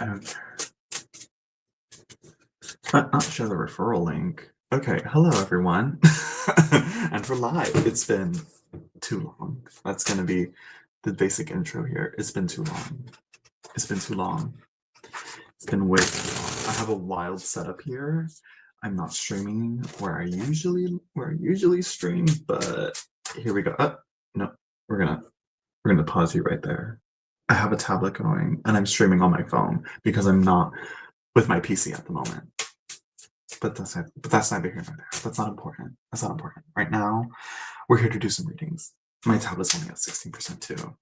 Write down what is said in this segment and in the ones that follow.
I don't care. But not share the referral link. Okay, hello everyone. And for live, it's been too long. That's gonna be the basic intro here. It's been too long. It's been too long. It's been way too long. I have a wild setup here. I'm not streaming where I usually stream, but here we go. No, we're gonna pause you right there. I have a tablet going and I'm streaming on my phone because I'm not with my PC at the moment. But that's neither here nor there. That's not important. That's not important. Right now, we're here to do some readings. My tablet's only at 16% too.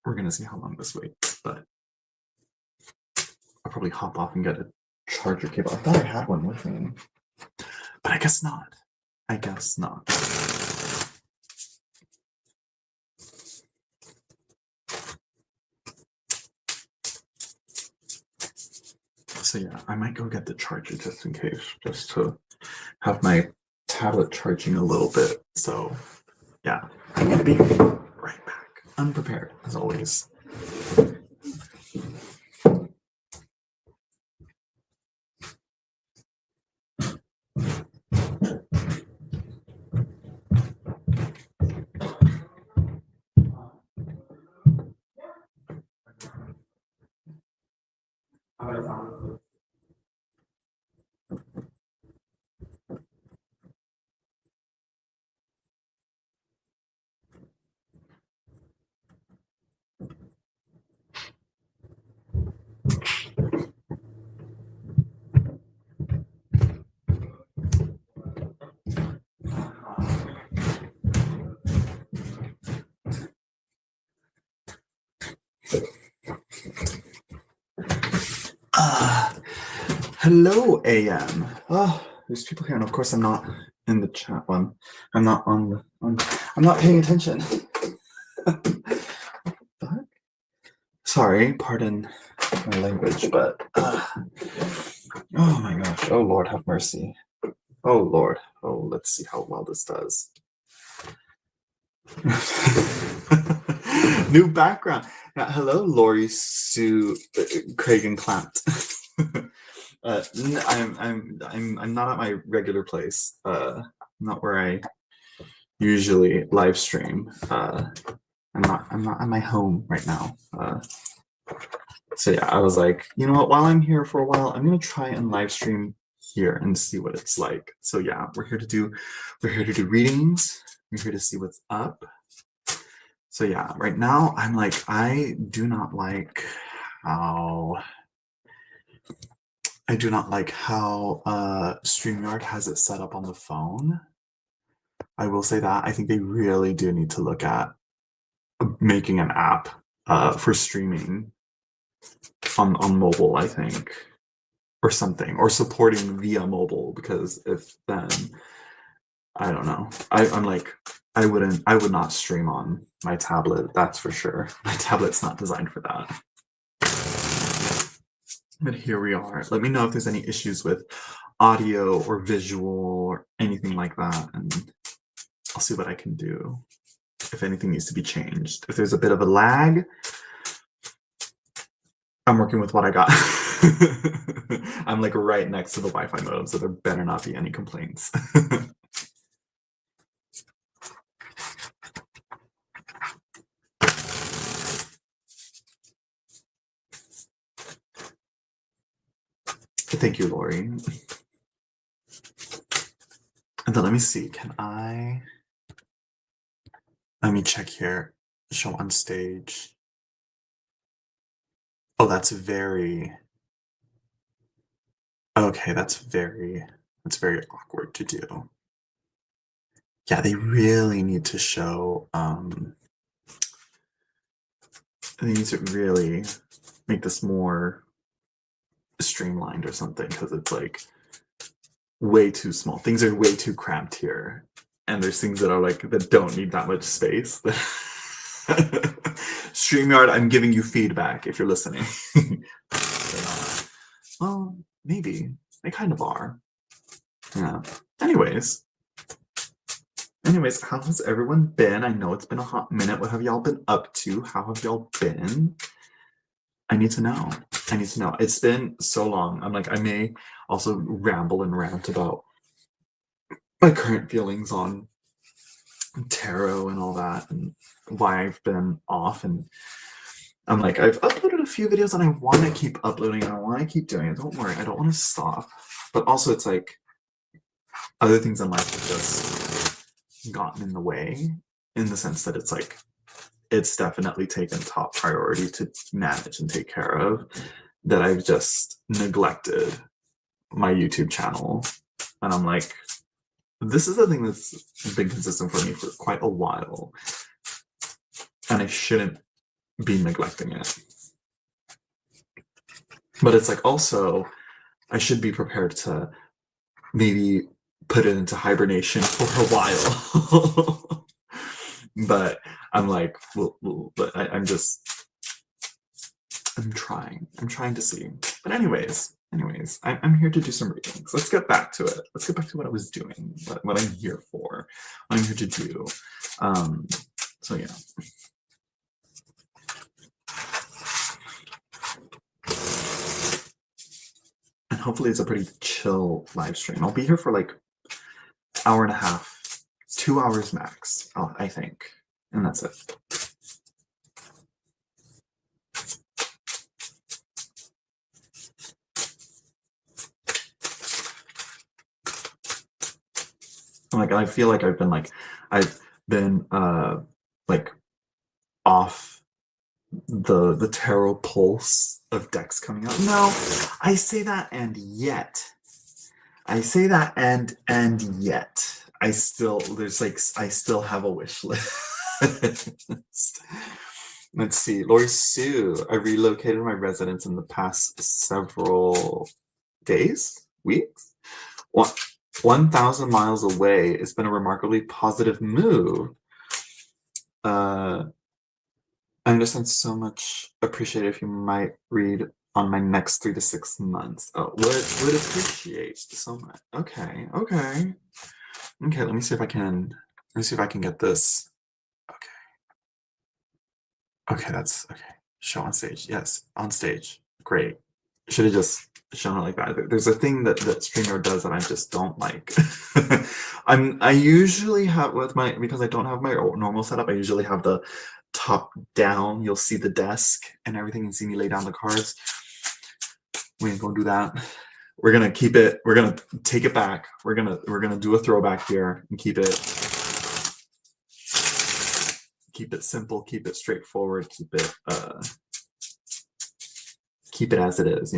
We're gonna see how long this waits, but I'll probably hop off and get a charger cable. I thought I had one with me, but I guess not. I guess not. So yeah, I might go get the charger just in case, just to have my tablet charging a little bit. So yeah, I'm gonna be right back. Unprepared, as always. Hello, AM. Oh, there's people here, and of course I'm not in the chat one. I'm not I'm not paying attention. What? Sorry, pardon my language, but oh my gosh. Oh Lord, have mercy. Oh Lord. Oh, let's see how well this does. New background. Hello, Lori, Sue, Craig, and Clant. I'm not at my regular place. Not where I usually live stream. I'm not at my home right now. So yeah, I was like, you know what? While I'm here for a while, I'm gonna try and live stream here and see what it's like. So yeah, we're here to do readings. We're here to see what's up. So yeah, right now I'm like, I do not like how StreamYard has it set up on the phone. I will say that I think they really do need to look at making an app for streaming on mobile, I think, or something, or supporting via mobile, because if then, I don't know. I'm like, I would not stream on my tablet, that's for sure. My tablet's not designed for that. But here we are. Let me know if there's any issues with audio or visual or anything like that, and I'll see what I can do. If anything needs to be changed. If there's a bit of a lag, I'm working with what I got. I'm like right next to the Wi-Fi modem, so there better not be any complaints. Thank you, Lori. And then let me see, let me check here. Show on stage. Oh, that's very awkward to do. Yeah, they really need to show, they need to really make this more streamlined or something, because it's like way too small. Things are way too cramped here, and there's things that are like that don't need that much space. StreamYard, I'm giving you feedback if you're listening. Well, maybe they kind of are. Yeah. Anyways, how has everyone been? I know it's been a hot minute. What have y'all been up to? How have y'all been? I need to know. I need to know. It's been so long. I'm like, I may also ramble and rant about my current feelings on tarot and all that and why I've been off. And I'm like, I've uploaded a few videos and I want to keep uploading and I want to keep doing it. Don't worry, I don't want to stop. But also, it's like other things in life have just gotten in the way, in the sense that it's like it's definitely taken top priority to manage and take care of, that I've just neglected my YouTube channel. And I'm like, this is a thing that's been consistent for me for quite a while, and I shouldn't be neglecting it. But it's like, also, I should be prepared to maybe put it into hibernation for a while. But I'm like, but I'm trying to see. But anyways, I'm here to do some readings. Let's get back to it. Let's get back to what I was doing, what I'm here for, what I'm here to do. So yeah. And hopefully it's a pretty chill live stream. I'll be here for like hour and a half, 2 hours max, I think. And that's it. Like, I feel like I've been like off the tarot pulse of decks coming out. No, I say that and yet. I say that and yet. I still have a wish list. Let's see. Lori Sue, I relocated my residence in the past several days, weeks. 1,000 miles away. It's been a remarkably positive move. I understand so much. Appreciate it if you might read on my next 3 to 6 months. Oh, would appreciate so much. Okay. Let me see if I can get this. Okay, that's okay. Show on stage. Yes, on stage. Great. Should have just shown it like that. There's a thing that StreamYard does that I just don't like. I usually have because I don't have my normal setup, I usually have the top down. You'll see the desk and everything and see me lay down the cards. We ain't gonna do that. We're gonna keep it, we're gonna take it back. We're gonna do a throwback here and keep it simple, keep it straightforward, keep it as it is,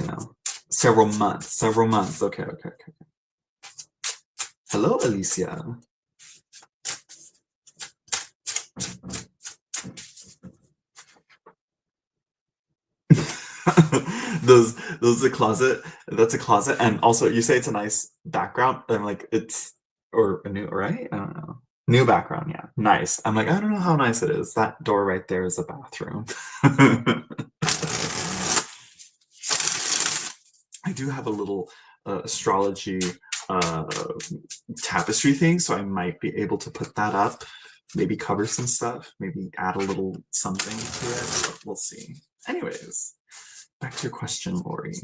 several months. Okay. Hello, Alicia. those a closet. That's a closet. And also, you say it's a nice background. I'm like, it's or a new, right? I don't know. New background, yeah. Nice. I'm like, I don't know how nice it is. That door right there is a bathroom. I do have a little astrology tapestry thing, so I might be able to put that up, maybe cover some stuff, maybe add a little something to it, but we'll see. Anyways, back to your question, Lori.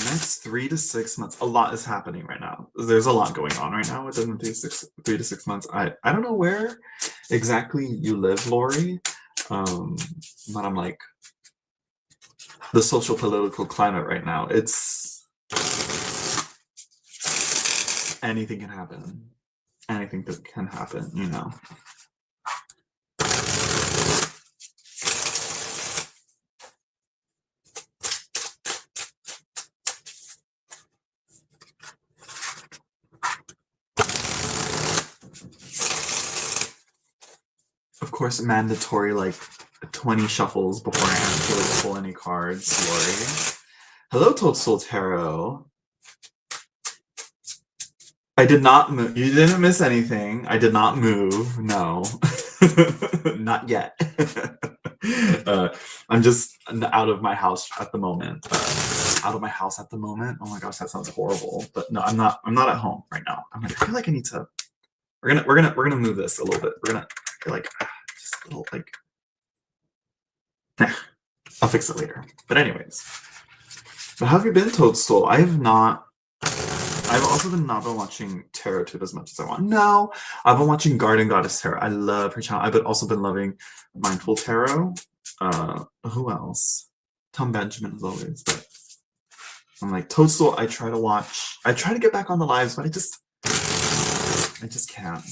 Next 3 to 6 months, a lot is happening right now. There's a lot going on right now within the 3 to 6 months. I don't know where exactly you live, Lori, but I'm like, the social political climate right now, it's anything can happen. Anything that can happen, Of course, mandatory 20 shuffles before I actually pull any cards, Lori. Hello, Toadstool Tarot. I did not move. You didn't miss anything. I did not move. No. Not yet. I'm just out of my house at the moment. Oh my gosh, that sounds horrible. But no, I'm not at home right now. I feel like I need to. We're gonna move this a little bit. We're gonna just a little I'll fix it later. But anyways, but how have you been, Toadstool? I have not. I've also not been watching Tarot Tube as much as I want. No, I've been watching Garden Goddess Tarot. I love her channel. I've also been loving Mindful Tarot. Who else? Tom Benjamin as always. But I'm like Toadstool. I try to get back on the lives, but I just can't.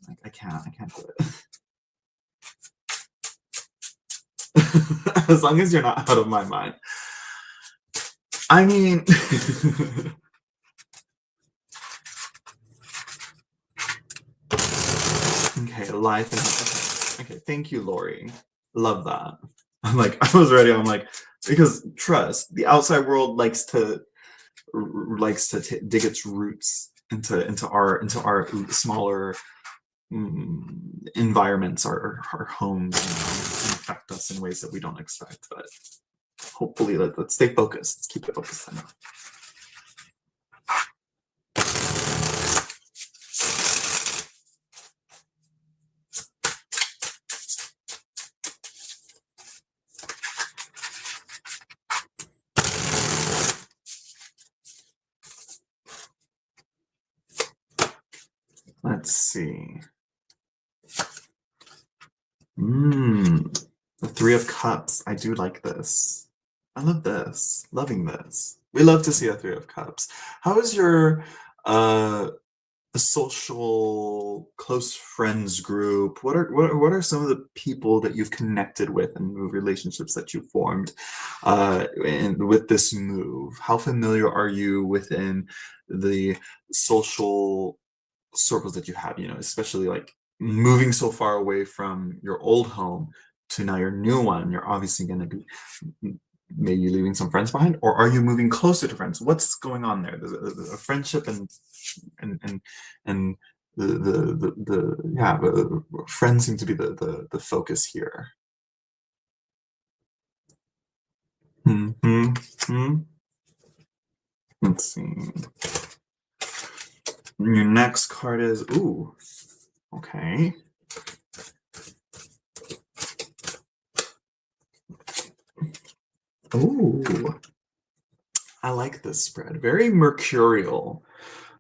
Like, I can't do it. As long as you're not out of my mind. I mean, okay, life and okay. Thank you, Lori. Love that. I'm like, I was ready. I'm like, because trust, the outside world likes to dig its roots into our smaller environments, our homes, and affect us in ways that we don't expect. But hopefully, let's stay focused. Let's keep it focused. Let's see. The Three of Cups. I do like this. I love this. Loving this. We love to see a Three of Cups. How is your social close friends group? What are some of the people that you've connected with and the relationships that you formed with this move? How familiar are you within the social circles that you have, especially like moving so far away from your old home to now your new one? You're obviously going to be maybe leaving some friends behind, or are you moving closer to friends? What's going on there? There's a friendship and the friends seem to be the focus here. Let's see. Your next card is okay. I like this spread. Very mercurial.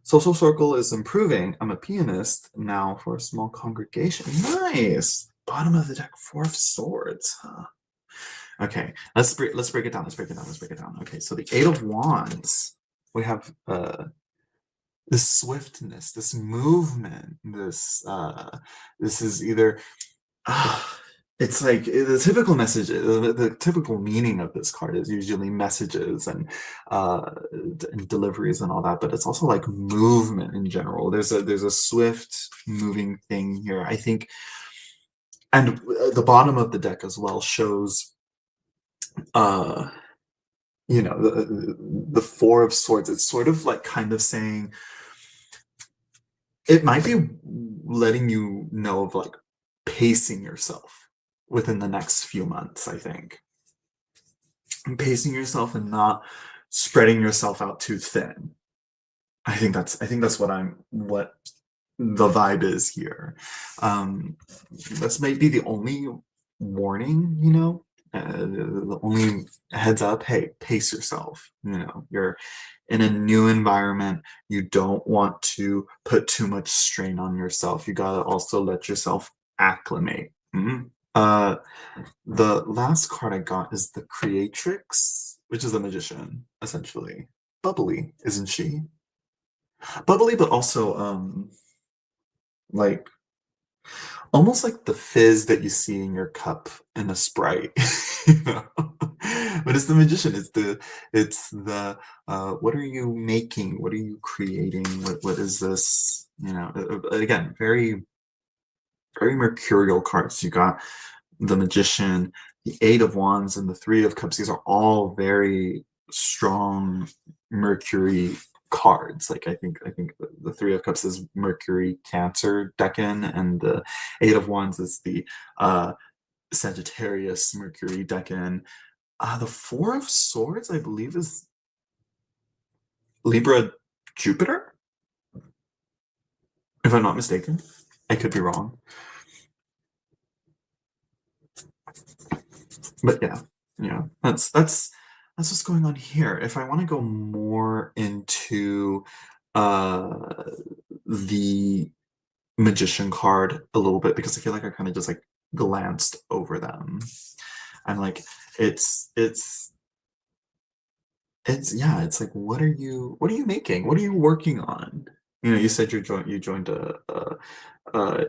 Social circle is improving. I'm a pianist now for a small congregation. Nice. Bottom of the deck, Four of Swords. Huh. Okay, let's break it down. Okay, so the Eight of Wands. We have this swiftness, this movement. This is either. It's like the typical message, the typical meaning of this card is usually messages and deliveries and all that, but it's also like movement in general. There's a swift moving thing here, I think, and the bottom of the deck as well shows, the Four of Swords. It's sort of like kind of saying it might be letting you know of like pacing yourself within the next few months, I think. And pacing yourself and not spreading yourself out too thin. I think that's what the vibe is here. This might be the only warning, the only heads up. Hey, pace yourself. You're in a new environment. You don't want to put too much strain on yourself. You gotta also let yourself acclimate. The last card I got is the Creatrix, which is the Magician, essentially. Bubbly, isn't she? Bubbly, but also like almost like the fizz that you see in your cup in a Sprite. But it's the Magician. It's the what are you making? What are you creating? What is this? Again, very very mercurial cards. You got the Magician, the Eight of Wands, and the Three of Cups. These are all very strong Mercury cards. Like I think the Three of Cups is Mercury Cancer Decan, and the Eight of Wands is the Sagittarius Mercury Decan. The Four of Swords, I believe, is Libra Jupiter, if I'm not mistaken. I could be wrong. But yeah, that's what's going on here. If I want to go more into uh the magician card a little bit, because I feel like I kind of just like glanced over them. I'm like, it's it's yeah, it's like, what are you making? What are you working on? You said you joined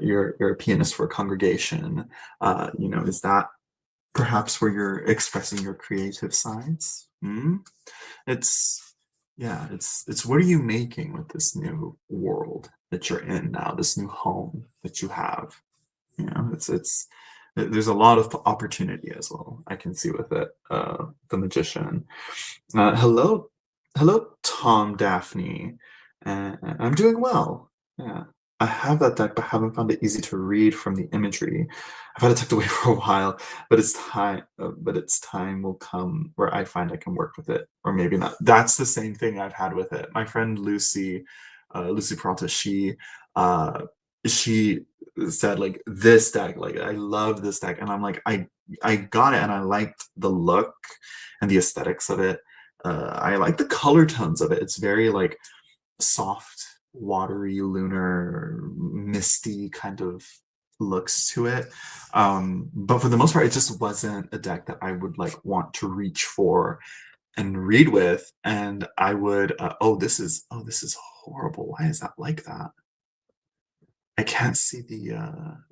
you're a pianist for a congregation. Is that perhaps where you're expressing your creative sides? Hmm? It's yeah, it's what are you making with this new world that you're in now, this new home that you have? There's a lot of opportunity as well. I can see with it. The magician. Hello, hello, Tom Daphne. I'm doing well. Yeah, I have that deck, but haven't found it easy to read from the imagery. I've had it tucked away for a while, but it's time. But its time will come where I find I can work with it, or maybe not. That's the same thing I've had with it. My friend Lucy, Lucy Peralta, uh, she said like this deck, like I love this deck, and I'm like I got it, and I liked the look and the aesthetics of it. I like the color tones of it. It's very like soft, watery, lunar, misty kind of looks to it. But for the most part, it just wasn't a deck that I would like want to reach for and read with. And I would, oh, this is horrible. Why is that like that? I can't see the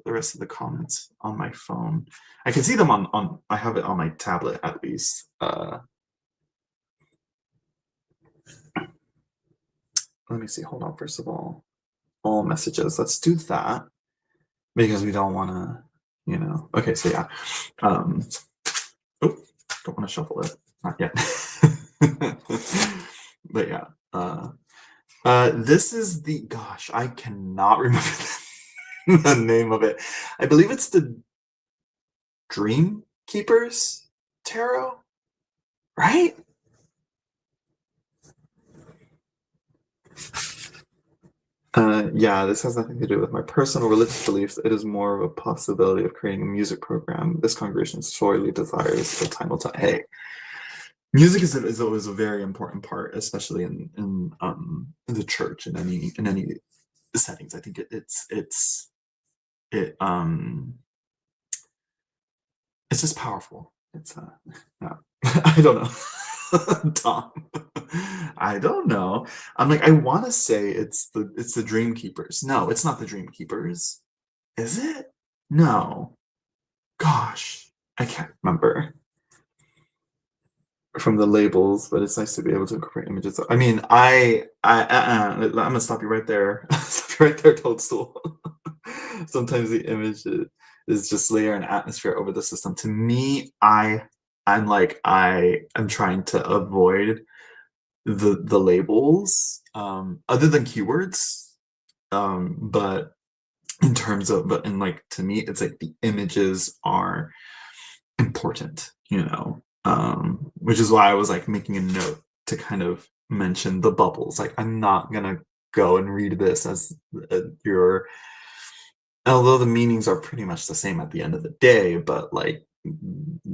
rest of the comments on my phone. I can see them on I have it on my tablet at least. Let me see. Hold on. First of all messages. Let's do that because we don't want to, Okay, so yeah. Um, oh, don't want to shuffle it. Not yet. But yeah. This is the gosh. I cannot remember the name of it. I believe it's the Dream Keepers Tarot, right? Yeah, this has nothing to do with my personal religious beliefs. It is more of a possibility of creating a music program. This congregation sorely desires, but time will tell. Hey, music is always a very important part, especially in the church, in any settings. I think it it's just powerful. Yeah. I don't know. Tom. I don't know. I'm like, I want to say it's the Dream Keepers. No, it's not the Dream Keepers. Is it? No. Gosh, I can't remember from the labels, but it's nice to be able to incorporate images. I mean, I'm gonna stop you right there. Stop you right there, Toadstool. Sometimes the image is just layer an atmosphere over the system. To me, I'm like I'm trying to avoid the labels, other than keywords. But but in like to me, it's like the images are important, which is why I was like making a note to kind of mention the bubbles. Like, I'm not gonna go and read this as your, although the meanings are pretty much the same at the end of the day, but like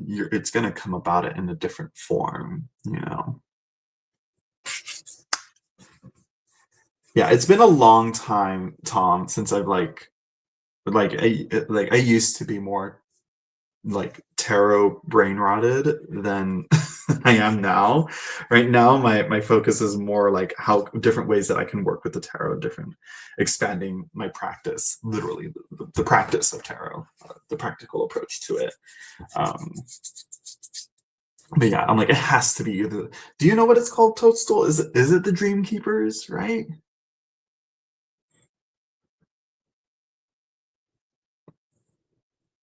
it's gonna come about it in a different form. Yeah, it's been a long time, Tom, since I've like I used to be more like tarot brain rotted than I am now. Right now, my focus is more like how different ways that I can work with the tarot, different expanding my practice, literally the practice of tarot, the practical approach to it. Um, but yeah, I'm like, it has to be either. Do you know what it's called, Toadstool? Is it the Dream Keepers, right?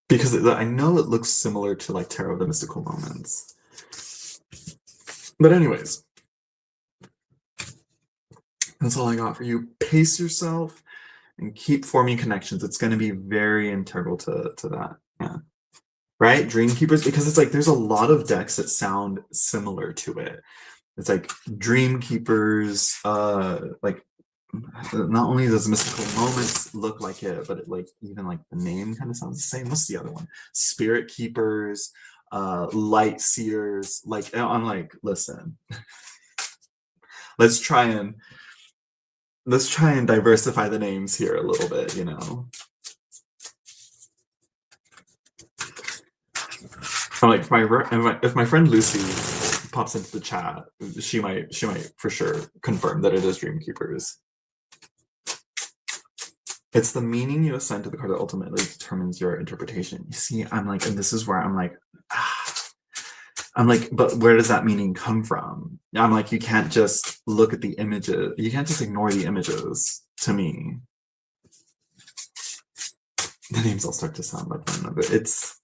Because I know it looks similar to like Tarot of the Mystical Moments. But anyways, that's all I got for you. Pace yourself and keep forming connections. It's going to be very integral to that. Yeah. Right? Dream Keepers, because it's like there's a lot of decks that sound similar to it. It's like Dream Keepers, like not only does Mystical Moments look like it, but it like even like the name kind of sounds the same. What's the other one? Spirit Keepers. light seers. Like, I'm like, listen, let's try and diversify the names here a little bit, you know. I'm like, if my friend Lucy pops into the chat, she might for sure confirm that it is Dreamkeepers. It's the meaning you assign to the card that ultimately determines your interpretation. You see, I'm like, and this is where I'm like, but where does that meaning come from? I'm like, you can't just look at the images. You can't just ignore the images to me. The names all start to sound like one another. It's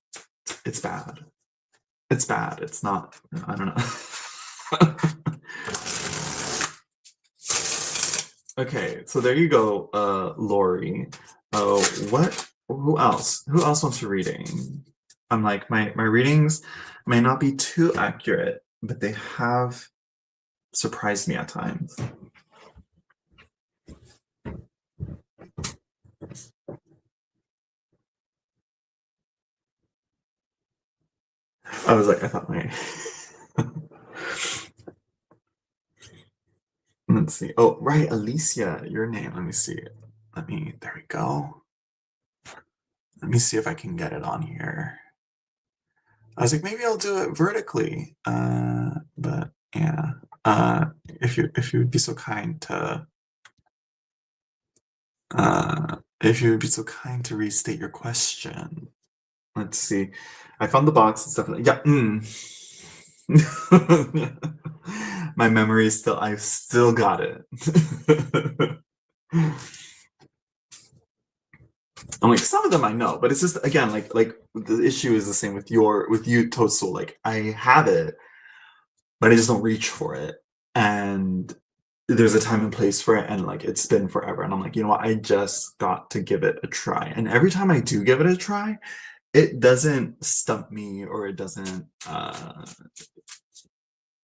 bad. It's bad. It's not, I don't know. Okay, so there you go, Lori. Oh, who else wants a reading? I'm like, my readings may not be too accurate, but they have surprised me at times. I was like, I thought my let's see. Oh, right, Alicia, your name. Let me see. There we go. Let me see if I can get it on here. I was like, maybe I'll do it vertically. But yeah. If you would be so kind to restate your question. Let's see. I found the box. It's definitely My memory is still. I've still got it. I'm like, some of them I know, but it's just, again, like the issue is the same with you, Toadstool. Like, I have it, but I just don't reach for it, and there's a time and place for it, and like it's been forever, and I'm like, you know what, I just got to give it a try. And every time I do give it a try, it doesn't stump me, or it doesn't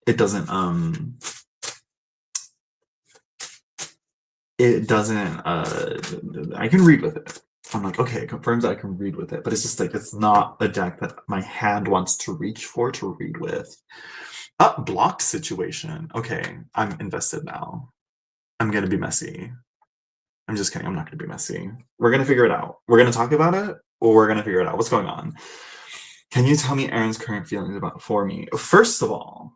it doesn't I can read with it. I'm like, okay, it confirms that I can read with it, but it's just like, it's not a deck that my hand wants to reach for to read with. Blocked situation. Okay, I'm invested now. I'm gonna be messy. I'm just kidding. I'm not gonna be messy. We're gonna figure it out. We're gonna talk about it, or we're gonna figure it out. What's going on? Can you tell me Aaron's current feelings for me? First of all,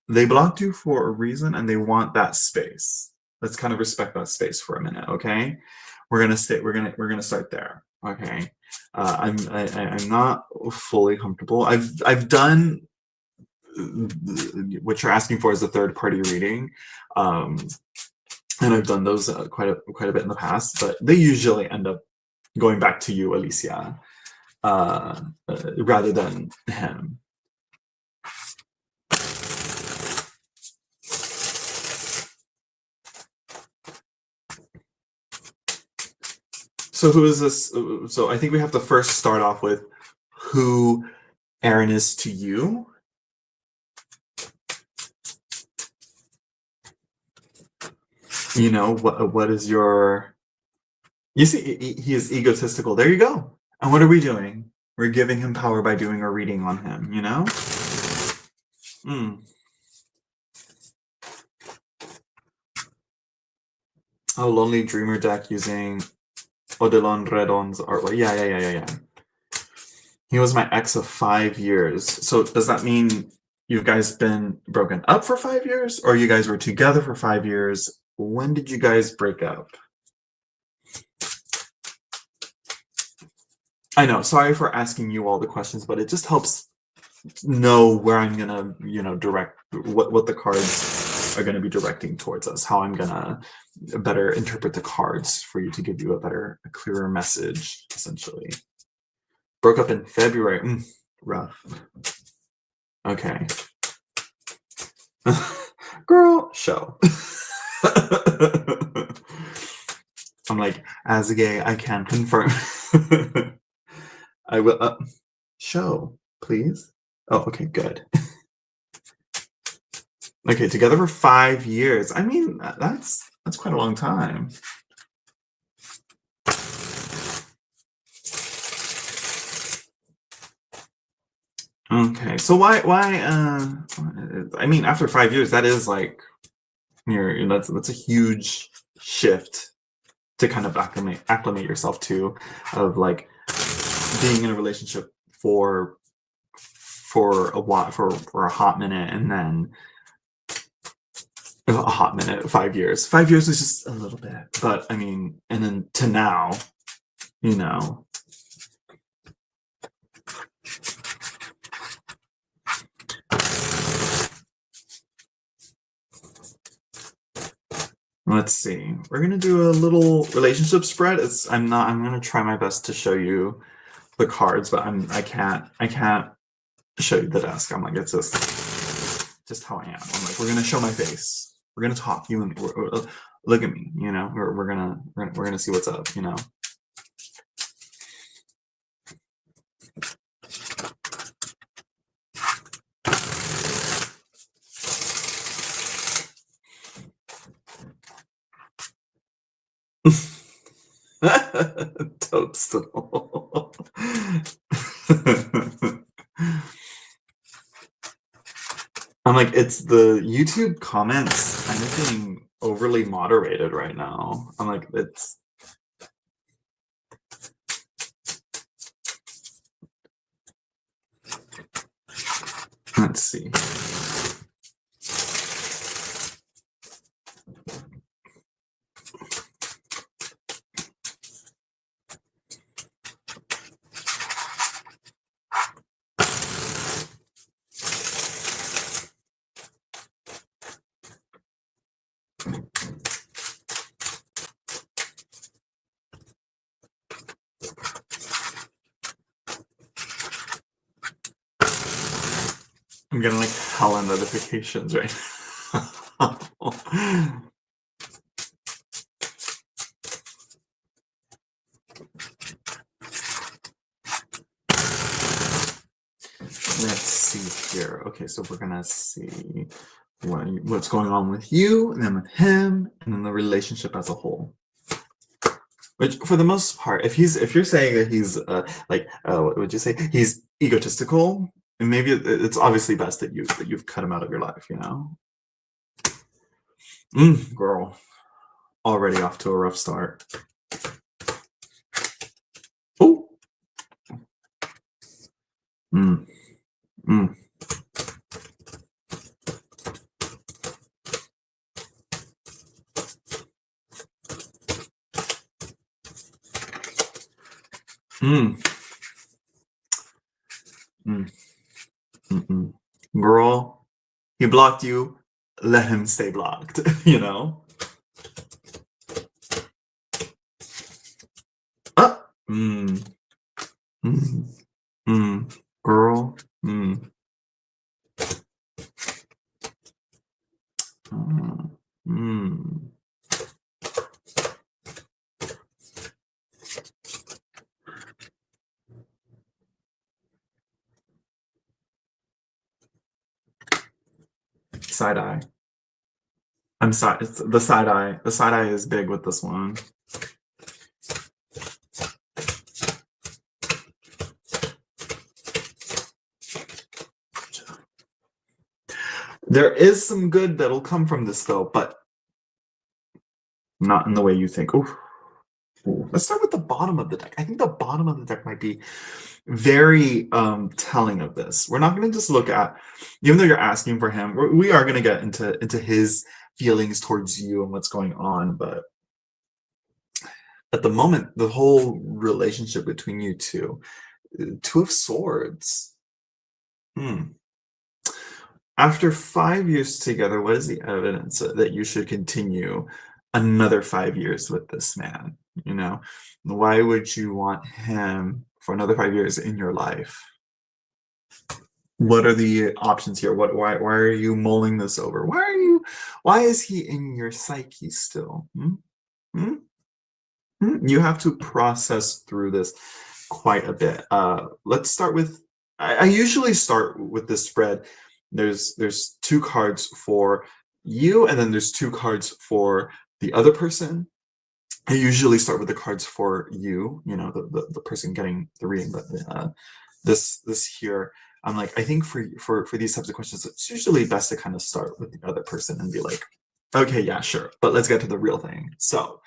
they blocked you for a reason, and they want that space. Let's kind of respect that space for a minute, okay? We're gonna start there, okay? I'm not fully comfortable. I've done what you're asking for is a third party reading, and I've done those quite a bit in the past, but they usually end up going back to you, Alicia, rather than him. So who is this? So I think we have to first start off with who Aaron is to you. You know, what is your... You see, he is egotistical. There you go. And what are we doing? We're giving him power by doing a reading on him, you know? Oh, Lonely Dreamer deck using Odilon Redon's artwork. Yeah. He was my ex of 5 years. So does that mean you guys been broken up for 5 years? Or you guys were together for 5 years? When did you guys break up? I know, sorry for asking you all the questions, but it just helps know where I'm gonna, direct what the cards are gonna be directing towards us, how I'm gonna better interpret the cards for you to give you a clearer message, essentially. Broke up in February. Rough. Okay. Girl, show. I'm like, as a gay, I can confirm. I will show, please. Oh, okay, good. Okay, together for 5 years. I mean, that's quite a long time. Okay, so I mean, after 5 years, that is like that's a huge shift to kind of acclimate yourself to, of like being in a relationship for a while, for a hot minute, and then a hot minute, 5 years. 5 years is just a little bit, but I mean, and then to now, you know. Let's see. We're gonna do a little relationship spread. I'm gonna try my best to show you the cards, but I can't show you the desk. I'm like, it's just how I am. I'm like, we're gonna show my face. We're gonna talk. You and look at me. You know, we're gonna see what's up. You know. Toadstool. I'm like, it's the YouTube comments kind of being overly moderated right now. I'm like, let's see. I'm getting like hella notifications right now. Let's see here. Okay, so we're gonna see what's going on with you, and then with him, and then the relationship as a whole. Which, for the most part, if you're saying that he's what would you say? He's egotistical, and maybe it's obviously best that you've cut him out of your life. You know, girl, already off to a rough start. Oh, mm, mm. Mm. Mm. Mm-mm. Girl, he blocked you. Let him stay blocked. You know. Mm. Mm. Mm. Girl. Mm. Mm. Side eye. I'm sorry. It's the side eye. The side eye is big with this one. There is some good that'll come from this though, but not in the way you think. Ooh. Let's start with the bottom of the deck. I think the bottom of the deck might be very telling of this. We're not going to just look at, even though you're asking for him, we are going to get into his feelings towards you and what's going on, but at the moment, the whole relationship between you two, Two of Swords. After 5 years together, what is the evidence that you should continue another 5 years with this man? You know, why would you want him for another 5 years in your life? What are the options here? Why are you mulling this over? Why is he in your psyche still? You have to process through this quite a bit. Let's start with, I usually start with this spread. There's two cards for you, and then there's two cards for the other person. I usually start with the cards for you, the person getting the reading, but this here, I'm like, I think for these types of questions, it's usually best to kind of start with the other person and be like, okay, yeah, sure, but let's get to the real thing. So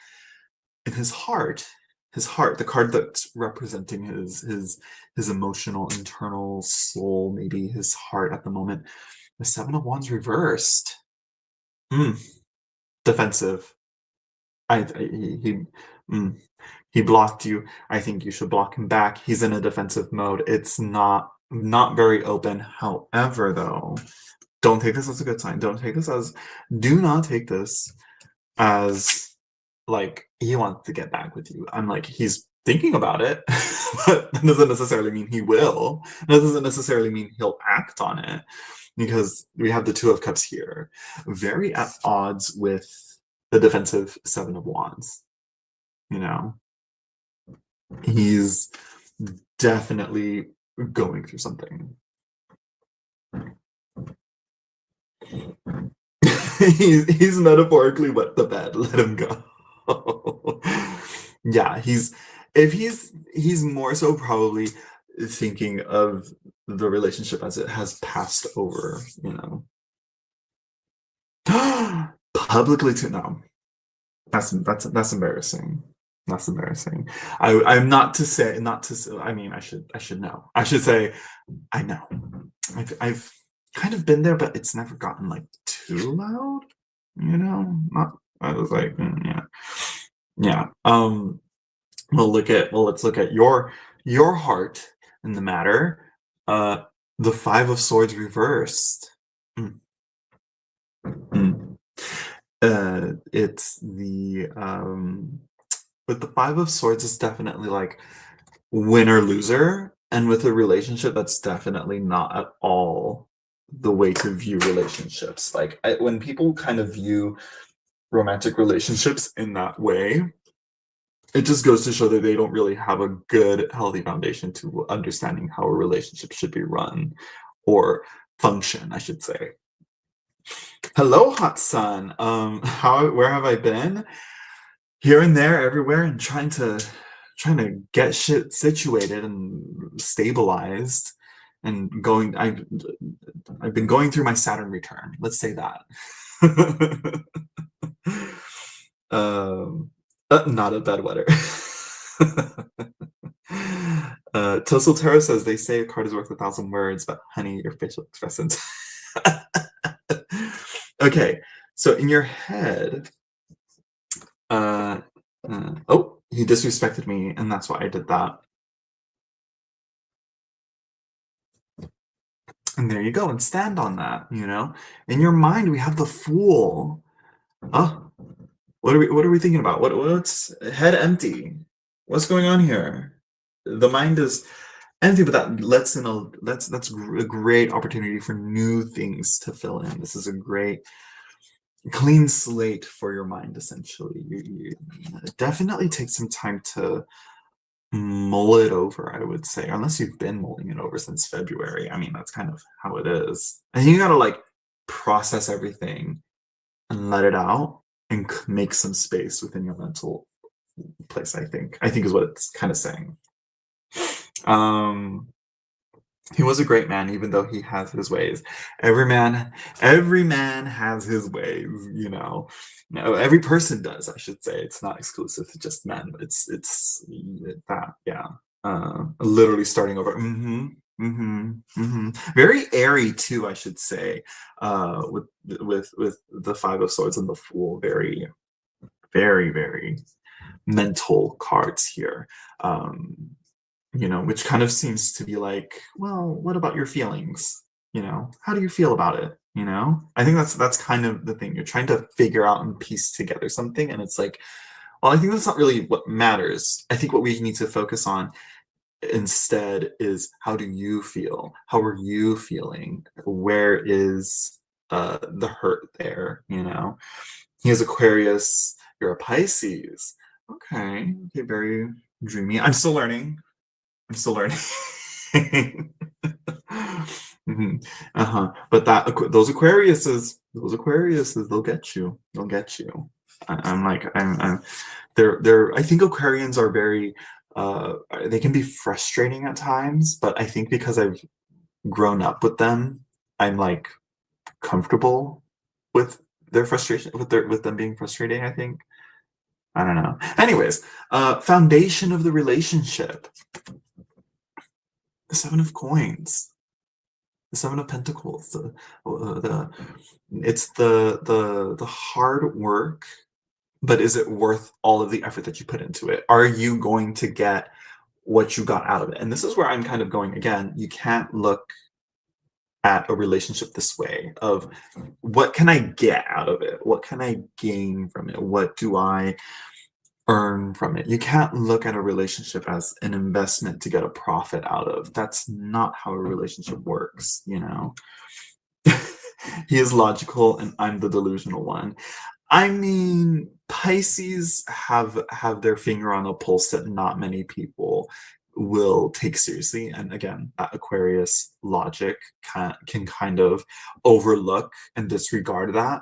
in his heart, the card that's representing his emotional internal soul, maybe his heart at the moment, the Seven of Wands reversed. Mm, defensive. He mm, he blocked you. I think you should block him back. He's in a defensive mode. It's not very open. However, though, don't take this as a good sign. Do not take this as like he wants to get back with you. I'm like, he's thinking about it, but that doesn't necessarily mean he will. That doesn't necessarily mean he'll act on it, because we have the Two of Cups here, very at odds with the defensive Seven of Wands. You know, he's definitely going through something. he's metaphorically wet the bed. Let him go. Yeah, he's more so probably thinking of the relationship as it has passed over, publicly to no. That's embarrassing. That's embarrassing. I'm not to say. I mean, I should know. I should say I know. I've kind of been there, but it's never gotten like too loud. Not. I was like, yeah, yeah. Let's look at your heart in the matter. The Five of Swords reversed. Mm, mm. It's the with the Five of Swords, it's definitely like win or loser, and with a relationship, that's definitely not at all the way to view relationships. Like when people kind of view romantic relationships in that way, it just goes to show that they don't really have a good, healthy foundation to understanding how a relationship should be run or function, I should say. Hello, hot sun. Where have I been? Here and there, everywhere, and trying to get shit situated and stabilized, and I've been going through my Saturn return. Let's say that. Not a bedwetter. Tosil Tarot says they say a card is worth 1,000 words, but honey, your facial expressions. Okay, so in your head, oh, he disrespected me, and that's why I did that. And there you go, and stand on that. In your mind, we have the Fool. Oh, what are we thinking about? What's head empty? What's going on here? The mind is empty, but that's a great opportunity for new things to fill in. This is a great clean slate for your mind, essentially. You definitely take some time to mull it over, I would say, unless you've been mulling it over since February. I mean, that's kind of how it is. And you gotta like process everything and let it out and make some space within your mental place, I think is what it's kind of saying. He was a great man, even though he has his ways. Every man has his ways. No, every person does, I should say. It's not exclusive to just men. It's that, yeah. Literally starting over. Very airy too, I should say. With the Five of Swords and the Fool, very, very, very mental cards here. Which kind of seems to be like, well, what about your feelings? How do you feel about it? I think that's kind of the thing. You're trying to figure out and piece together something, and it's like, well, I think that's not really what matters. I think what we need to focus on instead is, how do you feel? How are you feeling? Where is the hurt there? He is Aquarius, you're a Pisces. Okay, very dreamy. I'm still learning. But those Aquariuses, they'll get you. I'm like, they're. I think Aquarians are very. They can be frustrating at times, but I think because I've grown up with them, I'm like comfortable with their frustration, with them being frustrating, I think. I don't know. Anyways, foundation of the relationship. The Seven of Coins. The Seven of Pentacles. The it's the hard work, but is it worth all of the effort that you put into it? Are you going to get what you got out of it? And this is where I'm kind of going again. You can't look at a relationship this way of what can I get out of it? What can I gain from it? What do I earn from it? You can't look at a relationship as an investment to get a profit out of. That's not how a relationship works, you know? He is logical and I'm the delusional one. I mean, Pisces have their finger on a pulse that not many people will take seriously. And again, that Aquarius logic can kind of overlook and disregard that.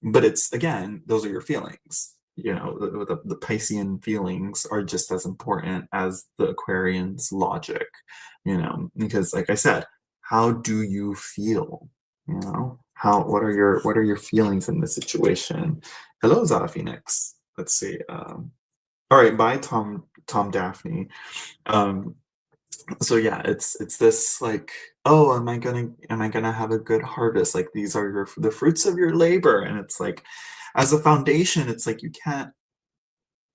But it's again, those are your feelings. You know, the Piscean feelings are just as important as the Aquarian's logic, you know, because like I said, how do you feel? You know, what are your feelings in this situation? Hello, Zara Phoenix. Let's see. All right, bye, Tom Daphne. Um, so yeah, it's this like, oh, am I gonna have a good harvest? Like these are the fruits of your labor, and it's like, as a foundation, it's like you can't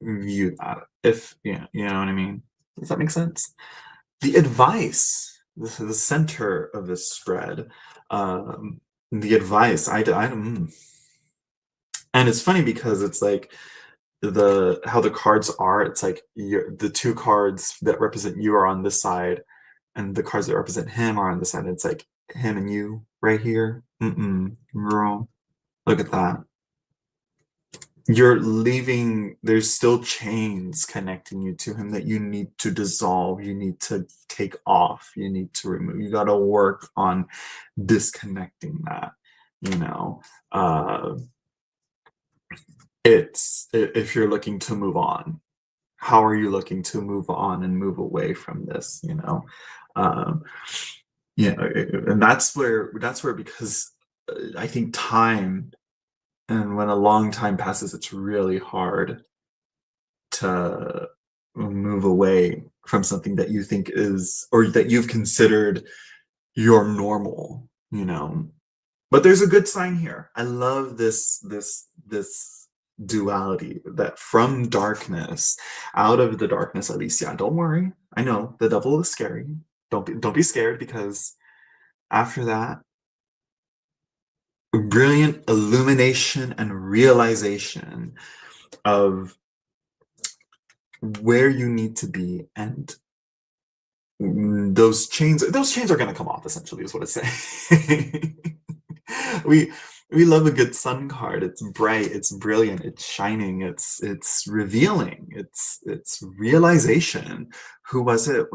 view that if you know what I mean. Does that make sense? The advice, the center of this spread, um, the advice. And it's funny because it's like the how the cards are. It's like the two cards that represent you are on this side, and the cards that represent him are on this side. It's like him and you right here. Girl, look at that. You're leaving, there's still chains connecting you to him that you need to dissolve, you need to take off, you need to remove. You got to work on disconnecting that, you know. If you're looking to move on, how are you looking to move on and move away from this, you know? um yeah, and that's where because I think time, and when a long time passes, it's really hard to move away from something that you think is, or that you've considered your normal, you know. But there's a good sign here. I love this duality, that from darkness, out of the darkness, Alicia, don't worry. I know the devil is scary. Don't be scared, because after that, brilliant illumination and realization of where you need to be, and those chains are going to come off, essentially, is what it's saying. we we love a good sun card. It's bright, it's brilliant, it's shining, it's revealing, it's realization. Who was it?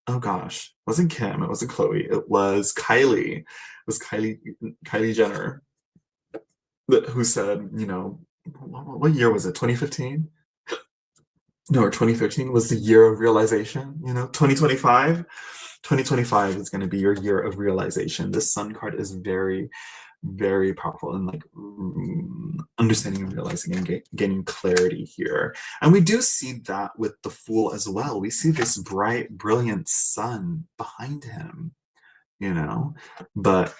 Oh gosh, it wasn't Kim, it wasn't Chloe, it was Kylie. It was Kylie Jenner who said, you know, what year was it? 2015? No, or 2013 was the year of realization, you know. 2025 is going to be your year of realization. This sun card is very, very powerful in like understanding and realizing and gaining clarity here. And we do see that with the Fool as well. We see this bright, brilliant sun behind him, you know, but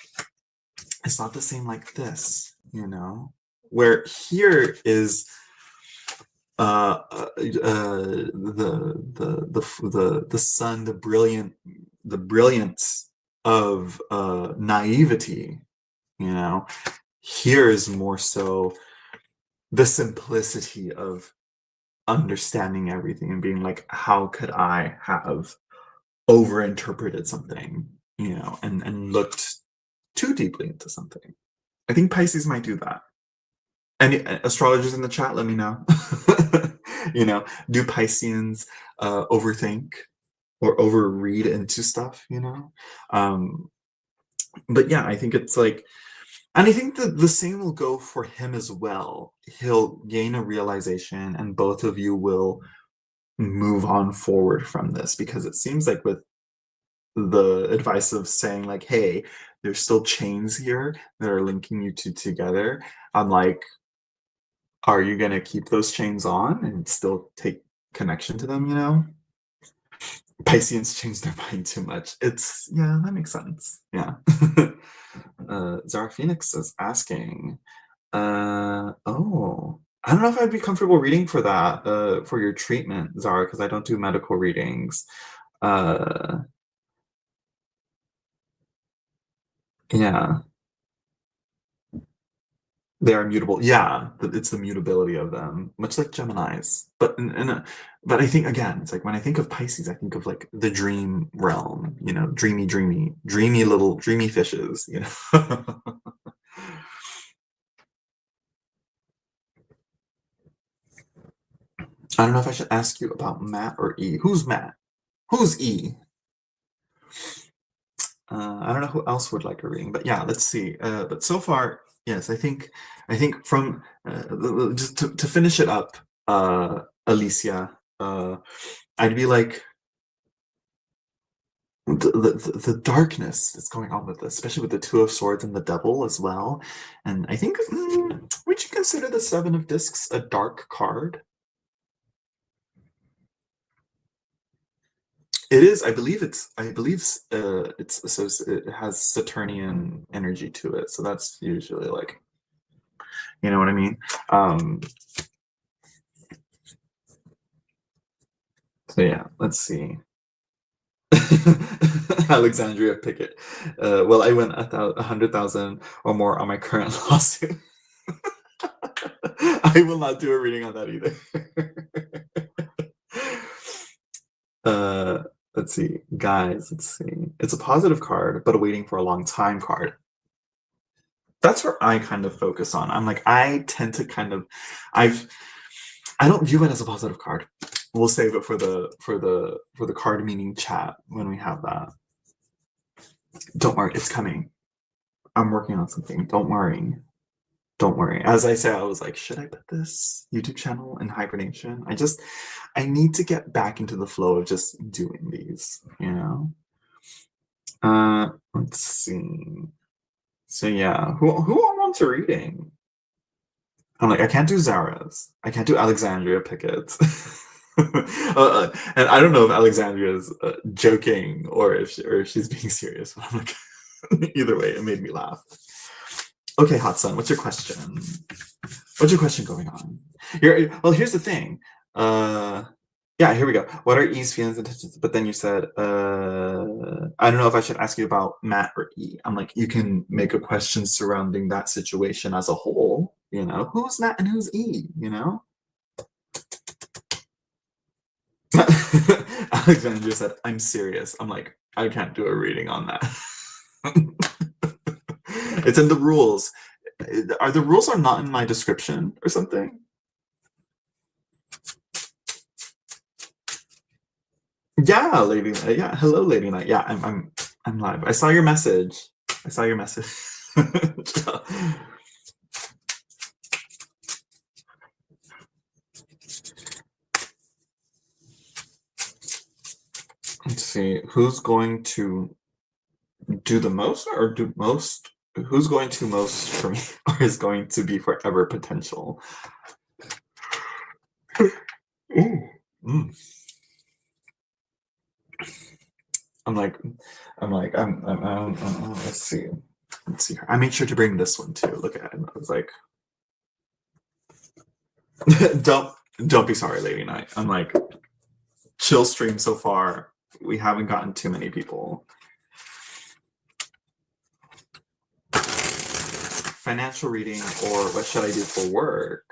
it's not the same like this, you know, where here is the sun, the brilliance of naivety, you know. Here is more so the simplicity of understanding everything and being like, how could I have overinterpreted something, you know, and looked too deeply into something. I think Pisces might do that. Any astrologers in the chat, let me know. You know, do Pisceans overthink or overread into stuff, you know? But yeah, I think it's like, and I think that the same will go for him as well. He'll gain a realization, and both of you will move on forward from this, because it seems like with the advice of saying like, hey, there's still chains here that are linking you two together. I'm like, are you gonna keep those chains on and still take connection to them, you know? Pisceans change their mind too much. It's yeah, that makes sense. Yeah. Zara Phoenix is asking, oh, I don't know if I'd be comfortable reading for that, for your treatment, Zara, because I don't do medical readings. Uh, yeah, they are mutable. Yeah, it's the mutability of them, much like Geminis. But I think again, it's like when I think of Pisces, I think of like the dream realm, you know, dreamy little dreamy fishes, you know. I don't know if I should ask you about Matt or E. Who's Matt? Who's E? I don't know who else would like a reading, but yeah, let's see. But so far, yes, I think from just to finish it up, Alicia, I'd be like the darkness that's going on with this, especially with the Two of Swords and the Devil as well. And I think, would you consider the Seven of Discs a dark card? It is. I believe it's associated. It has Saturnian energy to it, so that's usually like, you know what I mean. Um, so yeah, let's see. Alexandria Pickett. Well, I went 100,000 or more on my current lawsuit. I will not do a reading on that either. uh, let's see, guys. Let's see. It's a positive card, but a waiting for a long time card. That's where I kind of focus on. I'm like, I tend to kind of, I don't view it as a positive card. We'll save it for the card meaning chat when we have that. Don't worry, it's coming. I'm working on something. Don't worry. Don't worry. As I say, I was like, should I put this YouTube channel in hibernation? I need to get back into the flow of just doing these, you know? Let's see. So yeah, who wants a reading? I'm like, I can't do Zara's. I can't do Alexandria Pickett's. And I don't know if Alexandria is joking or if she's being serious. But I'm like, either way, it made me laugh. Okay, Hot Sun, what's your question? What's your question going on? Well, here's the thing. Yeah, here we go. What are E's feelings and intentions? But then you said, I don't know if I should ask you about Matt or E. I'm like, you can make a question surrounding that situation as a whole. You know, who's Matt and who's E? You know. Alexandria said, "I'm serious." I'm like, I can't do a reading on that. It's in the rules. Are the rules are not in my description or something? Yeah, Lady Night. Yeah, hello, Lady Night. Yeah, I'm live. I saw your message. I saw your message. Let's see. Who's going to do the most or do most? Who's going to most for me or is going to be forever potential? Ooh. Mm. I'm like, let's see. Let's see. I made sure to bring this one too. Look at it. I was like, don't be sorry, Lady Night. I'm like, chill stream so far. We haven't gotten too many people. Financial reading or what should I do for work?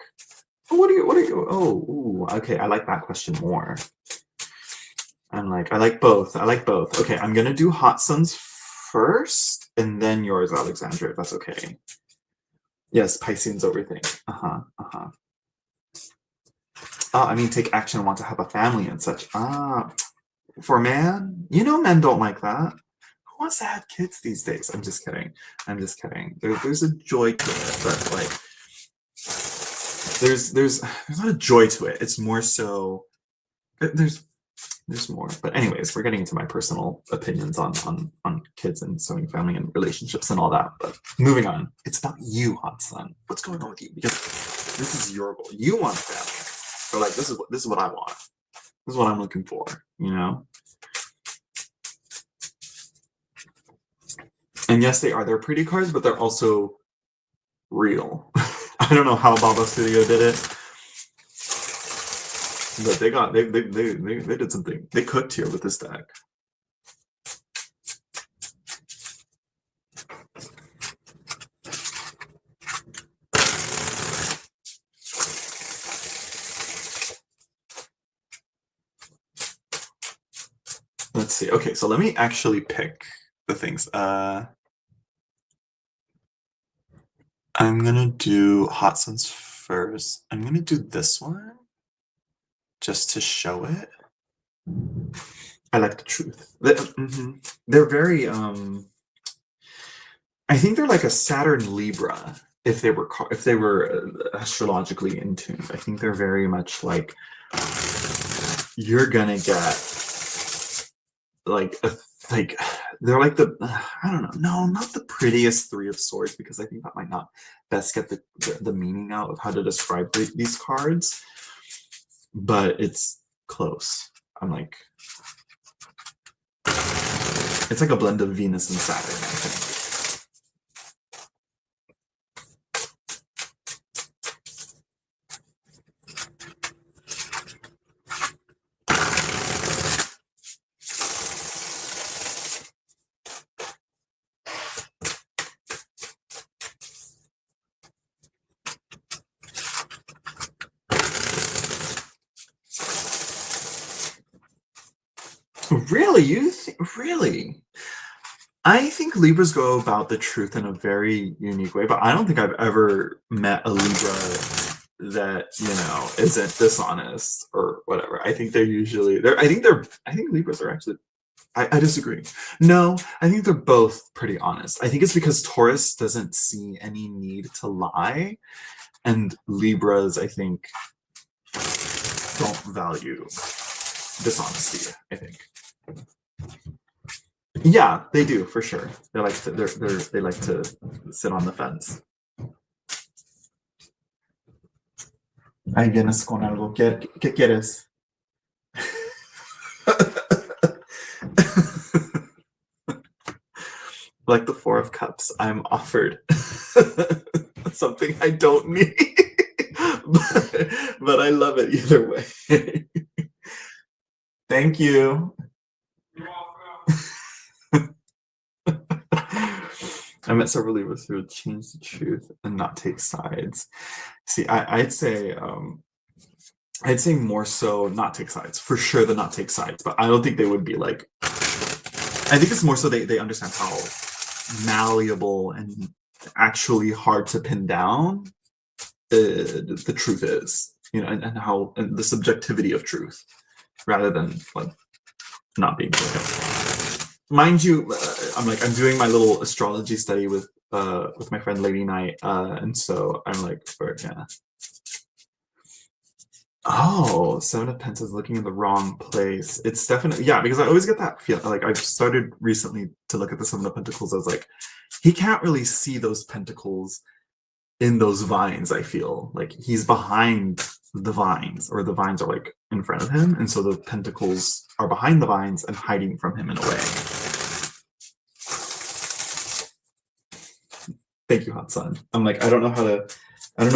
What are you? Oh, ooh, okay. I like that question more. I'm like, I like both. Okay, I'm gonna do Hot Suns first and then yours, Alexandra, if that's okay. Yes, Pisceans overthink. I mean, take action, want to have a family and such. For a man, you know, men don't like that. Who wants to have kids these days? I'm just kidding. There's a joy to it, but like, there's not a joy to it. It's more so there's There's more. But anyways, we're getting into my personal opinions on kids and sewing family and relationships and all that. But moving on. It's about you, Hot Sun. What's going on with you? Because this is your goal. You want a family. So like this is what I want. This is what I'm looking for, you know? And yes, they're pretty cards, but they're also real. I don't know how Baba Studio did it, but they did something. They cooked here with this deck. Let's see. Okay, so let me actually pick the things. I'm gonna do Hot Suns first. I'm gonna do this one just to show it. I like the truth. They're very I think they're like a Saturn Libra if they were astrologically in tune. I think they're very much like you're gonna get like they're like the I don't know, no, not the prettiest Three of Swords, because I think that might not best get the meaning out of how to describe these cards, but it's close. I'm like, it's like a blend of Venus and Saturn, I think. Really? Really? I think Libras go about the truth in a very unique way, but I don't think I've ever met a Libra that, you know, isn't dishonest or whatever. I think they're usually I think Libras are actually I disagree. No, I think they're both pretty honest. I think it's because Taurus doesn't see any need to lie, and Libras, I think, don't value dishonesty, I think. Yeah, they do for sure. They like to sit on the fence. Ahí vienes con algo. ¿Qué quieres? Like the Four of Cups, I'm offered something I don't need, but I love it either way. Thank you. I met several Libras who would change the truth and not take sides. See, I'd say more so not take sides. For sure, the not take sides, but I don't think they would be like. I think it's more so they understand how malleable and actually hard to pin down the truth is, you know, and how and the subjectivity of truth, rather than like not being okay. Mind you, I'm doing my little astrology study with my friend Lady Night, and so I'm like, yeah. Oh, Seven of Pentacles looking in the wrong place. It's definitely, yeah, because I always get that feel. Like I've started recently to look at the Seven of Pentacles as like, he can't really see those pentacles in those vines. I feel like he's behind the vines, or the vines are like in front of him, and so the pentacles are behind the vines and hiding from him in a way. Thank you, Hot Sun. I'm like, I don't know where I'm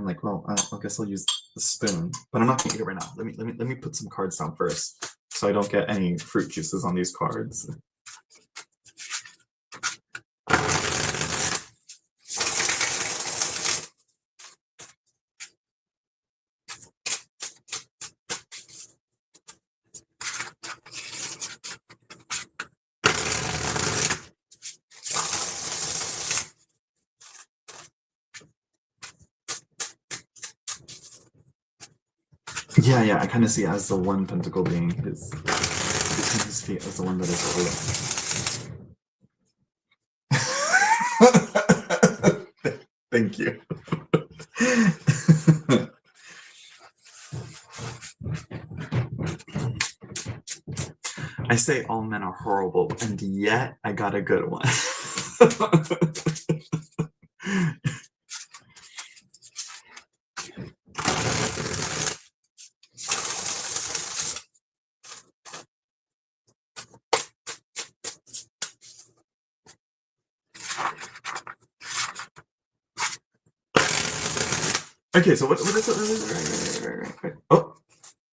like, well, I guess I'll use the spoon, but I'm not gonna eat it right now. Let me put some cards down first, so I don't get any fruit juices on these cards. Yeah, I kind of see it as the one pentacle being his feet as the one that is overlooked. Thank you. I say all men are horrible, and yet I got a good one. Okay, so what is it? Oh,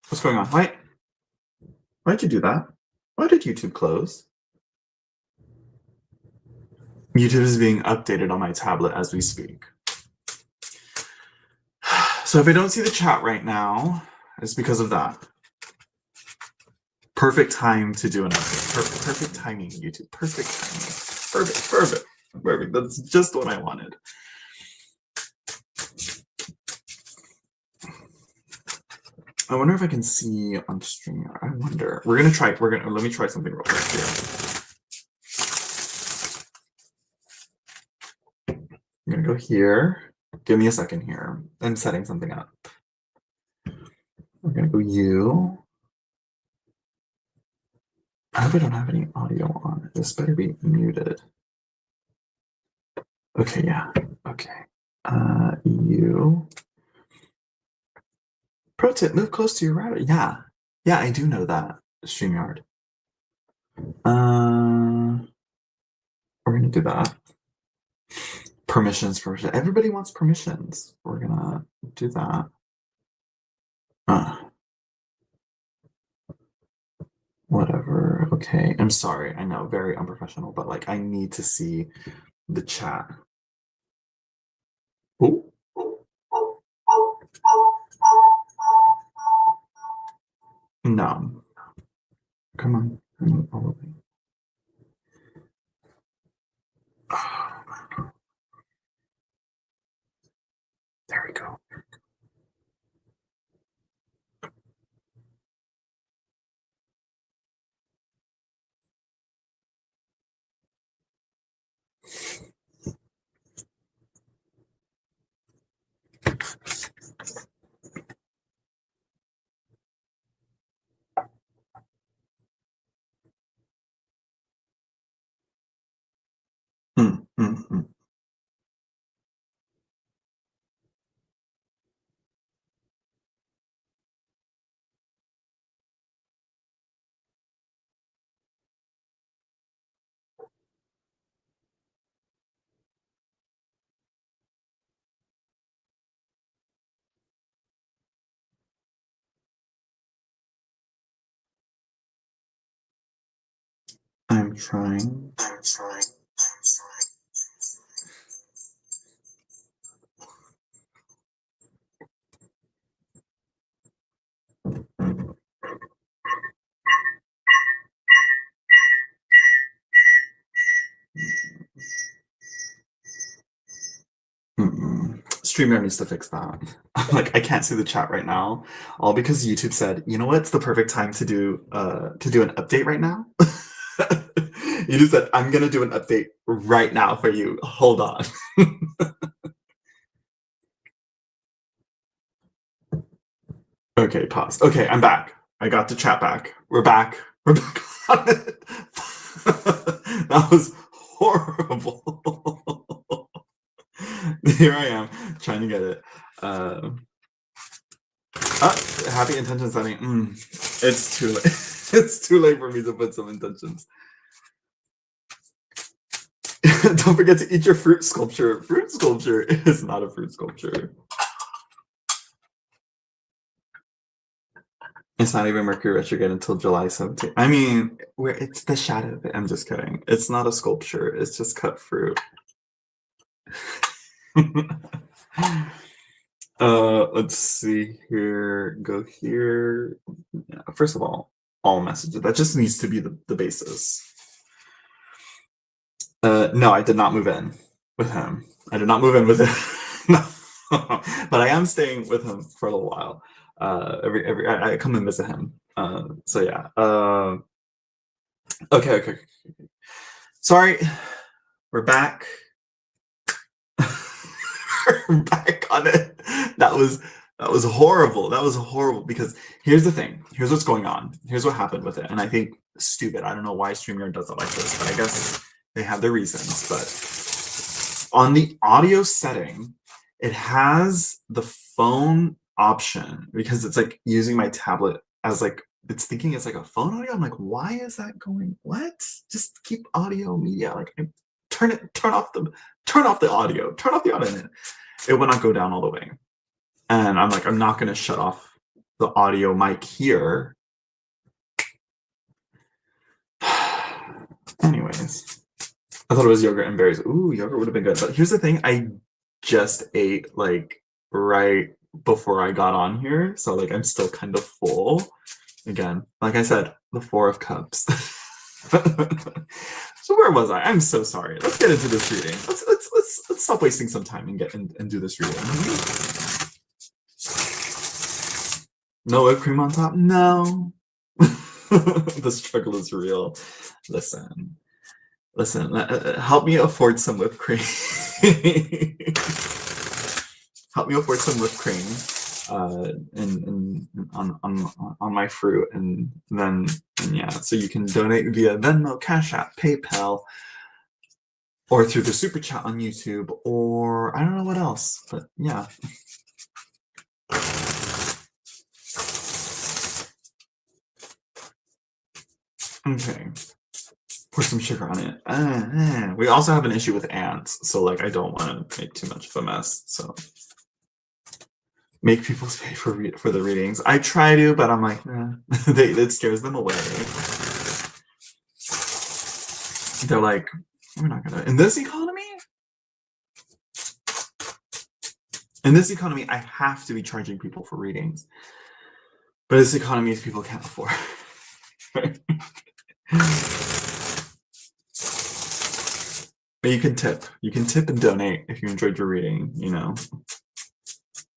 what's going on? Why'd you do that? Why did YouTube close? YouTube is being updated on my tablet as we speak. So if I don't see the chat right now, it's because of that. Perfect time to do an update. Perfect timing, YouTube. Perfect timing. Perfect. That's just what I wanted. I wonder if I can see on stream. I wonder. Let me try something real quick here. I'm gonna go here. Give me a second here. I'm setting something up. We're gonna go you. I hope I don't have any audio on. This better be muted. Okay, yeah. Okay. You. Pro tip, move close to your router. Yeah. Yeah, I do know that. StreamYard. We're gonna do that. Permissions. Everybody wants permissions. We're gonna do that. Whatever. Okay. I'm sorry. I know, very unprofessional, but like I need to see the chat. Ooh. No. Come on. There we go. I'm trying. StreamYard needs to fix that. Like I can't see the chat right now, all because YouTube said, you know what's the perfect time to do an update right now? YouTube said, I'm gonna do an update right now for you. Hold on. Okay, pause. Okay, I'm back. I got the chat back. We're back. We're back on it. That was horrible. Here I am trying to get it. Happy intention setting. It's too late. It's too late for me to put some intentions. Don't forget to eat your fruit sculpture. Fruit sculpture is not a fruit sculpture. It's not even Mercury retrograde until July 17th. I mean, it's the shadow of it. I'm just kidding. It's not a sculpture. It's just cut fruit. Let's see here. Go here. Yeah, first of all messages. That just needs to be the basis. No, I did not move in with him. I did not move in with him. No. But I am staying with him for a little while. I come and visit him. So yeah. Okay. Sorry, we're back. We're back on it. That was That was horrible. That was horrible because here's the thing. Here's what's going on. Here's what happened with it. And I think stupid. I don't know why StreamYard does it like this, but I guess they have their reasons. But on the audio setting, it has the phone option because it's like using my tablet as like it's thinking it's like a phone audio. I'm like, why is that going? What? Just keep audio media. Like turn off the audio. Turn off the audio. It would not go down all the way. And I'm like, I'm not going to shut off the audio mic here. Anyways, I thought it was yogurt and berries. Ooh, yogurt would have been good. But here's the thing. I just ate like right before I got on here. So like I'm still kind of full. Again, like I said, the 4 of Cups. So where was I? I'm so sorry. Let's get into this reading. Let's stop wasting some time and get and do this reading. No whipped cream on top? No. The struggle is real. Listen, help me afford some whipped cream. Help me afford some whipped cream on my fruit, and then yeah, so you can donate via Venmo, Cash App, PayPal, or through the super chat on YouTube, or I don't know what else, but yeah. Okay, pour some sugar on it. We also have an issue with ants, so like I don't want to make too much of a mess. So make people pay for the readings. I try to, but I'm like, it scares them away. They're like, we're not gonna. In this economy, I have to be charging people for readings. But this economy, people can't afford. But you can tip. You can tip and donate if you enjoyed your reading, you know.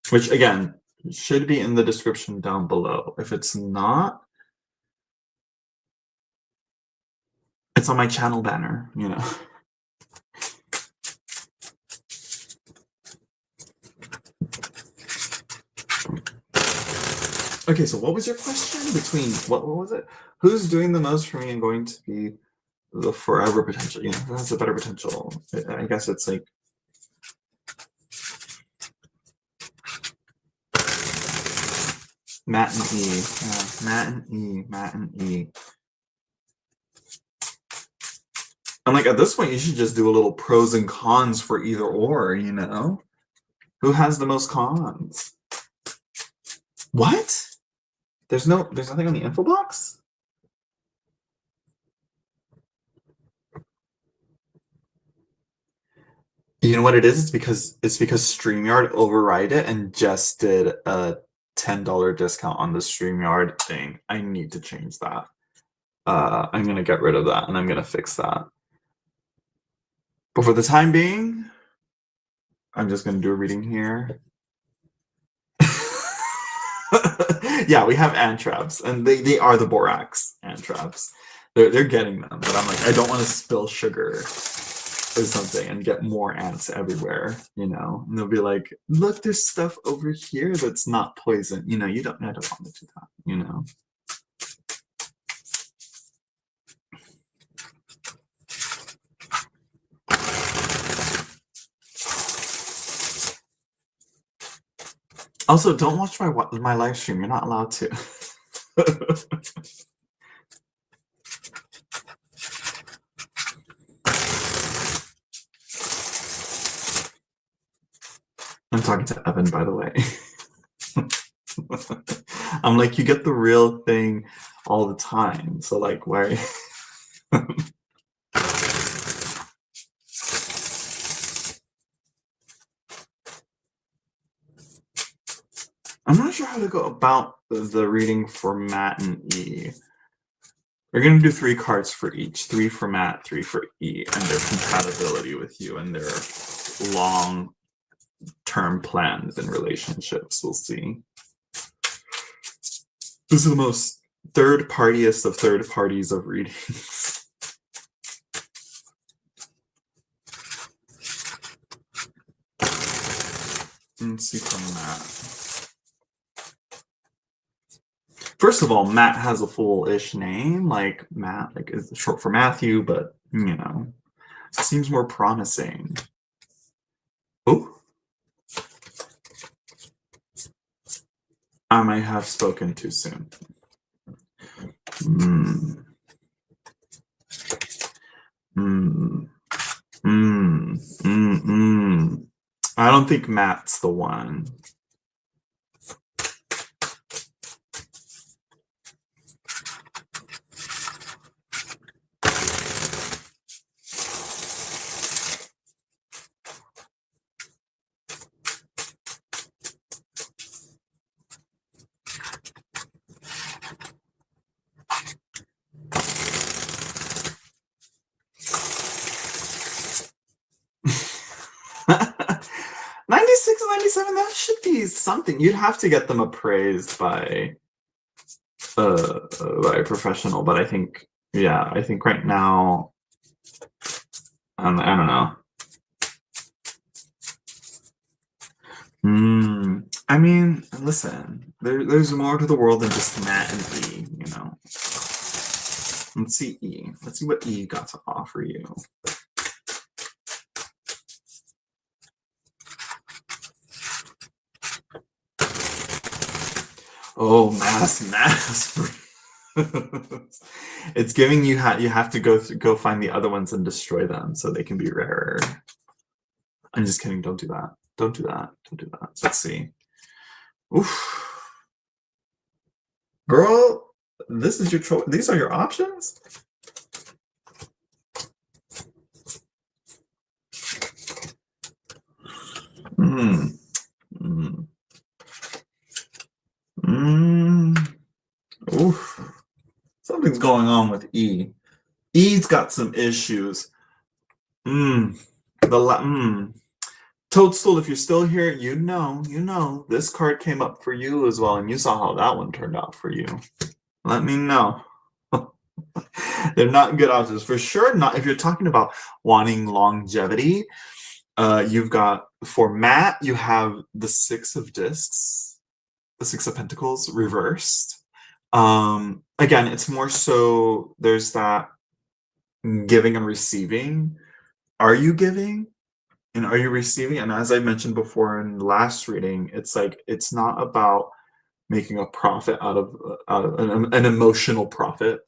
Which, again, should be in the description down below. If it's not, it's on my channel banner, you know. Okay, so what was your question? Between, what was it? Who's doing the most for me and going to be the forever potential? You know, who has the better potential? I guess it's like, Matt and E. Yeah, Matt and E. I'm like, at this point, you should just do a little pros and cons for either or, you know? Who has the most cons? What? There's nothing on the info box? You know what it is? It's because StreamYard override it and just did a $10 discount on the StreamYard thing. I need to change that. I'm gonna get rid of that and I'm gonna fix that. But for the time being, I'm just gonna do a reading here. Yeah, we have ant traps, and they are the borax ant traps. They're getting them, but I'm like, I don't want to spill sugar or something and get more ants everywhere, you know. And they'll be like, look, there's stuff over here that's not poison. You know, I don't want to do that, you know. Also, don't watch my live stream. You're not allowed to. I'm talking to Evan, by the way. I'm like, you get the real thing all the time. So like, why? I'm not sure how to go about the reading for Matt and E. We're going to do 3 cards for each. 3 for Matt, 3 for E, and their compatibility with you and their long-term plans and relationships. We'll see. This is the most third-partiest of third parties of readings. Let's see from Matt. First of all, Matt has a full-ish name, like Matt, like is short for Matthew, but you know, seems more promising. Oh, I might have spoken too soon. Mm. Mm. Mm. Mm. Mm. I don't think Matt's the one. '96, '97, that should be something. You'd have to get them appraised by a professional, but I think, yeah, I think right now, I don't know. I mean, listen, there's more to the world than just Matt and E, you know. Let's see E. Let's see what E got to offer you. Oh, mass. It's giving you you have to go find the other ones and destroy them so they can be rarer. I'm just kidding. Don't do that. Don't do that. Don't do that. Let's see. Oof. Girl, this is your choice. These are your options? Hmm. Mm. Mm. Oof. Something's going on with E. E's got some issues. Toadstool, if you're still here, you know, this card came up for you as well, and you saw how that one turned out for you. Let me know. They're not good options. For sure not. If you're talking about wanting longevity, you've got, for Matt, you have the Six of Discs, the Six of Pentacles reversed. Again, it's more so there's that giving and receiving. Are you giving? And are you receiving? And as I mentioned before in the last reading, it's like it's not about making a profit out of an emotional profit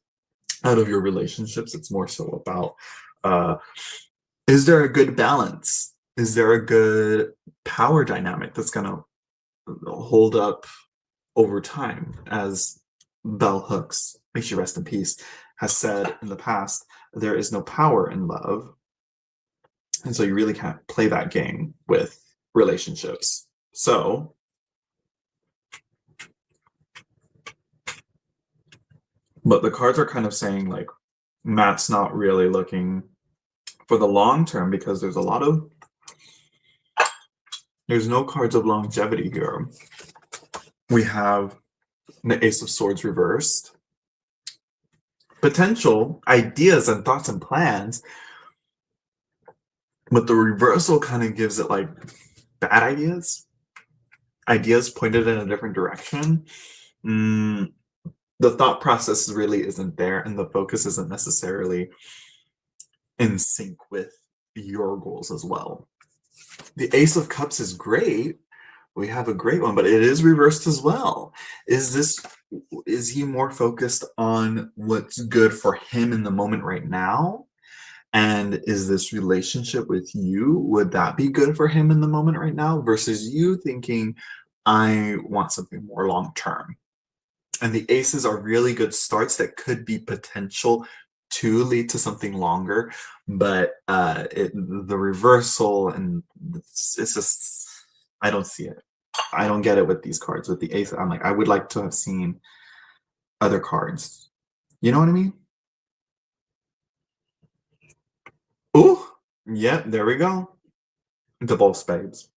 out of your relationships. It's more so about is there a good balance? Is there a good power dynamic that's going to hold up over time? As Bell Hooks, may she rest in peace, has said in the past, there is no power in love. And so you really can't play that game with relationships. So but the cards are kind of saying like Matt's not really looking for the long term because there's no cards of longevity here. We have the Ace of Swords reversed. Potential ideas and thoughts and plans, but the reversal kind of gives it like bad ideas pointed in a different direction. The thought process really isn't there, and the focus isn't necessarily in sync with your goals as well. The Ace of Cups is great. We have a great one, but it is reversed as well. Is he more focused on what's good for him in the moment right now? And is this relationship with you, would that be good for him in the moment right now? Versus you thinking, I want something more long term. And the aces are really good starts that could be potential to lead to something longer, but the reversal, and it's just, I don't see it. I don't get it with these cards. With the ace, I'm like, I would like to have seen other cards. You know what I mean? Ooh, yeah, there we go. Double spades.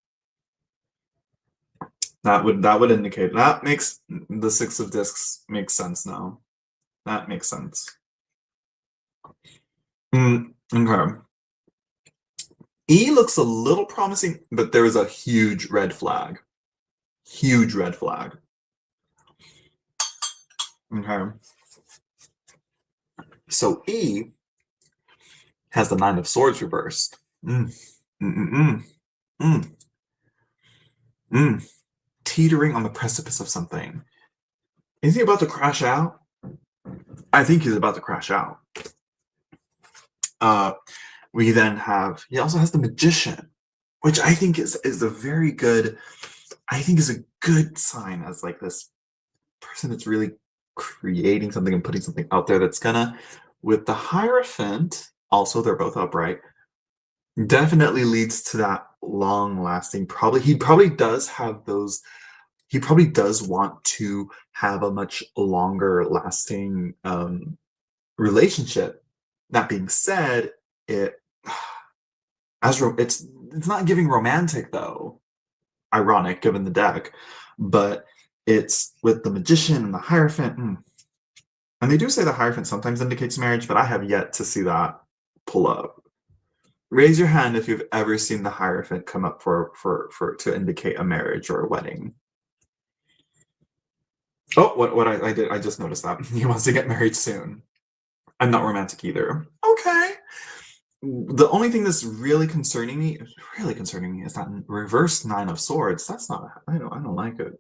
That would indicate, that makes the Six of Discs makes sense now. That makes sense. Okay. E looks a little promising, but there is a huge red flag. Huge red flag. Okay. So E has the Nine of Swords reversed. Mm. Mm, mm, mm, mm, mm. Teetering on the precipice of something. Is he about to crash out? I think he's about to crash out. Uh, we then have, he also has the Magician, which I think is a very good, I think is a good sign as like this person that's really creating something and putting something out there that's gonna, with the Hierophant, also they're both upright, definitely leads to that long lasting, probably, he probably does have those, he probably does want to have a much longer lasting relationship. That being said, it it's not giving romantic though. Ironic given the deck, but it's with the Magician and the Hierophant. And they do say the Hierophant sometimes indicates marriage, but I have yet to see that pull up. Raise your hand if you've ever seen the Hierophant come up for to indicate a marriage or a wedding. Oh, what I did, I just noticed that. He wants to get married soon. I'm not romantic either. Okay. The only thing that's really concerning me is that reverse Nine of Swords. That's not, I don't like it.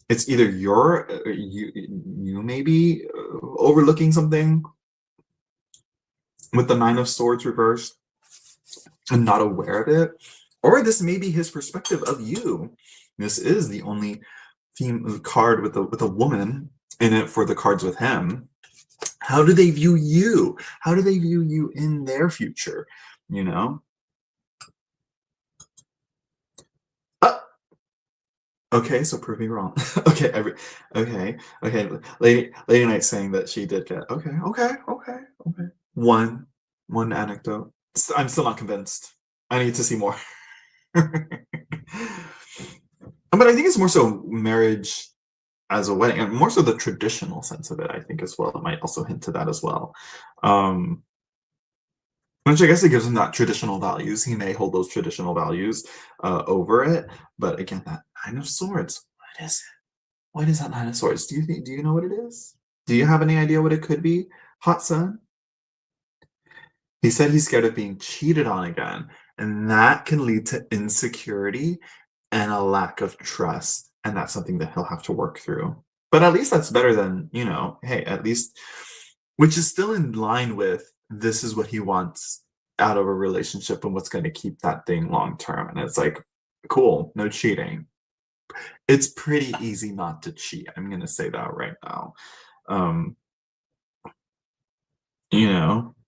It's either you maybe overlooking something with the Nine of Swords reversed and not aware of it, or this may be his perspective of you. This is the only theme card with a woman in it for the cards with him. How do they view you? How do they view you in their future? You know? Uh, okay, so prove me wrong. Okay, okay. Lady Knight saying that she did get. Okay. One anecdote. I'm still not convinced. I need to see more. But I think it's more so marriage as a wedding, and more so the traditional sense of it, I think, as well. It might also hint to that as well. Which I guess it gives him that traditional values. He may hold those traditional values over it. But again, that Nine of Swords, what is it? What is that Nine of Swords? Do you know what it is? Do you have any idea what it could be? Hot Sun? He said he's scared of being cheated on again, and that can lead to insecurity and a lack of trust, and that's something that he'll have to work through. But at least that's better than, hey, at least, which is still in line with this is what he wants out of a relationship and what's going to keep that thing long term. And it's like, cool, no cheating. It's pretty easy not to cheat. I'm going to say that right now. Um,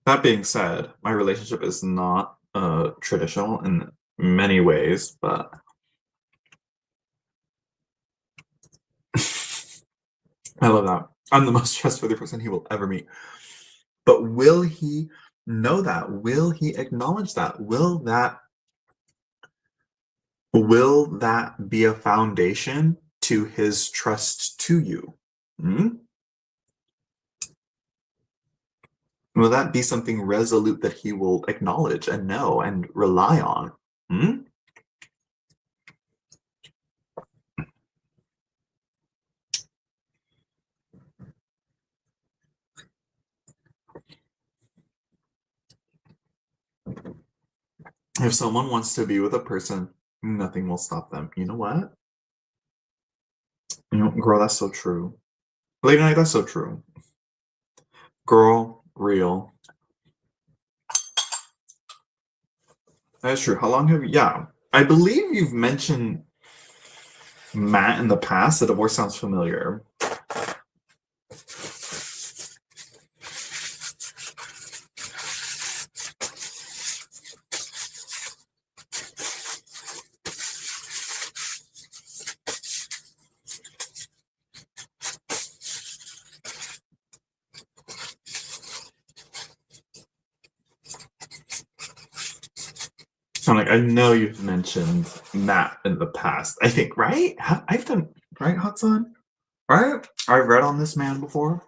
that being said, my relationship is not traditional in many ways, but I love that. I'm the most trustworthy person he will ever meet. But will he know that? Will he acknowledge that? Will that be a foundation to his trust to you? Hmm? Will that be something resolute that he will acknowledge and know and rely on? Hmm? If someone wants to be with a person, nothing will stop them. You know what? Girl, that's so true. Lady Night, that's so true. Girl, real. That's true. How long have you? Yeah. I believe you've mentioned Matt in the past. The divorce sounds familiar. I'm like, I know you've mentioned Matt in the past. I think, right? I've done, right, Hudson? Right? I've read on this man before.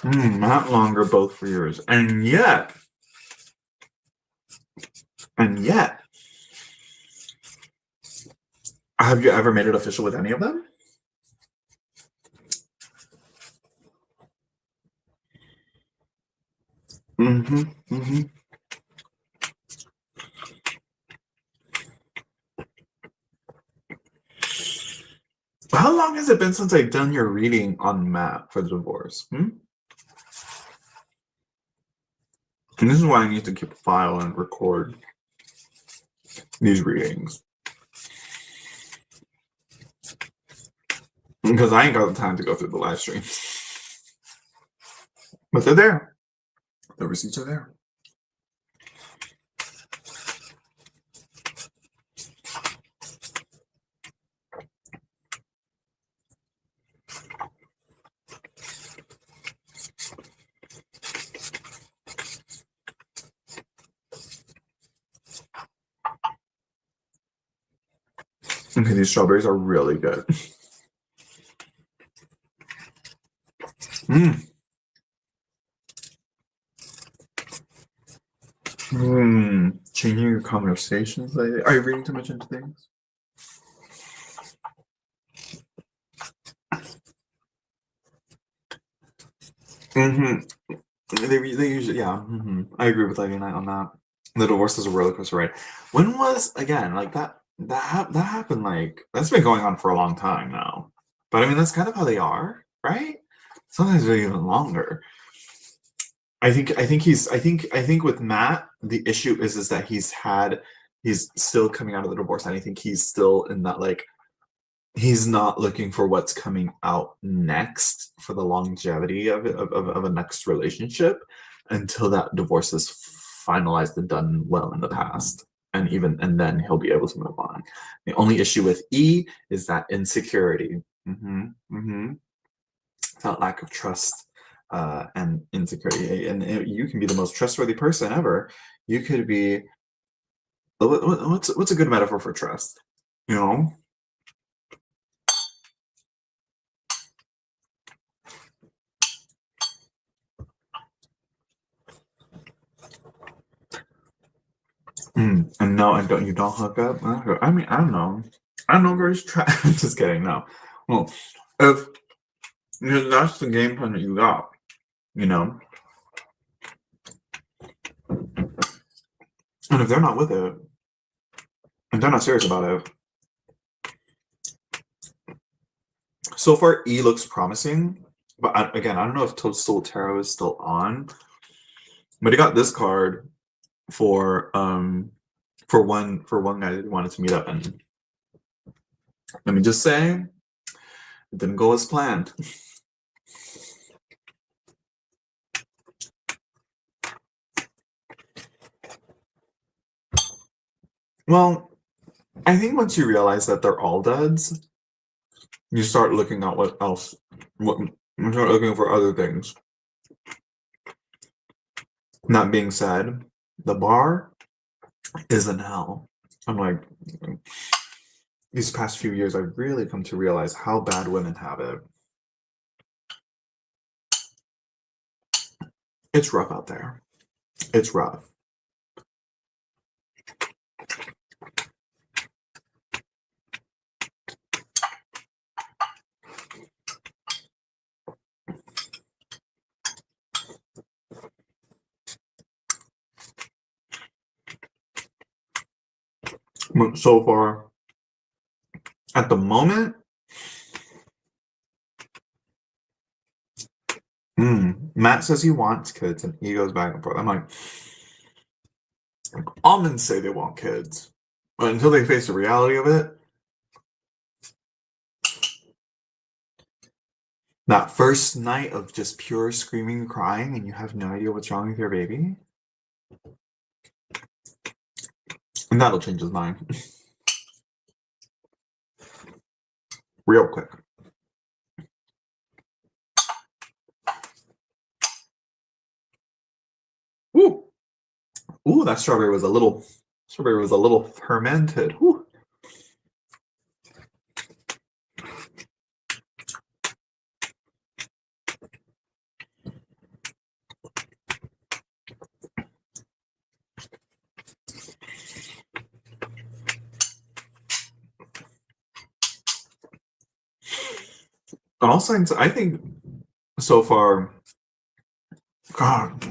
Matt Longer, both for years. And yet, have you ever made it official with any of them? Mm-hmm. Mm-hmm. How long has it been since I've done your reading on Matt for the divorce? And this is why I need to keep a file and record these readings. Because I ain't got the time to go through the live stream. But they're there. The receipts are there. Okay, these strawberries are really good. Changing your conversations lately? Are you reading too much into things? They usually, yeah. I agree with Lady Knight on that. The divorce is a roller coaster ride. When was again like that happened? Like that's been going on for a long time now. But I mean, that's kind of how they are, right? Sometimes they're even longer. I think with Matt, the issue is that he's still coming out of the divorce, and I think he's still in that like he's not looking for what's coming out next for the longevity of a next relationship until that divorce is finalized and done well in the past. And then he'll be able to move on. The only issue with E is that insecurity. That lack of trust and insecurity. And you can be the most trustworthy person ever. You could be what's a good metaphor for trust? You know, and no, and don't you don't hook up? I mean, I don't know. I don't know where he's trying. Just kidding. No. Well, if that's the game plan that you got, you know, and if they're not with it, and they're not serious about it, so far E looks promising. But again, I don't know if Toadstool Tarot is still on. But he got this card for one guy that he wanted to meet up, and let me just say, it didn't go as planned. Well, I think once you realize that they're all duds, you start looking at what else. You start looking for other things. That being said, the bar is in hell. I'm like, these past few years, I've really come to realize how bad women have it. It's rough out there. It's rough. But so far, at the moment, Matt says he wants kids, and he goes back and forth. I'm like, all men say they want kids, but until they face the reality of it, that first night of just pure screaming and crying, and you have no idea what's wrong with your baby, and that'll change his mind real quick. Ooh, that strawberry was a little fermented. Ooh. All signs, I think, so far, God,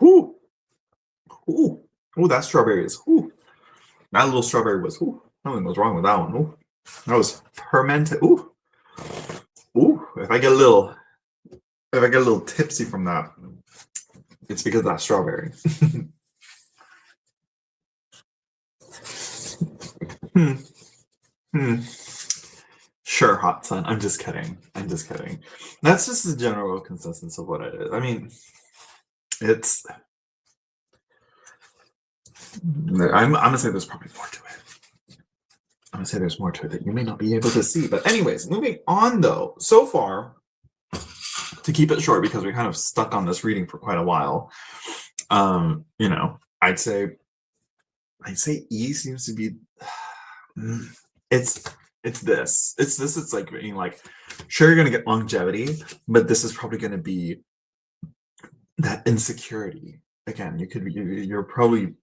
Ooh, ooh, ooh, that strawberry is, ooh. That little strawberry was, ooh, nothing was wrong with that one. Ooh, that was fermented. Ooh, ooh, if I get a little tipsy from that, it's because of that strawberry. Hmm. Hmm. Sure, hot sun. I'm just kidding. I'm just kidding. That's just the general consensus of what it is. I mean, it's. I'm gonna say there's probably more to it. I'm gonna say there's more to it that you may not be able to see. But anyways, moving on though. So far, to keep it short because we're kind of stuck on this reading for quite a while. You know, I'd say E seems to be. It's it's like being like, sure, you're gonna get longevity, but this is probably gonna be that insecurity again. You're probably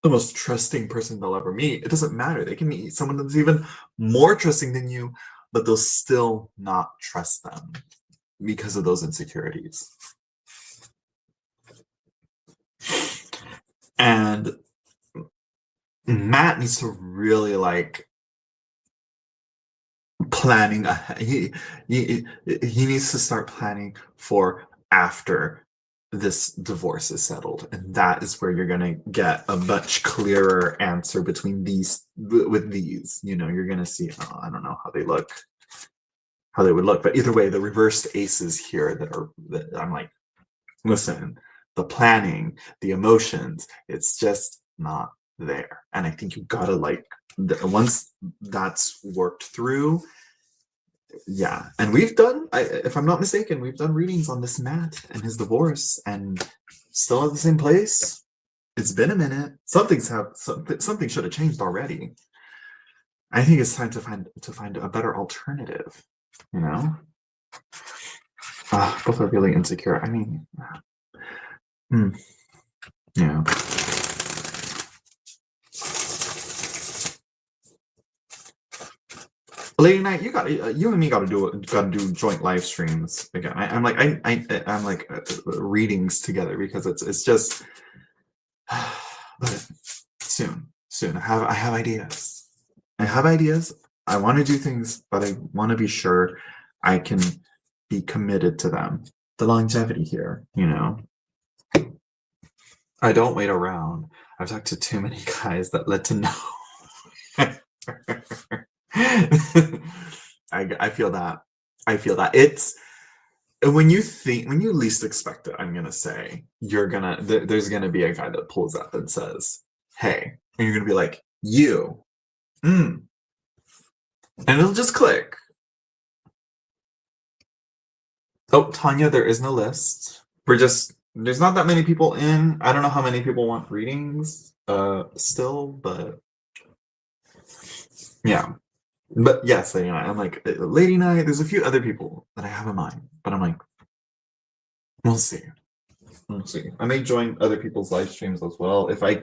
the most trusting person they'll ever meet. It doesn't matter. They can meet someone that's even more trusting than you, but they'll still not trust them because of those insecurities. And Matt needs to really like planning ahead. He needs to start planning for after this divorce is settled, and that is where you're gonna get a much clearer answer between these with these. You know, you're gonna see. Oh, I don't know how they look, how they would look, but either way, the reversed aces here that I'm like, listen, the planning, the emotions, it's just not there, and I think you gotta like once that's worked through. Yeah, and we've done, if I'm not mistaken, we've done readings on this Matt and his divorce, and still at the same place. It's been a minute. Something should have changed already. I think it's time to find a better alternative. You know, both are really insecure. I mean, yeah. Lady Night, you and me gotta do joint live streams again. I'm like readings together because it's just but soon I have ideas. I have ideas. I want to do things, but I want to be sure I can be committed to them. The longevity here, you know. I don't wait around. I've talked to too many guys that let to know. I feel that. I feel that. It's when you least expect it, I'm gonna say, there's gonna be a guy that pulls up and says, hey, and you're gonna be like, you. And it'll just click. Oh, Tanya, there is no list. There's not that many people in. I don't know how many people want readings still, but yeah. But yes, Lady Night. I'm like, Lady Night, there's a few other people that I have in mind, but I'm like, we'll see. We'll see. I may join other people's live streams as well if I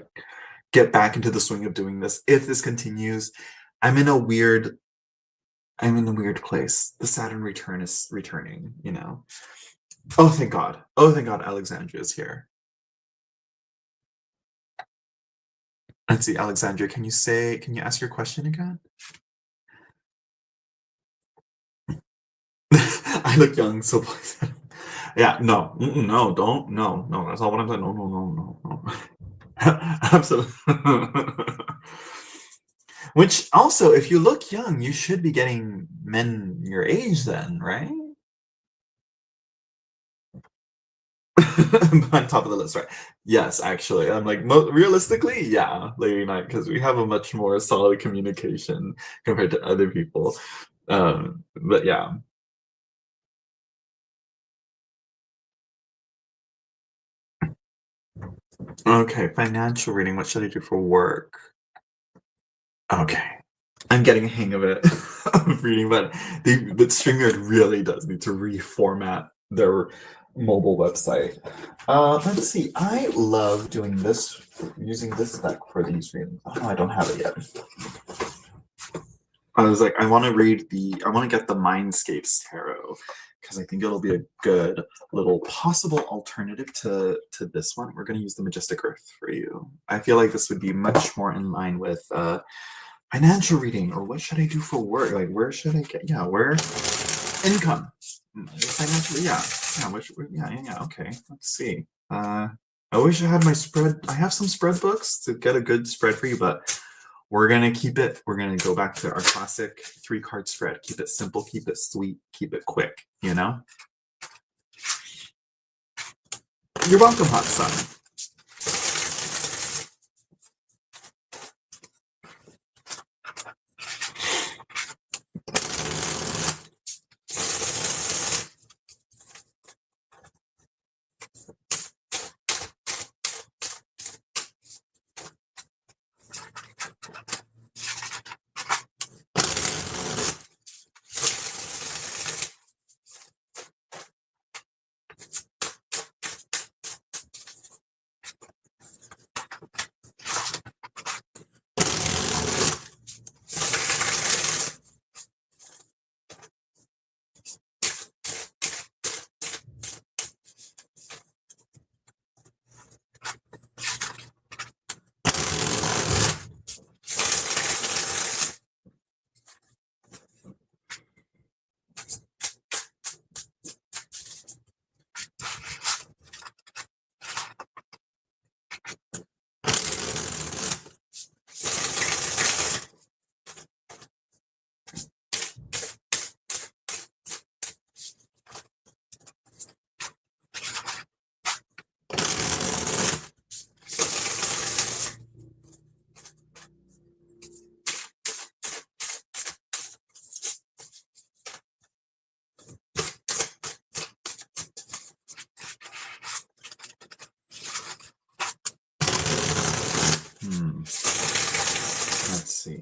get back into the swing of doing this. If this continues, I'm in a weird place. The Saturn return is returning, you know. Oh, thank God. Oh, thank God Alexandria is here. Let's see, Alexandria, can you ask your question again? I look young, so please. Yeah, no, no, don't, no, that's not what I'm saying. No. Absolutely. Which also, if you look young, you should be getting men your age then, right? On top of the list, right? Yes, actually, I'm like realistically, yeah, Lady Night, because we have a much more solid communication compared to other people. But yeah. Okay, financial reading. What should I do for work? Okay. I'm getting a hang of it of reading, but the StreamYard really does need to reformat their mobile website. Let's see. I love doing this, using this deck for these readings. Oh, I don't have it yet. I was like, I want to get the Mindscapes Tarot because I think it'll be a good little possible alternative to this one. We're going to use the Majestic Earth for you. I feel like this would be much more in line with financial reading, or what should I do for work? Like, where should I get? Yeah, where income, financially. Yeah. Okay, let's see. I wish I had my spread. I have some spread books to get a good spread for you, but we're gonna keep it. We're gonna go back to our classic 3-card spread. Keep it simple. Keep it sweet. Keep it quick. You know. You're welcome, hot sun. Let's see.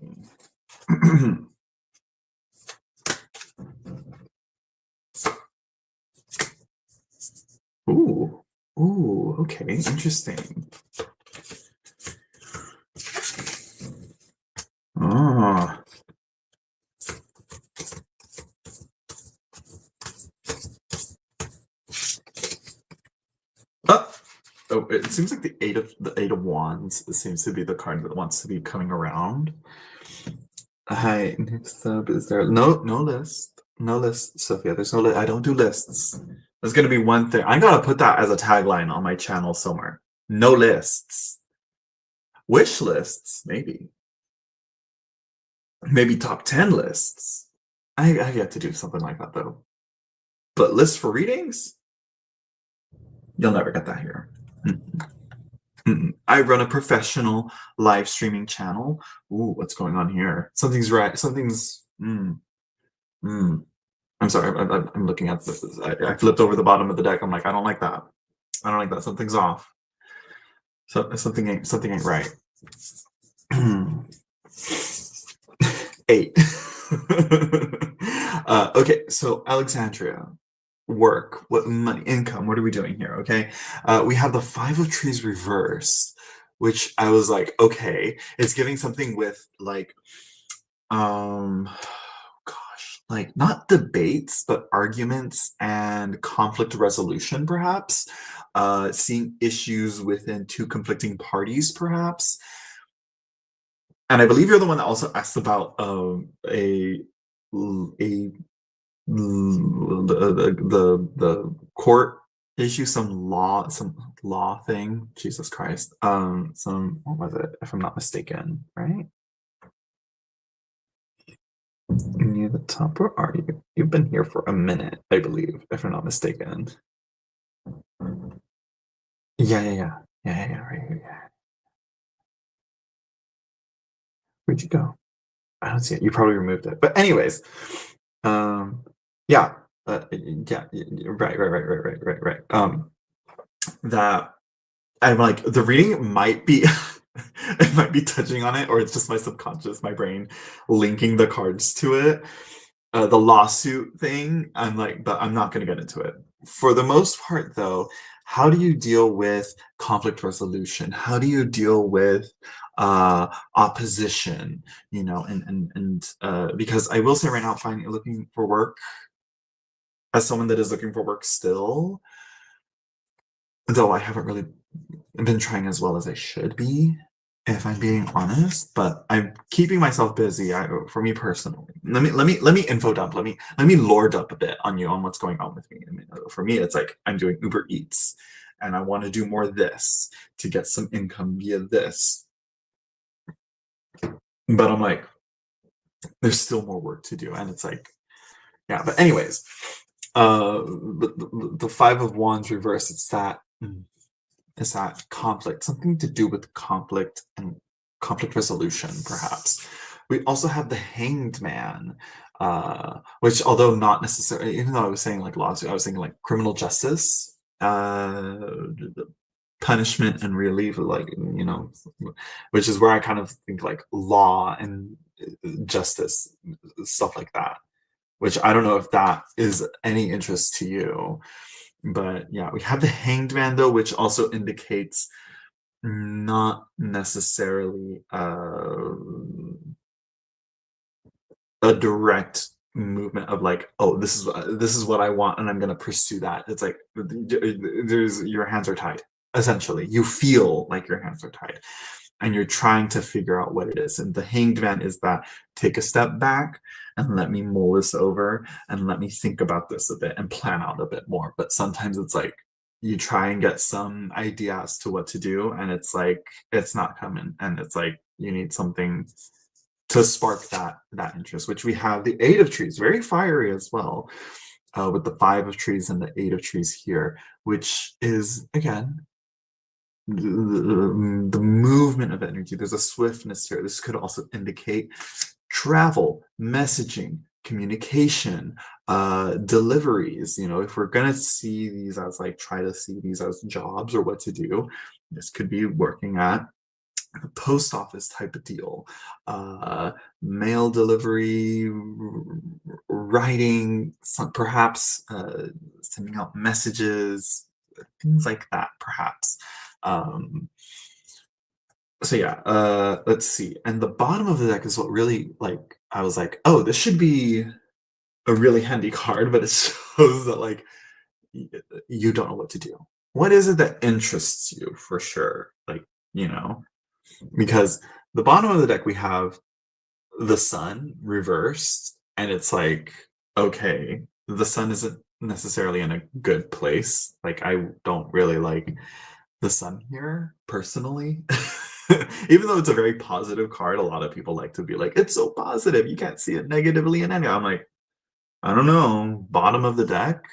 Ooh, okay, interesting. Ah. Oh, it seems like the eight of wands seems to be the card that wants to be coming around. Hi, next up is there no list. No list, Sophia. There's no list. I don't do lists. There's gonna be one thing. I gotta put that as a tagline on my channel somewhere. No lists. Wish lists, maybe. Maybe top 10 lists. I've yet to do something like that though. But lists for readings? You'll never get that here. I run a professional live streaming channel. Ooh, what's going on here? Something's right. Something's. I'm sorry. I'm looking at this. I flipped over the bottom of the deck. I'm like, I don't like that. I don't like that. Something's off. So something ain't right. 8. Okay, so Alexandria, work, what money, income, what are we doing here? Okay, we have the 5 of Trees reversed, which I was like, okay, it's giving something with like gosh, like not debates but arguments and conflict resolution, perhaps seeing issues within 2 conflicting parties, perhaps. And I believe you're the one that also asked about the court issue, some law thing. Jesus Christ. Some, what was it, if I'm not mistaken, right? Near the top, where are you? You've been here for a minute, I believe, if I'm not mistaken. Yeah, right here. Yeah. Where'd you go? I don't see it. You probably removed it. But anyways, yeah, right. That I'm like, the reading might be it might be touching on it, or it's just my subconscious, my brain linking the cards to it. The lawsuit thing, I'm like, but I'm not going to get into it. For the most part, though, how do you deal with conflict resolution? How do you deal with opposition? You know, and because I will say right now, finding looking for work as someone that is looking for work still, though I haven't really been trying as well as I should be, if I'm being honest, but I'm keeping myself busy. For me personally, let me info dump. Let me lore dump a bit on you on what's going on with me. I mean, for me, it's like I'm doing Uber Eats, and I want to do more of this to get some income via this. But I'm like, there's still more work to do, and it's like, yeah. But anyways, the Five of Wands reverse. It's that conflict, something to do with conflict and conflict resolution, perhaps. We also have the Hanged Man, which, although not necessarily, even though I was saying like lawsuit, I was thinking like criminal justice, punishment and relief, like, which is where I kind of think like law and justice, stuff like that. Which I don't know if that is any interest to you, but yeah, we have the Hanged Man though, which also indicates not necessarily a direct movement of like, oh, this is what I want and I'm going to pursue that. It's like there's your hands are tied. Essentially, you feel like your hands are tied and you're trying to figure out what it is. And the Hanged Man is that take a step back and let me mull this over and let me think about this a bit and plan out a bit more. But sometimes it's like you try and get some idea as to what to do, and it's like it's not coming, and it's like you need something to spark that interest. Which we have the Eight of Trees, very fiery as well, with the Five of Trees and the Eight of Trees here, which is again the movement of energy. There's a swiftness here. This could also indicate travel, messaging, communication, deliveries. If we're gonna see these as like try to see these as jobs or what to do, this could be working at a post office type of deal, mail delivery, writing, perhaps sending out messages, things like that, perhaps. So yeah, let's see. And the bottom of the deck is what really, like, I was like, oh, this should be a really handy card, but it shows that like you don't know what to do. What is it that interests you for sure? Like, you know, because the bottom of the deck we have the Sun reversed, and it's like, okay, the Sun isn't necessarily in a good place. Like, I don't really like the Sun here personally. Even though it's a very positive card, a lot of people like to be like, it's so positive, you can't see it negatively in any. I'm like, I don't know, bottom of the deck,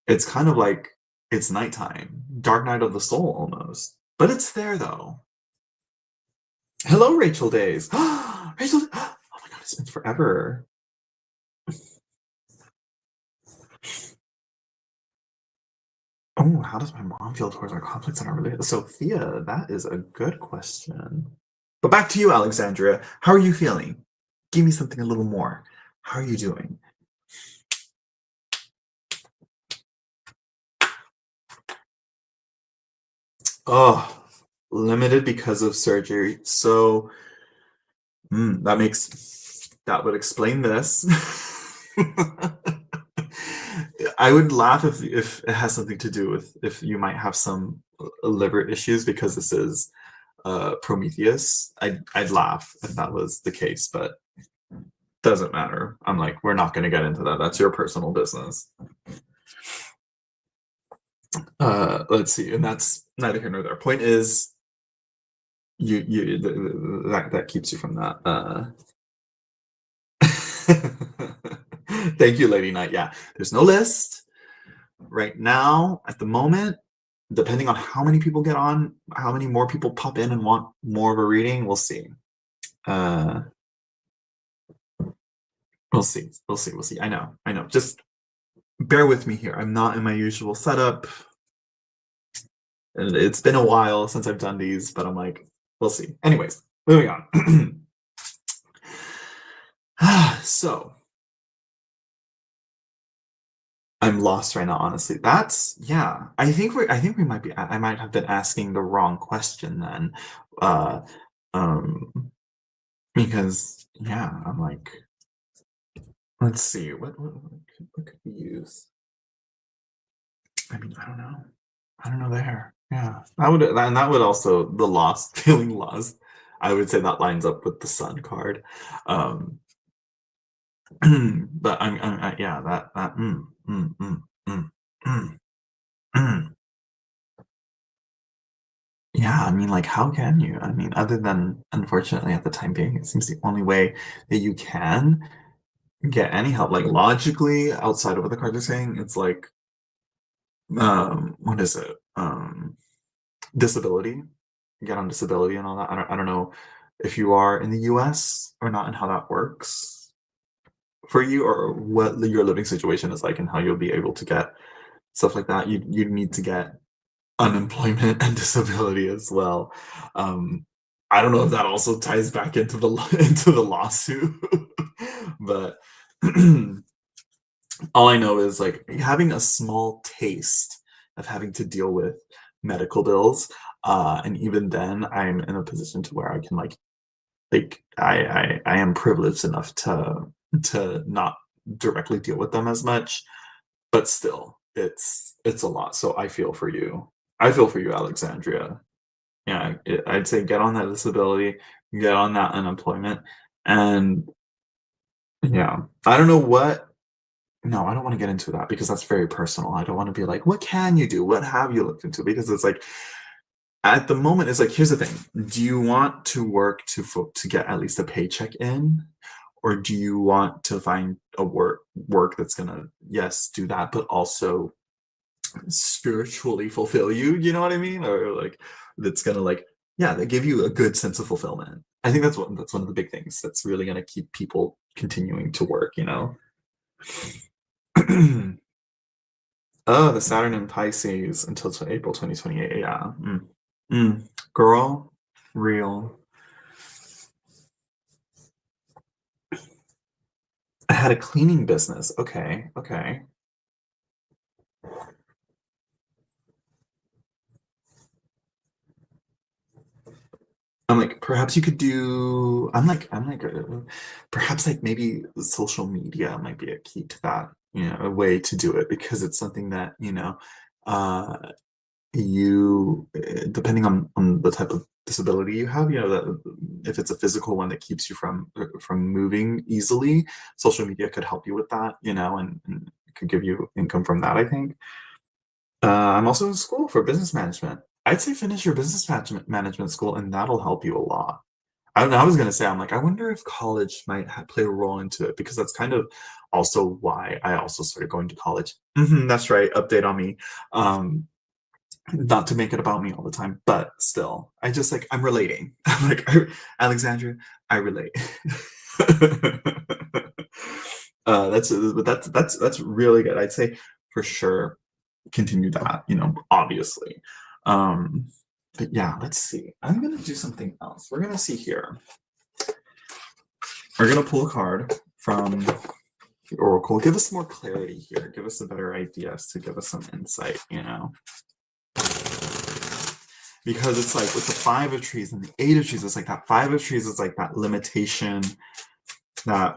it's kind of like it's nighttime, dark night of the soul almost. But it's there though. Hello, Rachel Days. Rachel, oh my god, it's been forever. Oh, how does my mom feel towards our conflicts and our relationship? Sophia, that is a good question. But back to you, Alexandria. How are you feeling? Give me something a little more. How are you doing? Oh, limited because of surgery. So that would explain this. I would laugh if it has something to do with if you might have some liver issues because this is Prometheus. I'd laugh if that was the case, but doesn't matter. I'm like, we're not going to get into that. That's your personal business. Let's see, and that's neither here nor there. Point is, that keeps you from that. Thank you, Lady Knight. Yeah, there's no list right now at the moment. Depending on how many people get on, how many more people pop in and want more of a reading, we'll see. We'll see. We'll see. We'll see. I know. Just bear with me here. I'm not in my usual setup. And it's been a while since I've done these, but I'm like, we'll see. Anyways, moving on. So I'm lost right now, honestly. Yeah. I think we might be. I might have been asking the wrong question then, uh, um, because yeah, I'm like, Let's see. What could we use? I mean, I don't know. I don't know there. Yeah. I would and that would also the lost, feeling lost. I would say that lines up with the sun card. Um, but yeah, that mm, mm, mm. Yeah, I mean, like, how can you? I mean, other than unfortunately at the time being, it seems the only way that you can get any help, like logically, outside of what the cards are saying, it's like, what is it? Disability, get on disability and all that. I don't know if you are in the US or not and how that works for you or what your living situation is like and how you'll be able to get stuff like that. You need to get unemployment and disability as well. Um, I don't know if that also ties back into the into the lawsuit, but all I know is like having a small taste of having to deal with medical bills, and even then, I'm in a position to where I can I am privileged enough to not directly deal with them as much, but still, it's a lot. So I feel for you. I feel for you, Alexandria. Yeah, I'd say get on that disability, get on that unemployment, and yeah, I don't know what. No, I don't want to get into that because that's very personal. I don't want to be like, what can you do? What have you looked into? Because it's like at the moment, it's like, here's the thing: do you want to work to get at least a paycheck in, or do you want to find a work that's gonna yes do that, but also spiritually fulfill you, you know what I mean? Or like that's gonna like yeah, they give you a good sense of fulfillment. I think that's one of the big things that's really gonna keep people continuing to work, you know? Oh, the Saturn in Pisces until April 2028. Yeah. Girl, real. I had a cleaning business. Okay, okay. I'm like, perhaps you could do. Perhaps like maybe social media might be a key to that. You know, a way to do it because it's something that uh, depending on the type of disability you have, that if it's a physical one that keeps you from moving easily, social media could help you with that, and it could give you income from that. I think. I'm also in school for business management. I'd say finish your business management school, and that'll help you a lot. I don't know. I was gonna say, I'm like, I wonder if college might play a role into it because that's kind of also why I also started going to college. That's right. Update on me. Um, not to make it about me all the time, but still, I just like I'm relating. I'm like Alexandra, I relate. That's really good. I'd say for sure continue that, obviously. Um, but yeah, let's see. I'm gonna do something else. We're gonna see here. We're gonna pull a card from the Oracle. Give us more clarity here. Give us a better idea to give us some insight, Because it's like with the Five of Trees and the Eight of Trees, it's like that Five of Trees is like that limitation that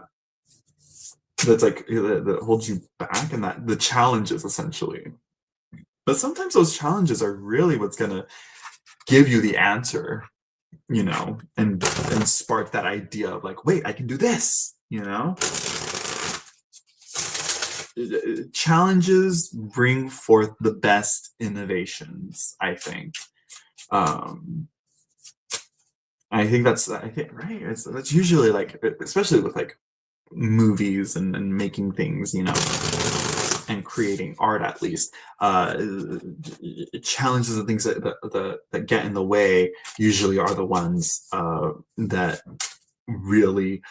that's like that holds you back and that the challenges essentially. But sometimes those challenges are really what's gonna give you the answer, and spark that idea of like, wait, I can do this. Challenges bring forth the best innovations, I think. Um, I think right. That's usually like, especially with like movies and making things, and creating art at least. Challenges and things that get in the way usually are the ones that really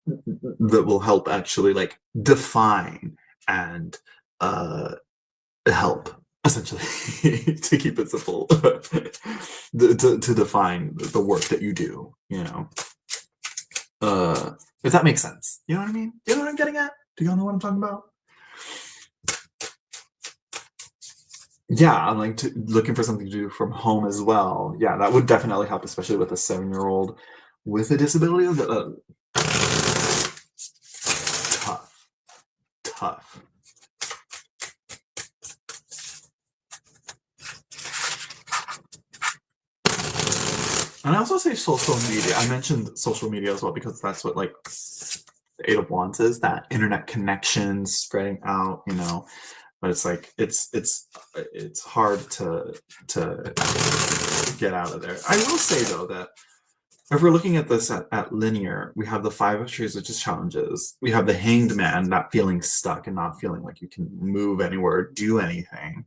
that will help actually like define and help essentially to keep it simple to define the work that you do, if that makes sense. You know what I mean? You know what I'm getting at? Do y'all know what I'm talking about? Yeah, I'm like looking for something to do from home as well. Yeah, that would definitely help, especially with a 7-year-old with a disability. And I also say social media. I mentioned social media as well because that's what like the Eight of Wands is, that internet connection spreading out, but it's like it's hard to get out of there. I will say though that if we're looking at this at linear, we have the Five of Trees, which is challenges. We have the Hanged Man, that feeling stuck and not feeling like you can move anywhere or do anything.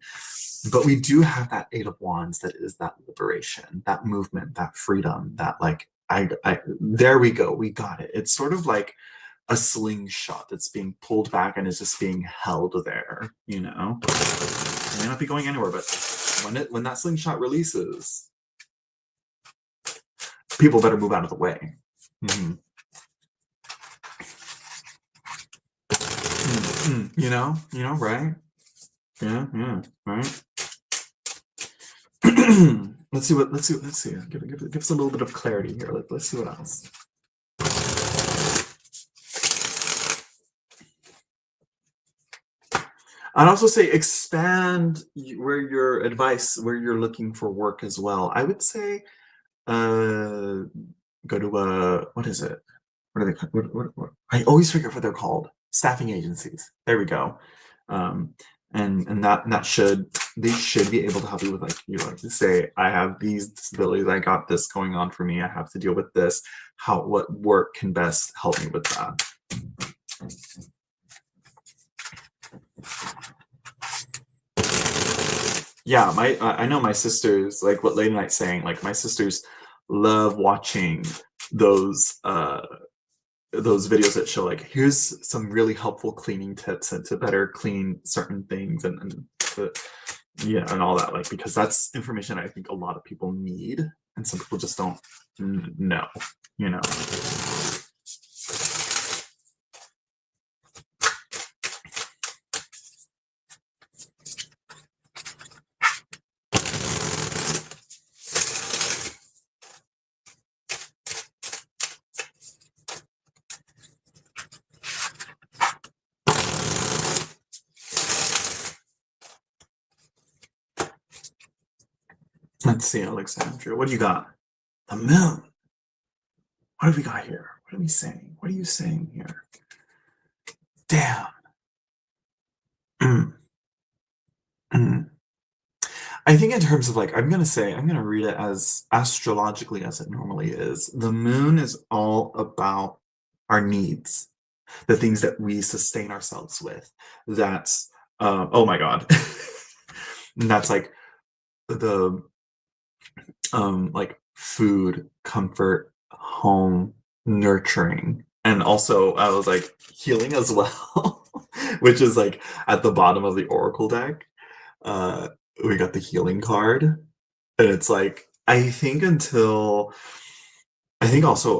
But we do have that Eight of Wands that is that liberation, that movement, that freedom, that like there we go, we got it. It's sort of like a slingshot that's being pulled back and is just being held there. It may not be going anywhere, but when that slingshot releases, people better move out of the way. Mm-hmm. Right? Yeah, right. Let's see. Give us a little bit of clarity here. Let's see what else. I'd also say expand where you're looking for work as well. I would say go to what is it? What are they? What? I always forget what they're called. Staffing agencies. There we go. And that they should be able to help you with like say I have these disabilities, I got this going on for me, I have to deal with this. What work can best help me with that? Yeah, I know my sisters, like what Lady Night's saying, like my sisters love watching those videos that show like here's some really helpful cleaning tips and to better clean certain things and and all that, like because that's information I think a lot of people need and some people just don't know. Let's see, Alexandria, what do you got? The moon. What have we got here? What are we saying? What are you saying here? Damn. I think in terms of like, I'm going to read it as astrologically as it normally is. The moon is all about our needs, the things that we sustain ourselves with. That's, oh my God. And that's like the, like food, comfort, home, nurturing. And also I was like healing as well, which is like at the bottom of the Oracle deck. We got the healing card, and it's like I think also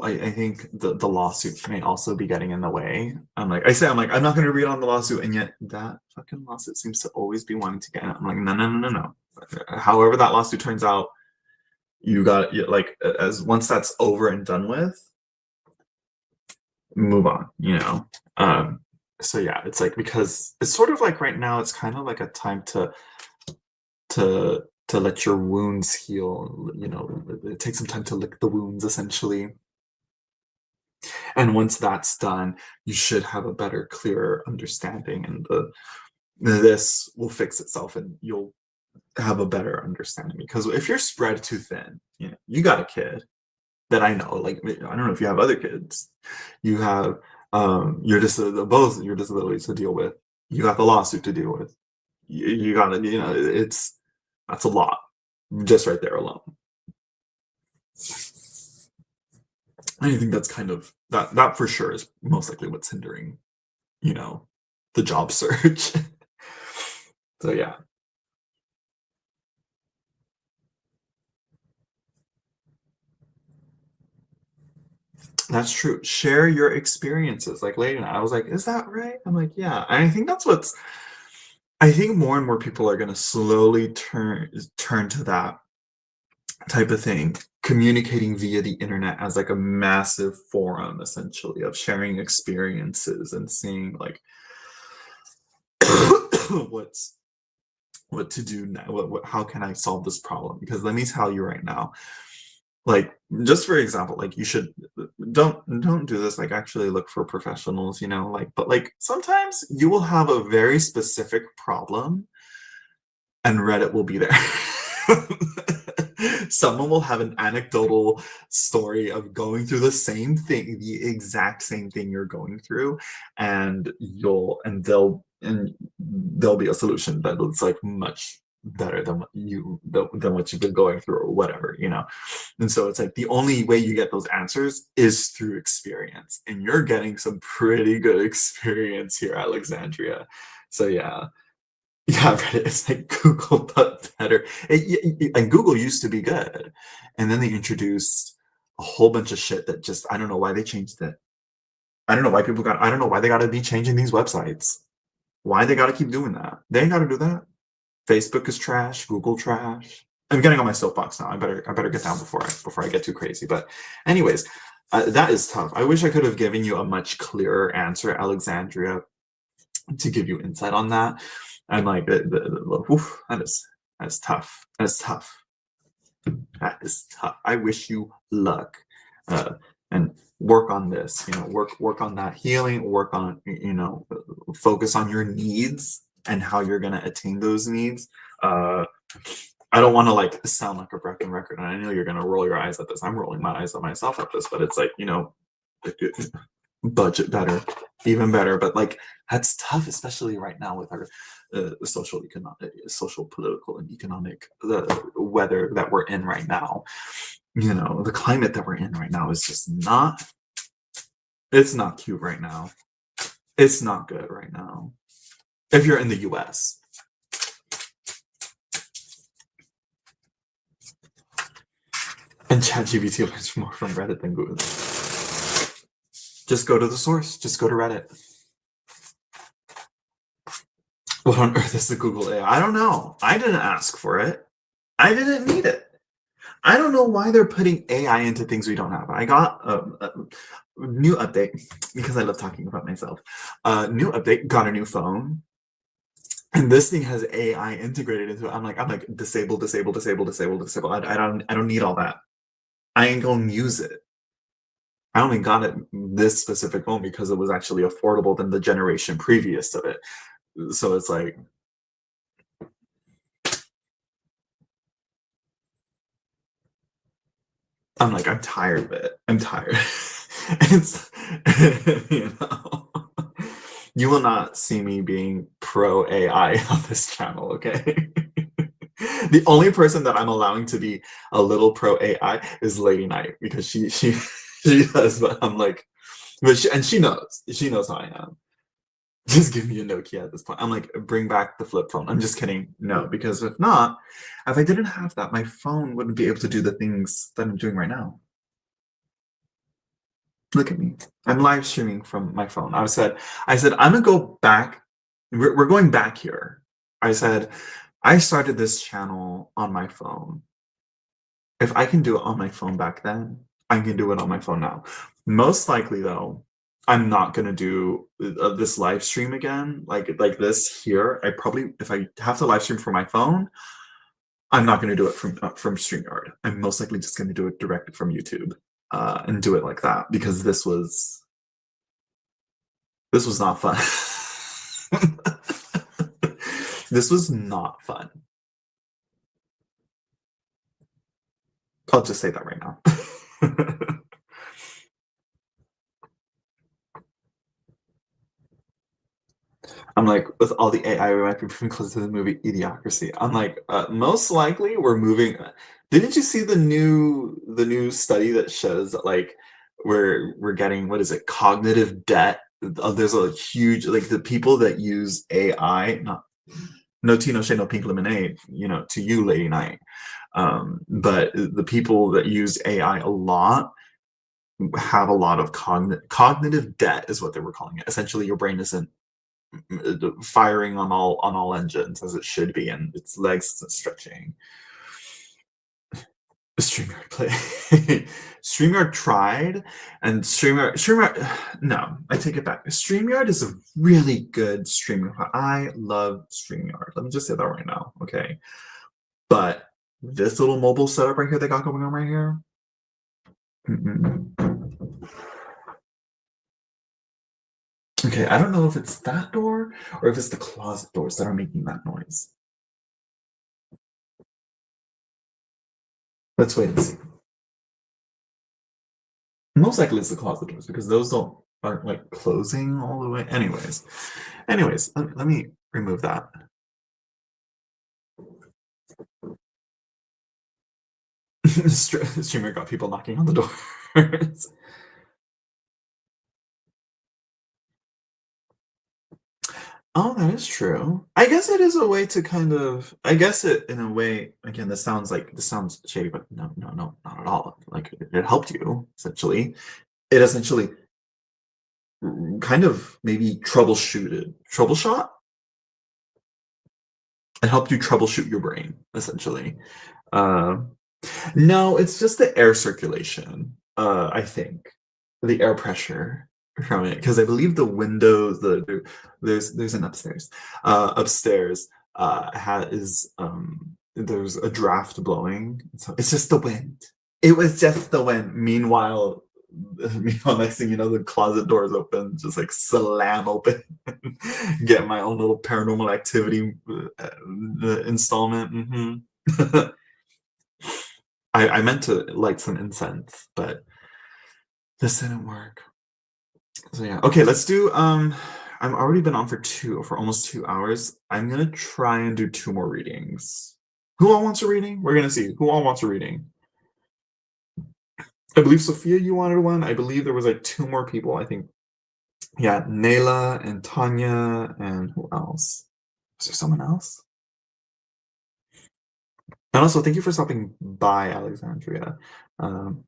I think the lawsuit may also be getting in the way. I'm like I'm not going to read on the lawsuit, and yet that fucking lawsuit seems to always be wanting to get in. I'm like no. However that lawsuit turns out, you got like as once that's over and done with, move on. So yeah, it's like because it's sort of like right now it's kind of like a time to let your wounds heal. It takes some time to lick the wounds essentially, and once that's done you should have a better, clearer understanding, and this will fix itself and you'll have a better understanding. Because if you're spread too thin, you got a kid that I know, like I don't know if you have other kids, you have both your disabilities to deal with, you got the lawsuit to deal with, you got to that's a lot just right there alone. I think that's kind of that for sure is most likely what's hindering, the job search. So yeah. That's true. Share your experiences. Like Lady and I was like, is that right? I'm like, yeah. And I think more and more people are gonna slowly turn to that type of thing, communicating via the internet as like a massive forum essentially of sharing experiences and seeing like what's what to do now, how can I solve this problem? Because let me tell you right now, Like, just for example, like you should don't do this, like actually look for professionals, like, but like sometimes you will have a very specific problem and Reddit will be there. Someone will have an anecdotal story of going through the same thing, the exact same thing you're going through, and there'll be a solution that looks like much better than what you've been going through or whatever. And so it's like the only way you get those answers is through experience, and you're getting some pretty good experience here, Alexandria. So yeah. Yeah, Reddit is like Google, but better. And Google used to be good, and then they introduced a whole bunch of shit that just I don't know why they changed it. I don't know why they got to be changing these websites. Why they got to keep doing that? They ain't got to do that. Facebook is trash. Google trash. I'm getting on my soapbox now. I better get down before I get too crazy. But anyways, that is tough. I wish I could have given you a much clearer answer, Alexandria, to give you insight on that. And like that is tough. That is tough. That is tough. I wish you luck. And work on this, work on that healing, work on, focus on your needs and how you're going to attain those needs. I don't want to like sound like a broken record, and I know you're going to roll your eyes at this. I'm rolling my eyes at myself at this, but it's like, budget better, even better. But like that's tough, especially right now with our social, political, and economic the weather that we're in right now. The climate that we're in right now is just not. It's not cute right now. It's not good right now. If you're in the U.S. And ChatGPT learns more from Reddit than Google. Just go to the source. Just go to Reddit. What on earth is the Google AI? I don't know. I didn't ask for it. I didn't need it. I don't know why they're putting AI into things we don't have. I got a new update because I love talking about myself. New update, got a new phone. And this thing has AI integrated into it. I'm like disable, disable, disable, disable, disable. I don't need all that. I ain't gonna use it. I only got it this specific phone because it was actually affordable than the generation previous to it. So it's like I'm tired of it. I'm tired. It's you know. You will not see me being pro AI on this channel, okay? The only person that I'm allowing to be a little pro AI is Lady Knight because she does, but I'm like, she knows how I am. Just give me a Nokia at this point. I'm like, bring back the flip phone. I'm just kidding. No, because if not, if I didn't have that, my phone wouldn't be able to do the things that I'm doing right now. Look at me. I'm live streaming from my phone. I said, I'm gonna go back. We're going back here. I said, I started this channel on my phone. If I can do it on my phone back then, I can do it on my phone now. Most likely, though, I'm not gonna do this live stream again, like this here. I probably, if I have to live stream from my phone, I'm not gonna do it from StreamYard. I'm most likely just gonna do it directly from YouTube and do it like that because this was not fun. This was not fun. I'll just say that right now. I'm like, with all the AI, we might be moving closer to the movie Idiocracy. I'm like, most likely we're moving. Didn't you see the new study that shows that like we're getting, what is it, cognitive debt? There's a huge, like, the people that use AI, not no tea, no shade, no pink lemonade, to you, Lady Knight. But the people that use AI a lot have a lot of cognitive debt, is what they were calling it. Essentially, your brain isn't firing on all engines as it should be, and its legs isn't stretching. StreamYard play. StreamYard tried, and StreamYard. No, I take it back. StreamYard is a really good streaming. I love StreamYard. Let me just say that right now, okay? But this little mobile setup right here they got going on right here, Okay, I don't know if it's that door or if it's the closet doors that are making that noise. Let's wait and see. Most likely it's the closet doors because those aren't like closing all the way. Anyways, let me remove that. Streamer got people knocking on the doors. Oh, that is true. I guess it is a way to kind of. I guess it in a way. Again, this sounds shady, but no, not at all. Like it helped you essentially. It essentially kind of maybe troubleshot, and helped you troubleshoot your brain essentially. Um, no, it's just the air circulation. I think the air pressure from it because I believe the windows, there's an upstairs. Upstairs has there's a draft blowing. So it's just the wind. It was just the wind. Meanwhile, next thing you know, the closet doors open, just like slam open. Get my own little paranormal activity installment. I meant to light some incense, but this didn't work. So yeah. Okay, let's do I've already been on for almost 2 hours. I'm gonna try and do two more readings. Who all wants a reading? We're gonna see who all wants a reading. I believe Sophia, you wanted one. I believe there was like two more people. I think, yeah, Nayla and Tanya, and who else? Is there someone else? And also, thank you for stopping by, Alexandria. Um,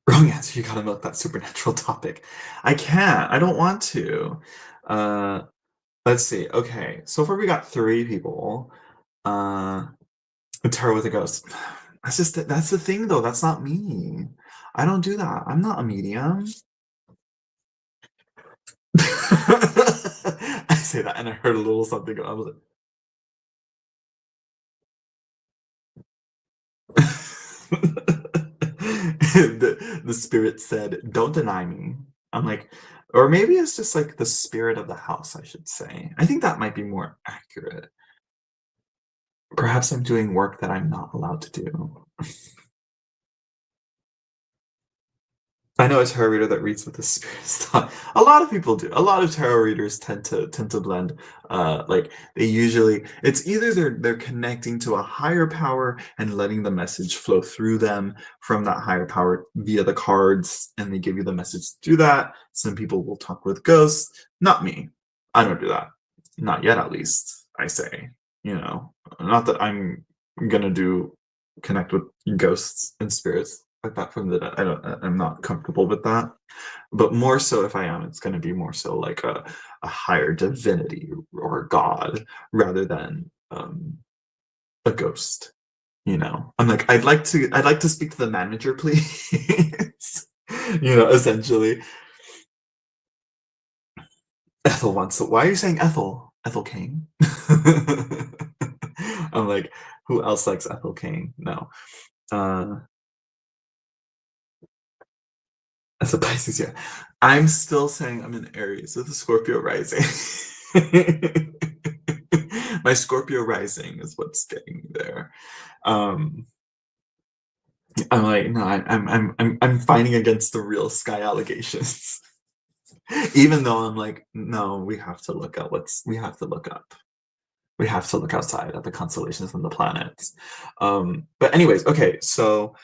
wrong answer. You gotta milk that supernatural topic. I can't. I don't want to. Uh, let's see. Okay, so far we got three people. Tarot with a ghost. That's the thing though. That's not me. I don't do that. I'm not a medium. I say that and I heard a little something. I was like, the spirit said, "Don't deny me." I'm like, or maybe it's just like the spirit of the house, I should say. I think that might be more accurate. Perhaps I'm doing work that I'm not allowed to do. I know a tarot reader that reads with the spirit stuff. A lot of people do. A lot of tarot readers tend to blend. Like they usually, it's either they're connecting to a higher power and letting the message flow through them from that higher power via the cards, and they give you the message through that. Some people will talk with ghosts. Not me. I don't do that. Not yet, at least. I say. Not that I'm gonna do connect with ghosts and spirits like that from the dead. I'm not comfortable with that. But more so if I am, it's gonna be more so like a higher divinity or a god rather than a ghost. I'm like, I'd like to speak to the manager, please. Essentially. Ethel wants to, why are you saying Ethel? Ethel King? I'm like, who else likes Ethel King? No. Uh As a Pisces, yeah. I'm still saying I'm an Aries with a Scorpio rising. My Scorpio rising is what's getting me there. Um, I'm like, no, I'm fighting against the real sky allegations. Even though I'm like, no, we have to look up. We have to look up. We have to look outside at the constellations and the planets. But anyways, okay, so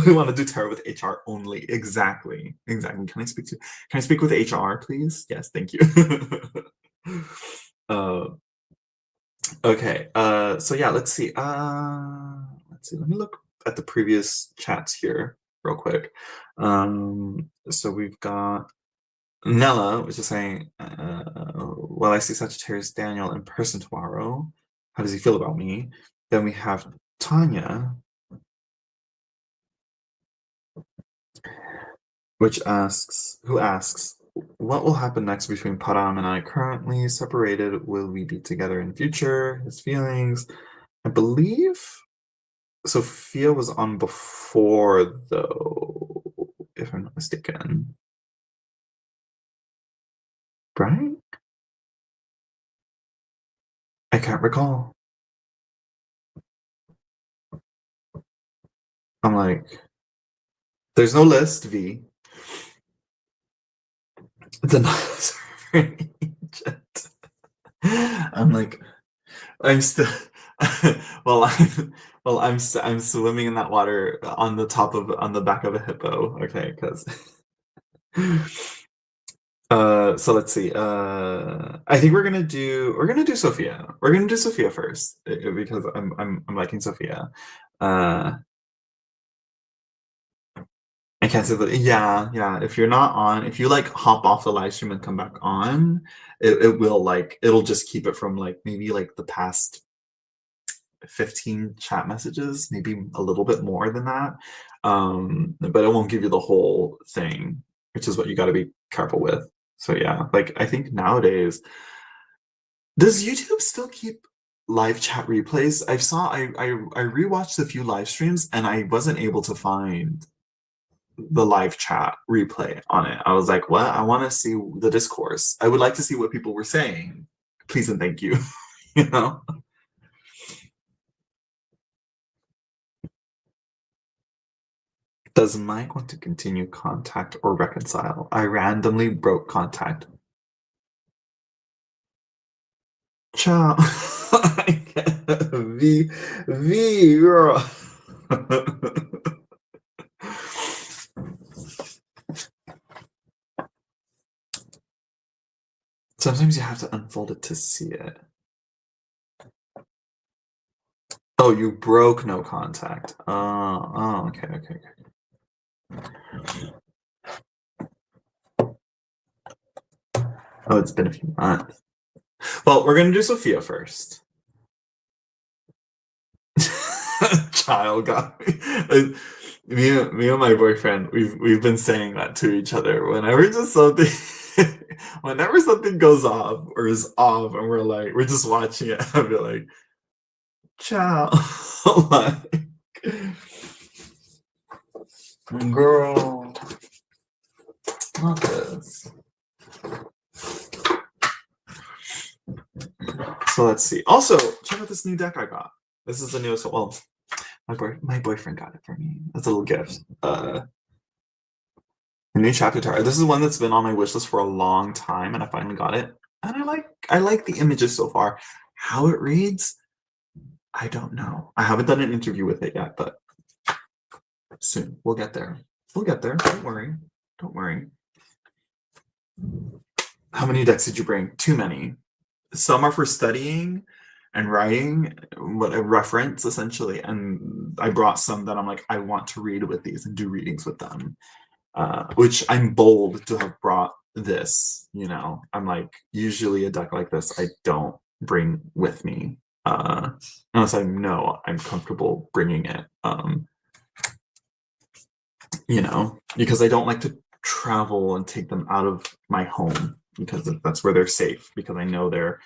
we want to do tarot with HR only. Exactly. Exactly. Can I speak with HR, please? Yes, thank you. uh, okay. So yeah, let's see. Let's see. Let me look at the previous chats here real quick. So we've got Nella, which is saying, well, I see Sagittarius Daniel in person tomorrow. How does he feel about me? Then we have Tanya, who asks, what will happen next between Param and I? Currently separated. Will we be together in future? His feelings. I believe Sophia was on before, though, if I'm not mistaken. Right? I can't recall. I'm like, there's no list, V. It's another agent. I'm like, I'm still well, I'm swimming in that water on the back of a hippo. Okay, because so let's see. I think we're gonna do Sophia. We're gonna do Sophia first because I'm liking Sophia. Uh, I can't say that. Yeah. If you're not on, if you like hop off the live stream and come back on, it will like it'll just keep it from like maybe like the past 15 chat messages, maybe a little bit more than that. But it won't give you the whole thing, which is what you got to be careful with. So yeah, like I think nowadays, does YouTube still keep live chat replays? I rewatched a few live streams and I wasn't able to find the live chat replay on it. I was like, what? I want to see the discourse. I would like to see what people were saying. Please and thank you. you know? Does Mike want to continue contact or reconcile? I randomly broke contact. Ciao. V, girl. Sometimes you have to unfold it to see it. Oh, you broke no contact. Okay. Oh, it's been a few months. Well, we're gonna do Sophia first. Child got me. Me and my boyfriend, we've been saying that to each other whenever just something whenever something goes off or is off and we're just watching it, I'll be like, ciao. like, girl, not this. So let's see. Also, check out this new deck I got. This is the newest. Well, my boyfriend got it for me. That's a little gift. A new chapter tarot. This is one that's been on my wish list for a long time, and I finally got it. And I like the images so far. How it reads, I don't know. I haven't done an interview with it yet, but soon we'll get there. We'll get there. Don't worry. Don't worry. How many decks did you bring? Too many. Some are for studying and writing, what a reference essentially. And I brought some that I'm like, I want to read with these and do readings with them. Which I'm bold to have brought this, I'm like, usually a deck like this I don't bring with me unless I know I'm comfortable bringing it, because I don't like to travel and take them out of my home because that's where they're safe, because I know they're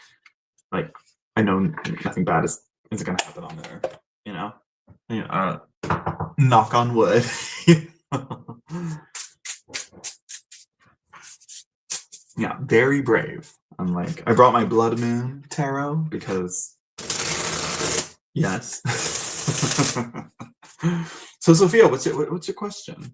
like, I know nothing bad is gonna happen on there, knock on wood. Yeah, very brave. I'm like, I brought my Blood Moon tarot because, yes. So Sophia, what's your question?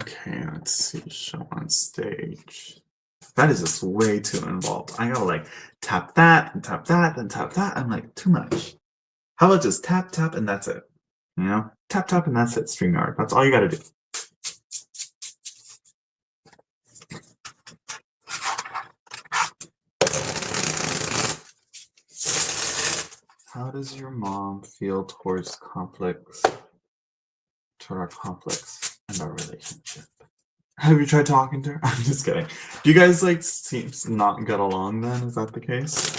Okay, let's see. Show on stage. That is just way too involved. I gotta like tap that and tap that and tap that. I'm like, too much. How about just tap, tap, and that's it? Tap, tap, and that's it, StreamYard. That's all you gotta do. How does your mom feel towards toward our conflicts and our relationship? Have you tried talking to her? I'm just kidding. Do you guys like seem not get along then? Is that the case?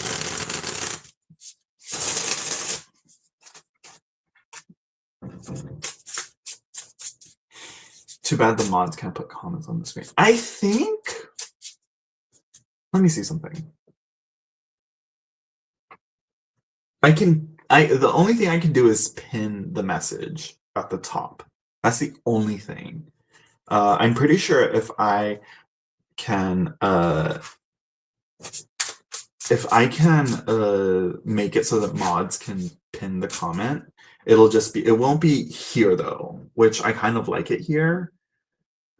Too bad the mods can't put comments on the screen. I think. Let me see something. The only thing I can do is pin the message at the top. That's the only thing. I'm pretty sure if I can make it so that mods can pin the comment, it won't be here though, which I kind of like it here.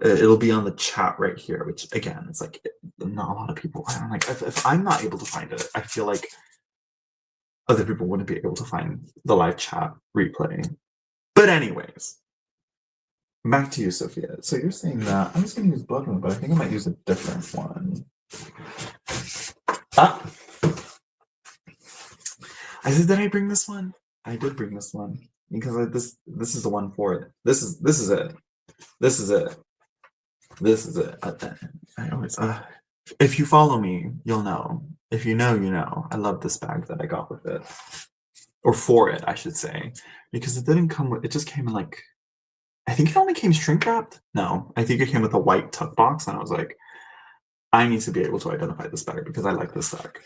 It'll be on the chat right here, which again, it's like not a lot of people. I'm like, if I'm not able to find it, I feel like other people wouldn't be able to find the live chat replay. But anyways, back to you, Sophia. So you're saying that I'm just going to use Blood Moon, but I think I might use a different one. Ah! I said, did I bring this one? I did bring this one because this is the one for it. This is it. This is it. This is it. I always if you follow me, you'll know. If you know, you know. I love this bag that I got with it, or for it, I should say, because it didn't come with. It just came in like, I think it only came shrink wrapped. No, I think it came with a white tuck box, and I was like, I need to be able to identify this bag because I like this bag.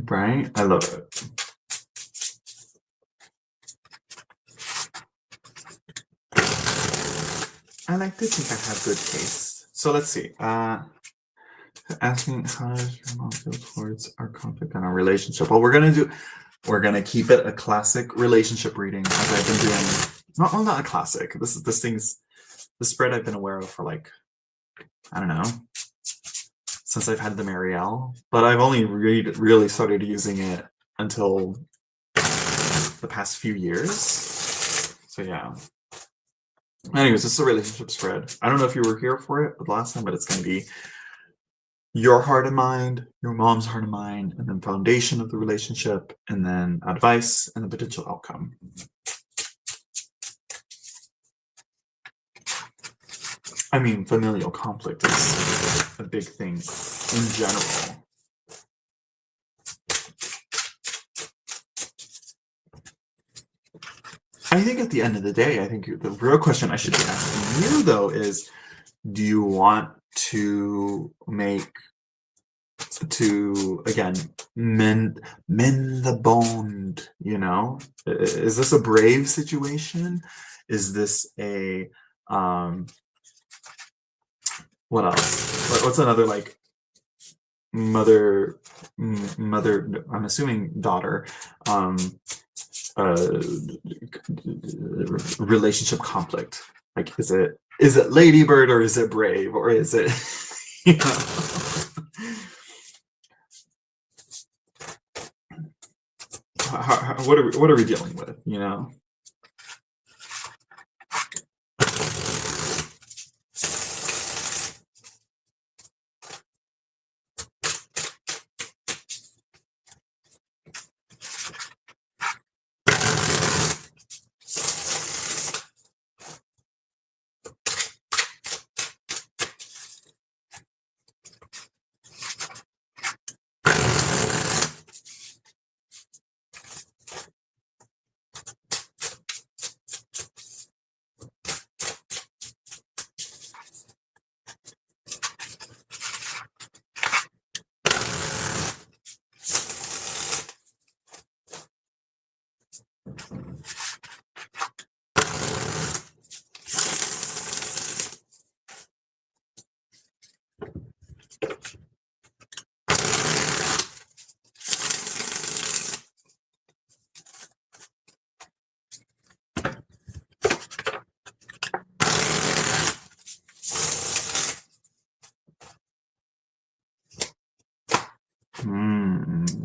Right? I love it. I like to think I have good taste. So let's see. Asking how does your mom feel towards our conflict and our relationship? Well, we're gonna keep it a classic relationship reading as I've been doing. Not a classic. This spread I've been aware of for like, I don't know, since I've had the Marielle, but I've only really started using it until the past few years. So yeah. Anyways, this is a relationship spread. I don't know if you were here for it last time, but it's going to be your heart and mind, your mom's heart and mind, and then foundation of the relationship, and then advice and the potential outcome. I mean, familial conflict is a big thing in general. I think at the end of the day, I think the real question I should be asking you, though, is do you want to again mend the bond? You know, is this a brave situation? Is this a what else? What's another like mother? I'm assuming daughter. Relationship conflict. Like, is it Ladybird or is it Brave or is it? You know? What are we dealing with? You know.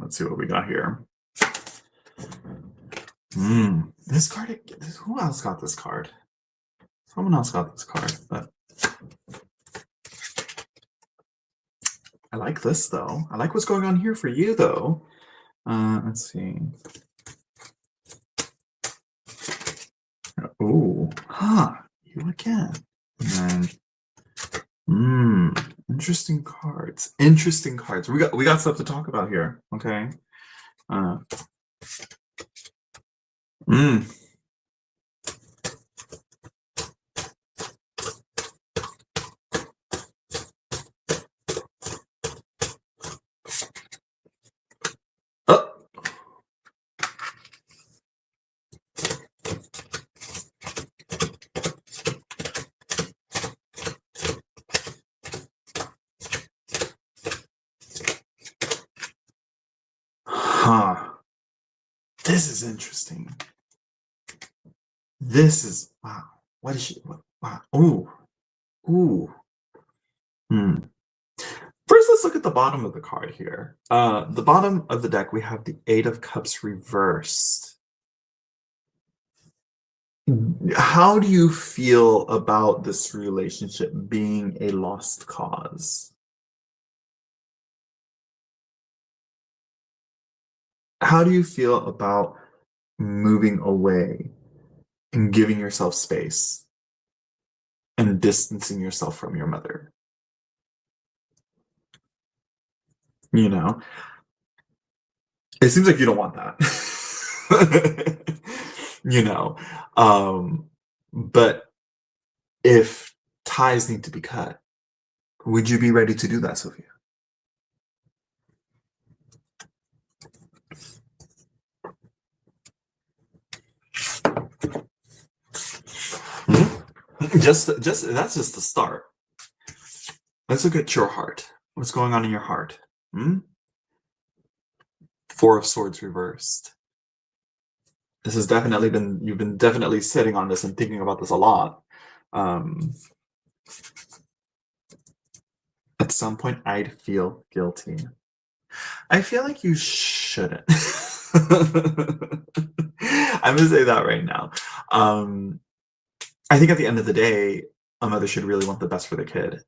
Let's see what we got here. This card. Who else got this card? Someone else got this card, but like this though. I like what's going on here for you though. Let's see. Oh, huh. You again. And then, interesting cards. Interesting cards. We got stuff to talk about here. Okay. Uh, mm. Oh. Huh. This is interesting. This is wow. What is she? Wow. Ooh. Ooh. Hmm. First, let's look at the bottom of the card here. The bottom of the deck, we have the Eight of Cups reversed. How do you feel about this relationship being a lost cause? How do you feel about moving away and giving yourself space and distancing yourself from your mother? You know, it seems like you don't want that. you know, um, but if ties need to be cut, would you be ready to do that, Sophia? Just that's just the start. Let's look at your heart. What's going on in your heart? Hmm? Four of Swords reversed. This has definitely been, you've been definitely sitting on this and thinking about this a lot. At some point, I'd feel guilty. I feel like you shouldn't. I'm gonna say that right now. I think at the end of the day, a mother should really want the best for the kid.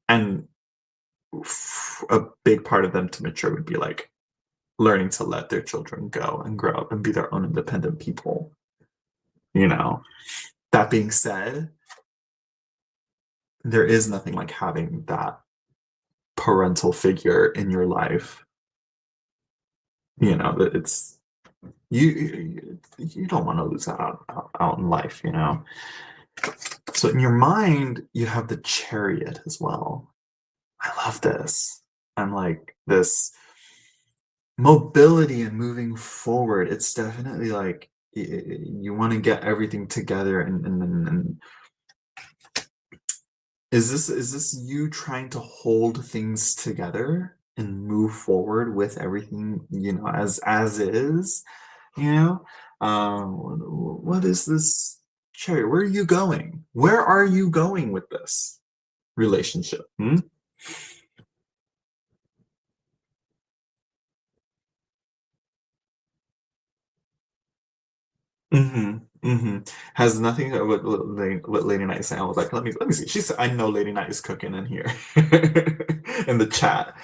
And a big part of them to mature would be like learning to let their children go and grow up and be their own independent people. You know, that being said, there is nothing like having that parental figure in your life. You know, that it's you don't want to lose that out in life, you know. So in your mind, you have the Chariot as well. I love this. I'm like this mobility and moving forward. It's definitely like you want to get everything together and is this you trying to hold things together and move forward with everything, you know, as is, you know? What is this Cherry? Where are you going? Where are you going with this relationship? Hmm? Has nothing what Lady Night is saying. I was like, let me see. She said, I know Lady Night is cooking in here in the chat.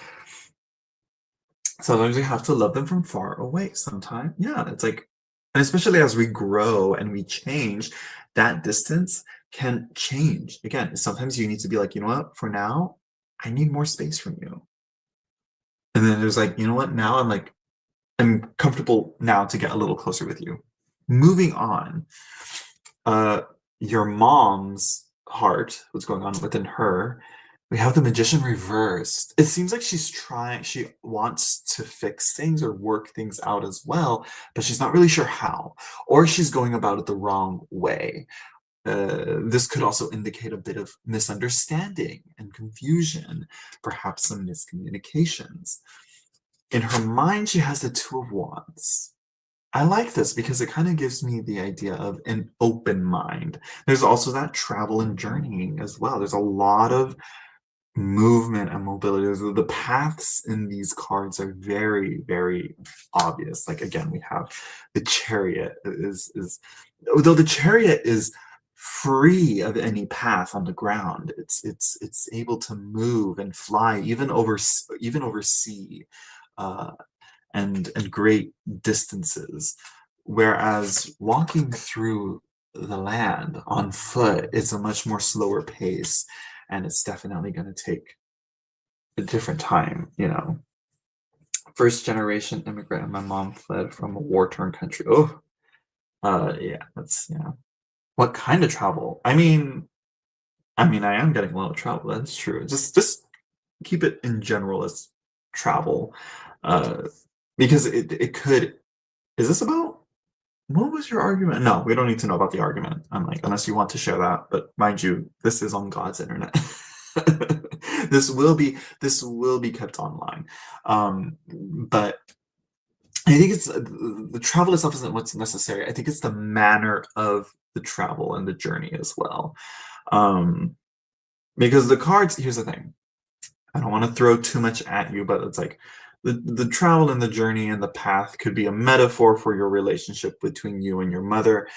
Sometimes we have to love them from far away. Sometimes, yeah, it's like, and especially as we grow and we change, that distance can change. Again, sometimes you need to be like, you know what, for now, I need more space from you. And then there's like, you know what, now I'm comfortable now to get a little closer with you. Moving on, uh, your mom's heart, what's going on within her, we have the Magician reversed. It seems like she wants to fix things or work things out as well, but she's not really sure how, or she's going about it the wrong way. This could also indicate a bit of misunderstanding and confusion, perhaps some miscommunications. In her mind, she has the Two of Wands. I like this because it kind of gives me the idea of an open mind. There's also that travel and journeying as well. There's a lot of movement and mobility. The paths in these cards are very, very obvious. Like again, we have the Chariot is although the Chariot is free of any path on the ground. It's able to move and fly even over sea, uh, and great distances. Whereas walking through the land on foot is a much more slower pace, and it's definitely going to take a different time. First generation immigrant, and my mom fled from a war-torn country. Oh, yeah, yeah. What kind of travel? I mean, I am getting a lot of travel. That's true. Just keep it in general as travel, uh, because it could. Is this about? What was your argument? No, we don't need to know about the argument. I'm like, unless you want to share that. But mind you, this is on God's internet. This will be kept online. But I think it's the travel itself isn't what's necessary. I think it's the manner of the travel and the journey as well. Um, because the cards, here's the thing. I don't want to throw too much at you, but it's like the travel and the journey and the path could be a metaphor for your relationship between you and your mother,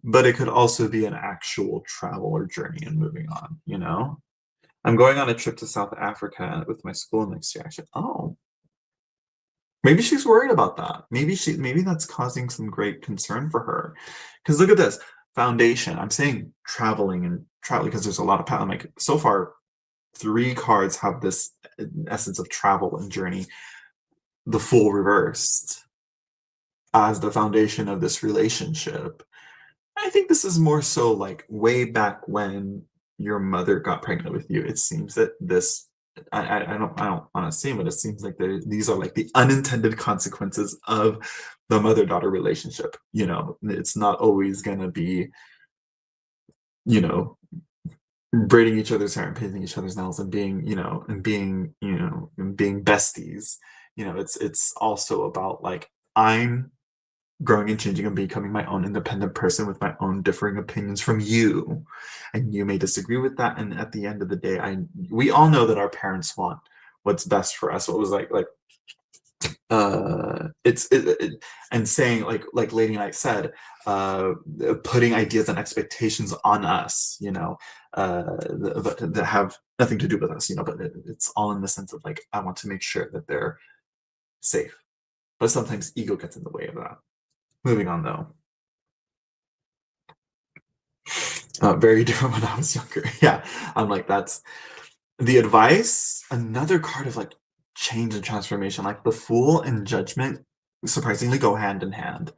but it could also be an actual travel or journey and moving on. I'm going on a trip to South Africa with my school next year, actually. Oh, maybe she's worried about that. Maybe that's causing some great concern for her. Because look at this foundation. I'm saying traveling and travel because there's a lot of I'm like so far 3 cards have this essence of travel and journey, the Fool reversed as the foundation of this relationship. I think this is more so like way back when your mother got pregnant with you. It seems that this I don't want to say, but it seems like these are like the unintended consequences of the mother-daughter relationship. It's not always gonna be, you know, braiding each other's hair and painting each other's nails and being besties. It's also about like I'm growing and changing and becoming my own independent person with my own differing opinions from you, and you may disagree with that. And at the end of the day, we all know that our parents want what's best for us. What was like and saying like Lady Knight said, uh putting ideas and expectations on us, that have nothing to do with us, but it's all in the sense of like I want to make sure that they're safe, but sometimes ego gets in the way of that. Moving on though. Very different when I was younger. Yeah, I'm like that's the advice. Another card of like change and transformation, like the Fool and Judgment surprisingly go hand in hand.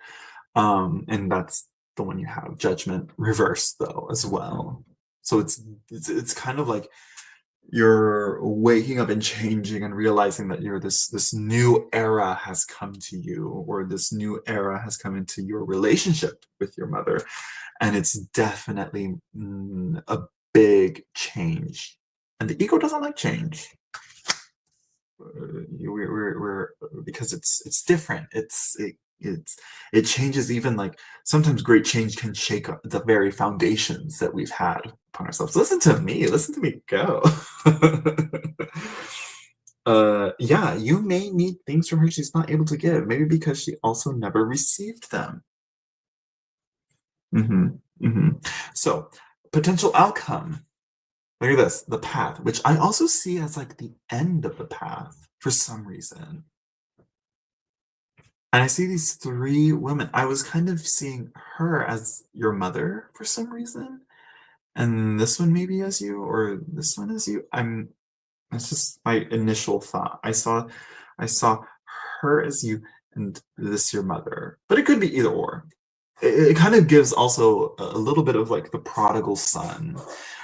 And that's the one you have. Judgment reversed though as well. So it's kind of like you're waking up and changing and realizing that you're this new era has come to you, or this new era has come into your relationship with your mother, and it's definitely a big change. And the ego doesn't like change. We're because it's different. It changes. Even like sometimes great change can shake up the very foundations that we've had upon ourselves. Listen to me. Listen to me go. Yeah, you may need things from her she's not able to give. Maybe because she also never received them. hmm hmm So, potential outcome. Look at this, the path, which I also see as like the end of the path for some reason. And I see these 3 women. I was kind of seeing her as your mother for some reason, and this one maybe as you, or this one as you. That's just my initial thought. I saw her as you, and this your mother, but it could be either or. It kind of gives also a little bit of like the prodigal son.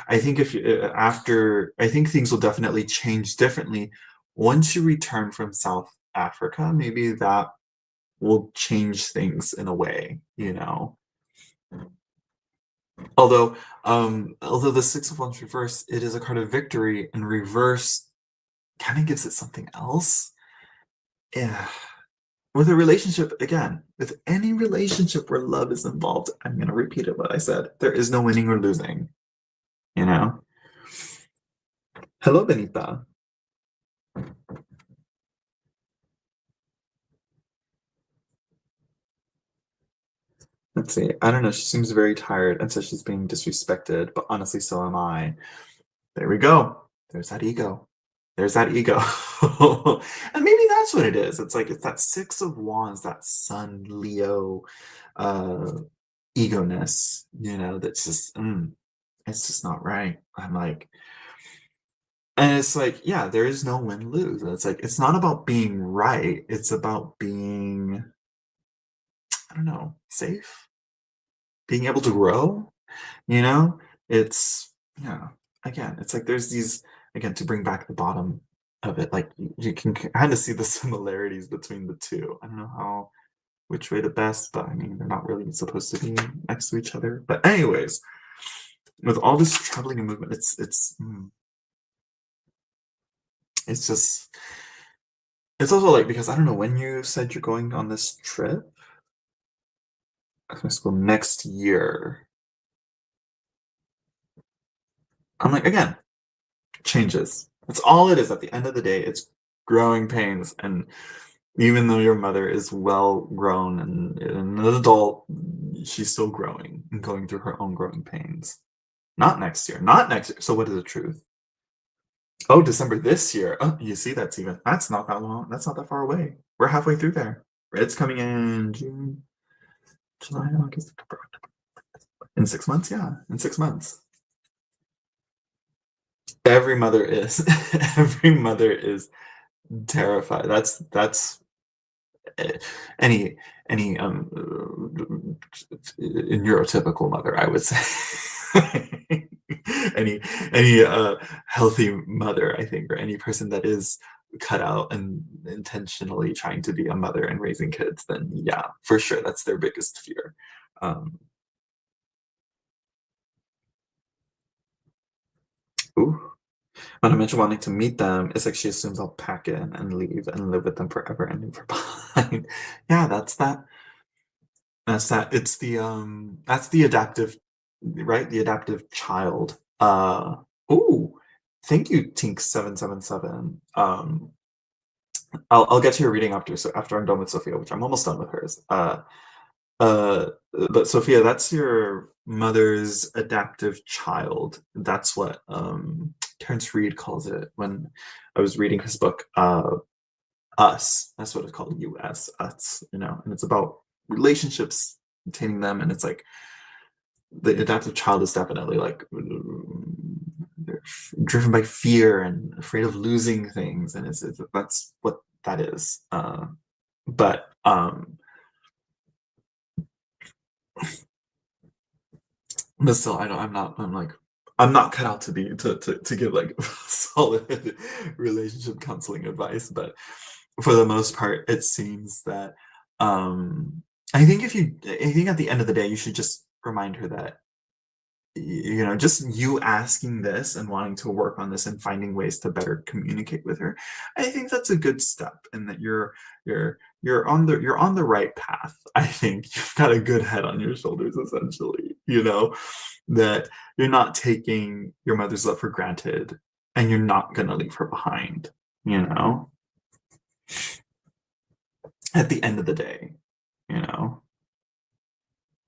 I think if you, after, I think things will definitely change differently once you return from South Africa. Maybe that will change things in a way. Although the Six of Wands reverse, it is a card of victory, and reverse kind of gives it something else. Yeah. With a relationship, again, with any relationship where love is involved, I'm gonna repeat it what I said. There is no winning or losing, you know? Hello, Benita. Let's see. I don't know. She seems very tired and says she's being disrespected, but honestly, so am I. There we go. There's that ego. There's that ego. And maybe that's what it is. It's like it's that Six of Wands, that Sun Leo uh ego-ness, that's just it's just not right. I'm like, and it's like, yeah, there is no win-lose. And it's like it's not about being right, it's about being, I don't know, safe, being able to grow. You know, it's yeah. Again, it's like there's these, again, to bring back the bottom of it. Like you can kind of see the similarities between the two. I don't know how which way the best, but I mean they're not really supposed to be next to each other. But anyways, with all this traveling and movement, it's just it's also like because I don't know when you said you're going on this trip. I'm going to school next year. I'm like again, changes. That's all it is. At the end of the day, it's growing pains. And even though your mother is well grown and an adult, she's still growing and going through her own growing pains. Not next year. Not next year. So what is the truth? Oh, December this year. Oh, you see, that's not that long. That's not that far away. We're halfway through there. It's coming in June, July, August, September, October. In 6 months, yeah. In 6 months. Every mother is. Every mother is terrified. That's eh, any neurotypical mother, I would say. any any healthy mother, I think, or any person that is cut out and intentionally trying to be a mother and raising kids, then yeah, for sure, that's their biggest fear. Um, ooh. When I mentioned wanting to meet them, it's like she assumes I'll pack in and leave and live with them forever and leave her behind. Yeah, that's that. That's that. It's that's the adaptive, right? The adaptive child. Ooh, thank you, Tink777. I'll get to your reading after, so after I'm done with Sophia, which I'm almost done with hers. Uh, but Sophia, that's your mother's adaptive child. That's what Terrence Reed calls it when I was reading his book, Us. That's what it's called, US, Us, and it's about relationships, maintaining them, and it's like the adaptive child is definitely like they're driven by fear and afraid of losing things, and it's that's what that is. But still, I don't. I'm not. I'm like. I'm not cut out to be to give like solid relationship counseling advice, but for the most part, it seems that I think I think at the end of the day, you should just remind her that just you asking this and wanting to work on this and finding ways to better communicate with her. I think that's a good step, and that you're on the right path. I think you've got a good head on your shoulders, essentially. That you're not taking your mother's love for granted, and you're not gonna leave her behind. You know, at the end of the day, you know.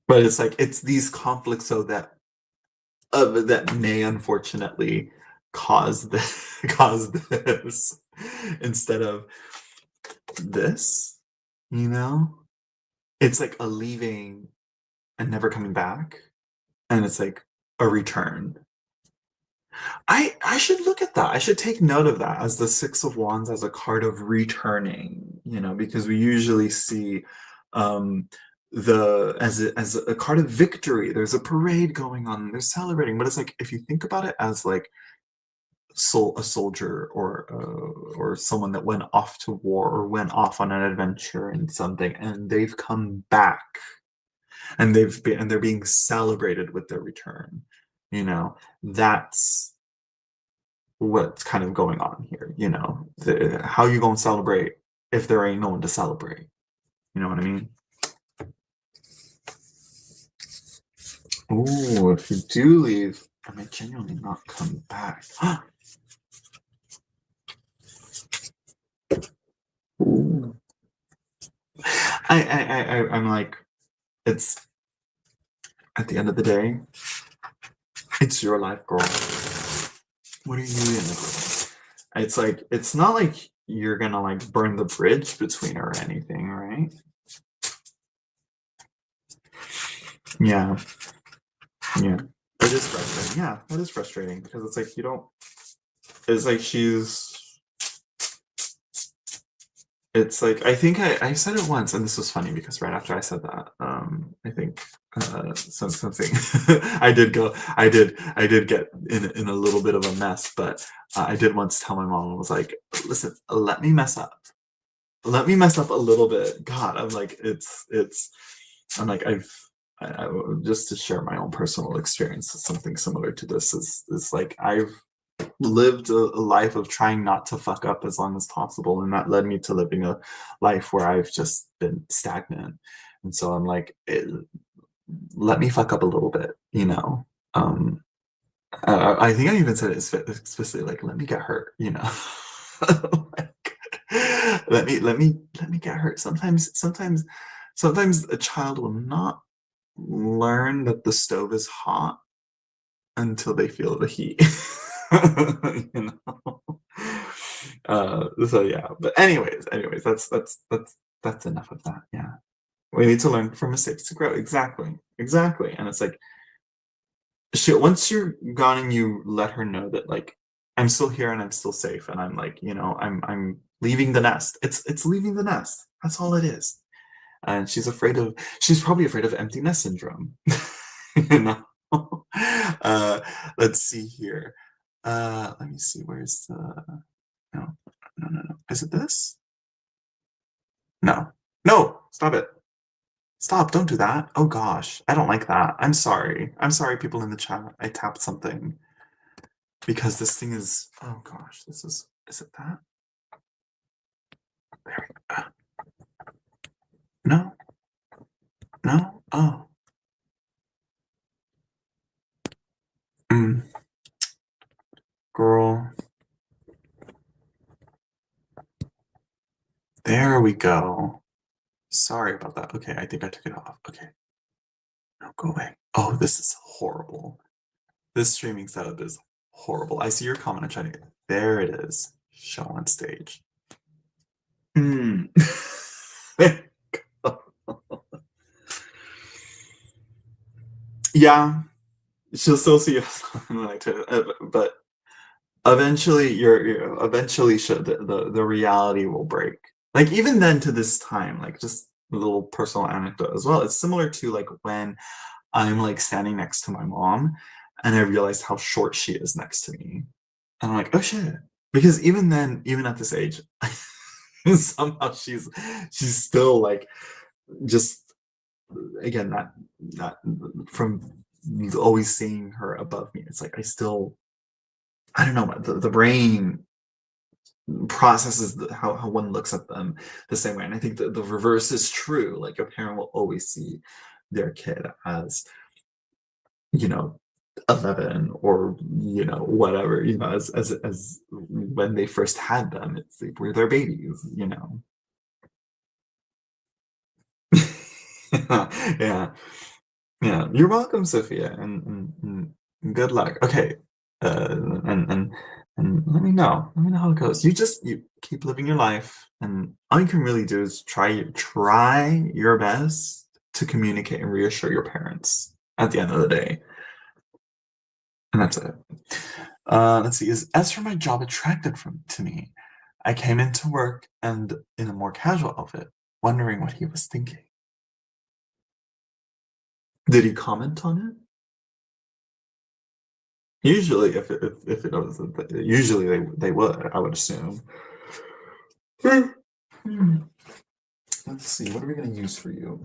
But it's like it's these conflicts so that may unfortunately cause this cause this instead of this, you know? It's like a leaving and never coming back, and it's like a return. I should look at that. I should take note of that as the Six of Wands as a card of returning, because we usually see um the as a card of victory. There's a parade going on, they're celebrating, but it's like if you think about it as like a soldier or someone that went off to war or went off on an adventure and something, and they've come back, and they're being celebrated with their return. That's what's kind of going on here. How you gonna celebrate if there ain't no one to celebrate? You know what I mean? Ooh, if you do leave, I may genuinely not come back. Ooh. I'm like, it's at the end of the day, it's your life, girl. What are you gonna do? It's like, it's not like you're gonna like burn the bridge between her or anything, right? Yeah. Yeah. It is frustrating. Yeah, it is frustrating because it's like you don't. It's like it's like I think I said it once, and this was funny because right after I said that, I think something I did get in a little bit of a mess, but I did once tell my mom, I was like, listen, let me mess up a little bit. God, I'm like I'm like I just to share my own personal experience, something similar to this is like I've lived a life of trying not to fuck up as long as possible, and that led me to living a life where I've just been stagnant. And so I'm like, let me fuck up a little bit, you know. Um, I think I even said it explicitly, like, let me get hurt, you know. Like, let me get hurt. Sometimes a child will not learn that the stove is hot until they feel the heat. You know. So yeah, but anyways, that's enough of that. Yeah, we need to learn from mistakes to grow. Exactly. And it's like, shit. Once you're gone and you let her know that like I'm still here and I'm still safe, and I'm like, I'm leaving the nest. It's leaving the nest. That's all it is. And she's probably afraid of empty nest syndrome. You know. uh, let's see here. Let me see. Where's the no, no. Is it this? No. No, stop it. Stop, don't do that. Oh gosh, I don't like that. I'm sorry. I'm sorry, people in the chat. I tapped something because this thing is, oh gosh, is it that? There we go. No, no, oh. Mm, girl. There we go. Sorry about that. Okay, I think I took it off. Okay. No, go away. Oh, this is horrible. This streaming setup is horrible. I see your comment. I'm trying to. There it is. Show on stage. Hmm. Yeah, she'll still see us on like but eventually, eventually, the reality will break. Like even then, to this time, like just a little personal anecdote as well. It's similar to like when I'm like standing next to my mom, and I realize how short she is next to me. And I'm like, oh shit. Because even then, even at this age, somehow she's still like just again that from always seeing her above me. It's like I don't know, the brain processes how one looks at them the same way. And I think the reverse is true. Like a parent will always see their kid as, you know, 11 or whatever, as when they first had them, it's like we're their babies, yeah, yeah, you're welcome, Sophia, and good luck. Okay, and let me know how it goes. You keep living your life, and all you can really do is try your best to communicate and reassure your parents at the end of the day. And that's it. Let's see. As for my job attracted to me, I came into work and in a more casual outfit, wondering what he was thinking. Did he comment on it? Usually, if it was, usually they would. I would assume. Hmm. Let's see. What are we going to use for you?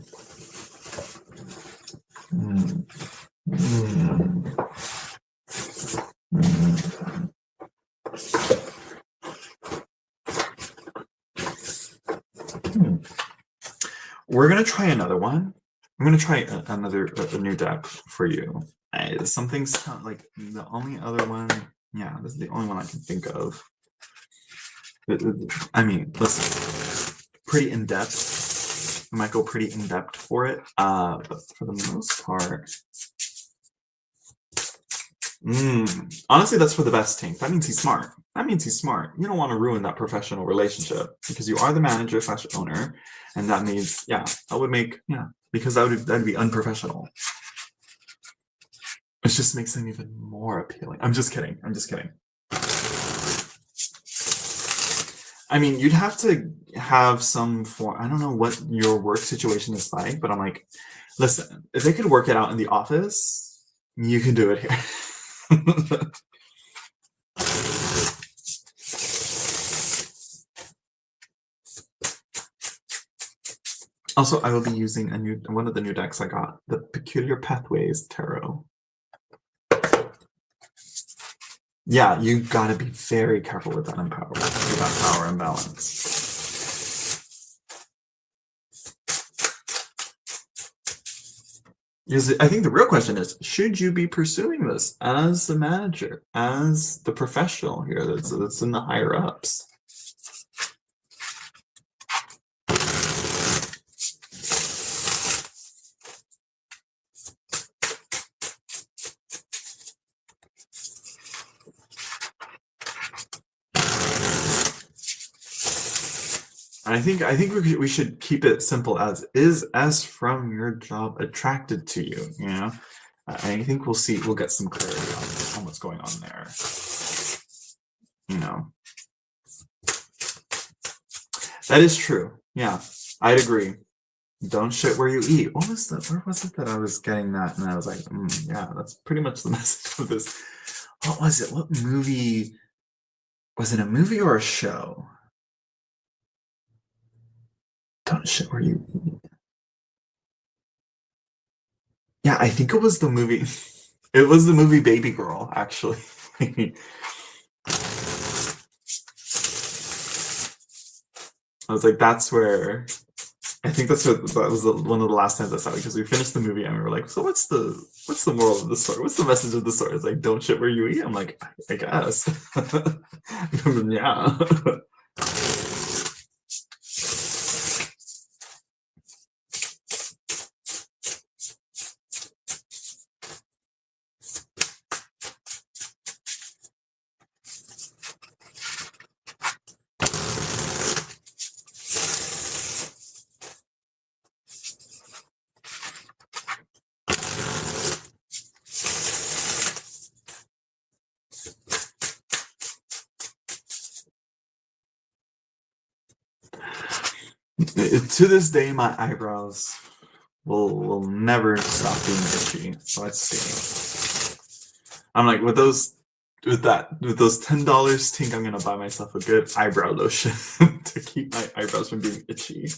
Hmm. Hmm. Hmm. Hmm. We're gonna try another one. I'm gonna try a new deck for you. Something's like the only other one. Yeah, this is the only one I can think of. I mean, listen, pretty in depth. We might go pretty in depth for it, but for the most part, honestly, that's for the best Tink. That means he's smart. That means he's smart. You don't want to ruin that professional relationship because you are the manager / owner, and that means, yeah, that would make, yeah, because that'd be unprofessional. It just makes them even more appealing. I'm just kidding. I'm just kidding. I mean, you'd have to have some form. I don't know what your work situation is like, but I'm like, listen, if they could work it out in the office, you can do it here. Also, I will be using one of the new decks I got, the Peculiar Pathways Tarot. Yeah, you gotta be very careful with that power imbalance. I think the real question is, should you be pursuing this as the manager, as the professional here that's in the higher ups? I think we should keep it simple as is as from your job attracted to you, you know? I think we'll get some clarity on what's going on there. You know. That is true. Yeah, I'd agree. Don't shit where you eat. Where was it that I was getting that? And I was like, yeah, that's pretty much the message of this. What was it? What movie? Was it a movie or a show? Don't shit where you eat. Yeah, I think it was the movie. It was the movie Baby Girl, actually. I was like, that's where. I think that was one of the last times I saw it because we finished the movie and we were like, so what's the moral of the story? What's the message of the story? It's like, don't shit where you eat. I'm like, I guess. Yeah. To this day, my eyebrows will never stop being itchy. So let's see. I'm like, with those $10, Tink, I'm gonna buy myself a good eyebrow lotion to keep my eyebrows from being itchy.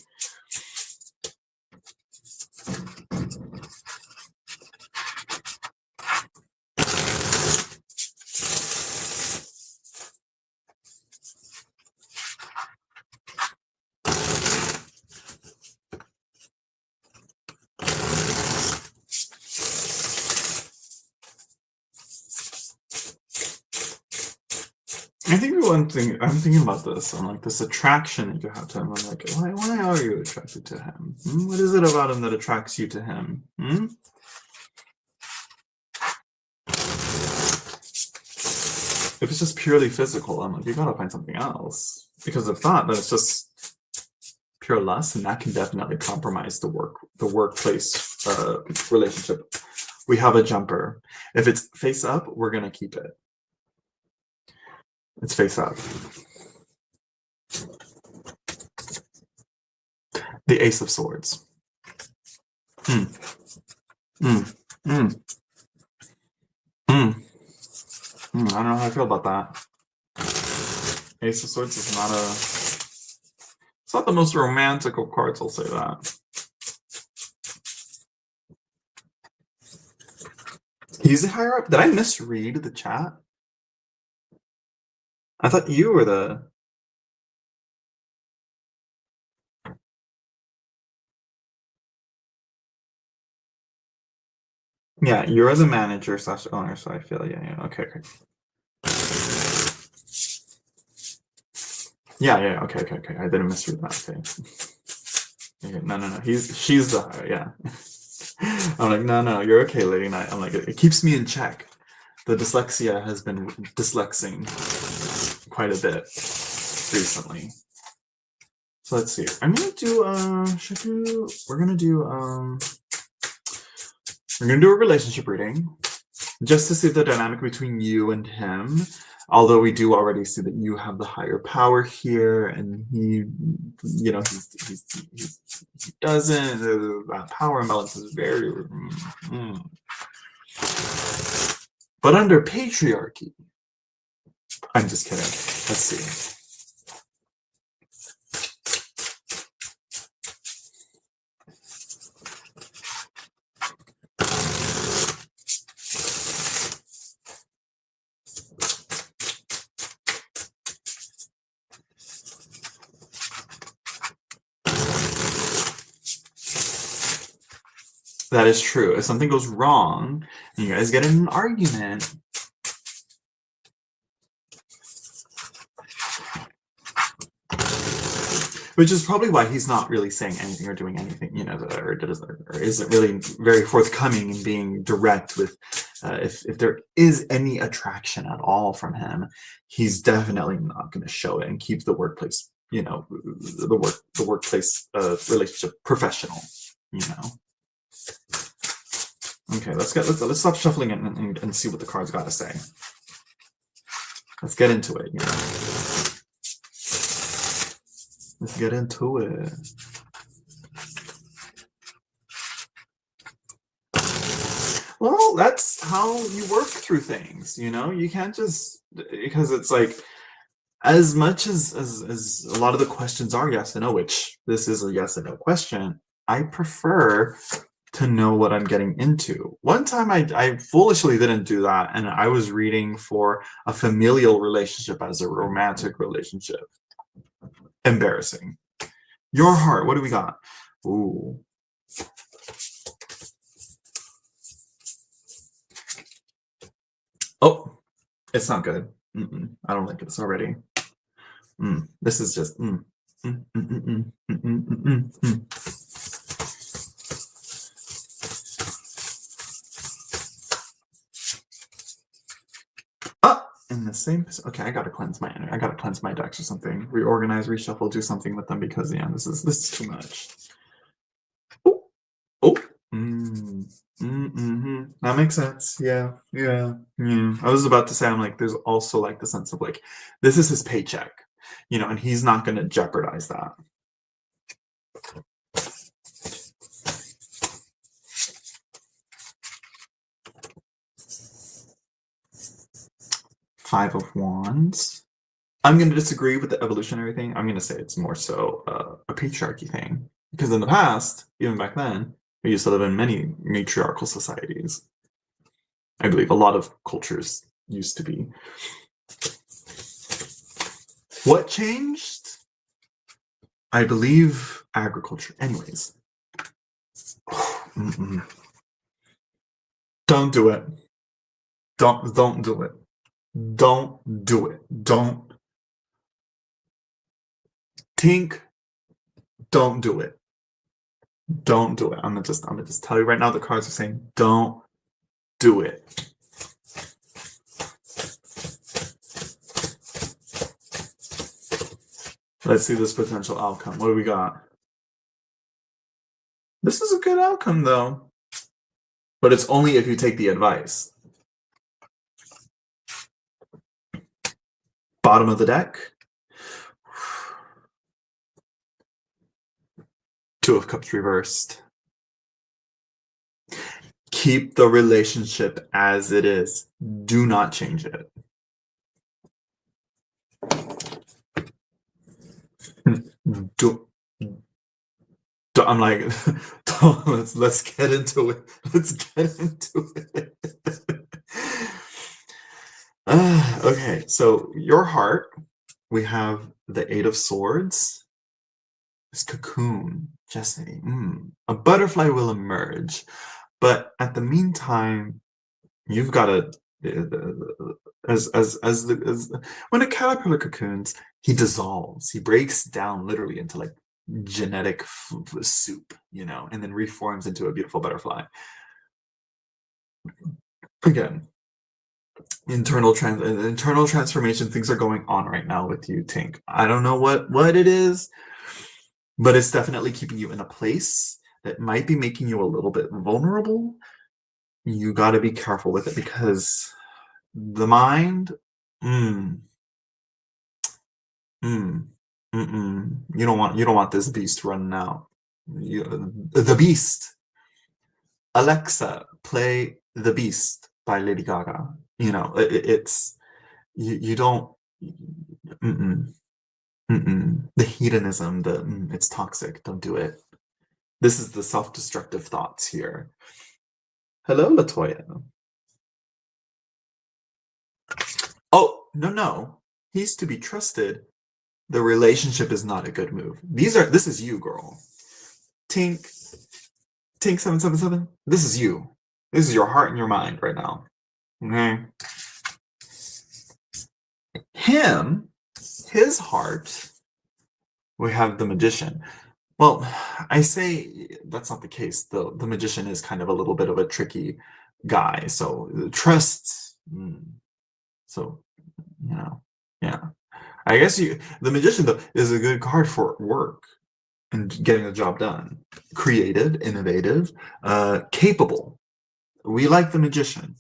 I think one thing I'm thinking about this, I'm like, this attraction that you have to him. I'm like, why are you attracted to him? What is it about him that attracts you to him? If it's just purely physical, I'm like, you gotta find something else. Because if not, then it's just pure lust, and that can definitely compromise the workplace relationship. We have a jumper. If it's face up, we're gonna keep it. It's face up. The Ace of Swords. I don't know how I feel about that. Ace of Swords is not it's not the most romantic of cards, I'll say that. He's higher up. Did I misread the chat? I thought you were the... Yeah, you're the manager / owner, so I feel, yeah, okay. Yeah, okay. I didn't misread that, okay. Okay, no. She's the higher, yeah. I'm like, no, you're okay, Lady Knight. I'm like, it keeps me in check. The dyslexia has been dyslexing quite a bit recently. So let's see. I'm gonna do we're gonna do a relationship reading just to see the dynamic between you and him. Although we do already see that you have the higher power here, and he, he doesn't. That power imbalance is very. But under patriarchy, I'm just kidding. Let's see. That is true. If something goes wrong and you guys get in an argument, which is probably why he's not really saying anything or doing anything, or isn't really very forthcoming in being direct with if there is any attraction at all from him, he's definitely not going to show it and keep the workplace, the workplace relationship professional, Okay, let's stop shuffling and see what the cards got to say. Let's get into it. Let's get into it. Well, that's how you work through things, You can't just, because it's like, as much as a lot of the questions are yes and no, which this is a yes and no question, I prefer to know what I'm getting into. One time I foolishly didn't do that, and I was reading for a familial relationship as a romantic relationship. Embarrassing. Your heart, what do we got? Ooh. Oh, it's not good. I don't like this already. This is just. In the same. Okay, I gotta cleanse my energy. I gotta cleanse my decks or something. Reorganize, reshuffle, do something with them because this is too much. Oh. That makes sense. Yeah. I was about to say, I'm like, there's also like the sense of like, this is his paycheck, and he's not going to jeopardize that. Five of Wands. I'm going to disagree with the evolutionary thing. I'm going to say it's more so a patriarchy thing, because in the past, even back then, we used to live in many matriarchal societies. I believe a lot of cultures used to be. What changed? I believe agriculture. Anyways. Don't do it. Don't do it. Don't do it. Don't. Tink. Don't do it. Don't do it. I'm gonna just tell you right now, the cards are saying don't do it. Let's see this potential outcome. What do we got? This is a good outcome though. But it's only if you take the advice. Bottom of the deck. Two of Cups reversed. Keep the relationship as it is. Do not change it. I'm like, let's get into it. Let's get into it. Okay, so your heart, we have the Eight of Swords. This cocoon, Destiny. A butterfly will emerge, but at the meantime, you've got to, when a caterpillar cocoons, he dissolves. He breaks down literally into like genetic soup, you know, and then reforms into a beautiful butterfly. Again, internal transformation, things are going on right now with you, Tink. I don't know what it is, but it's definitely keeping you in a place that might be making you a little bit vulnerable. You got to be careful with it because the mind, mm, mm, you don't want this beast running out. The Beast. Alexa, play The Beast by Lady Gaga. You know, it's you don't. Mm-mm, the hedonism, it's toxic. Don't do it. This is the self-destructive thoughts here. Hello, Latoya. Oh, no. He's to be trusted. The relationship is not a good move. This is you, girl. Tink 777. This is you. This is your heart and your mind right now. Okay. His heart, we have the magician. Well, I say that's not the case. The magician is kind of a little bit of a tricky guy. So trust. So, you know, yeah. I guess the magician though is a good card for work and getting the job done. Creative, innovative, capable. We like the magician,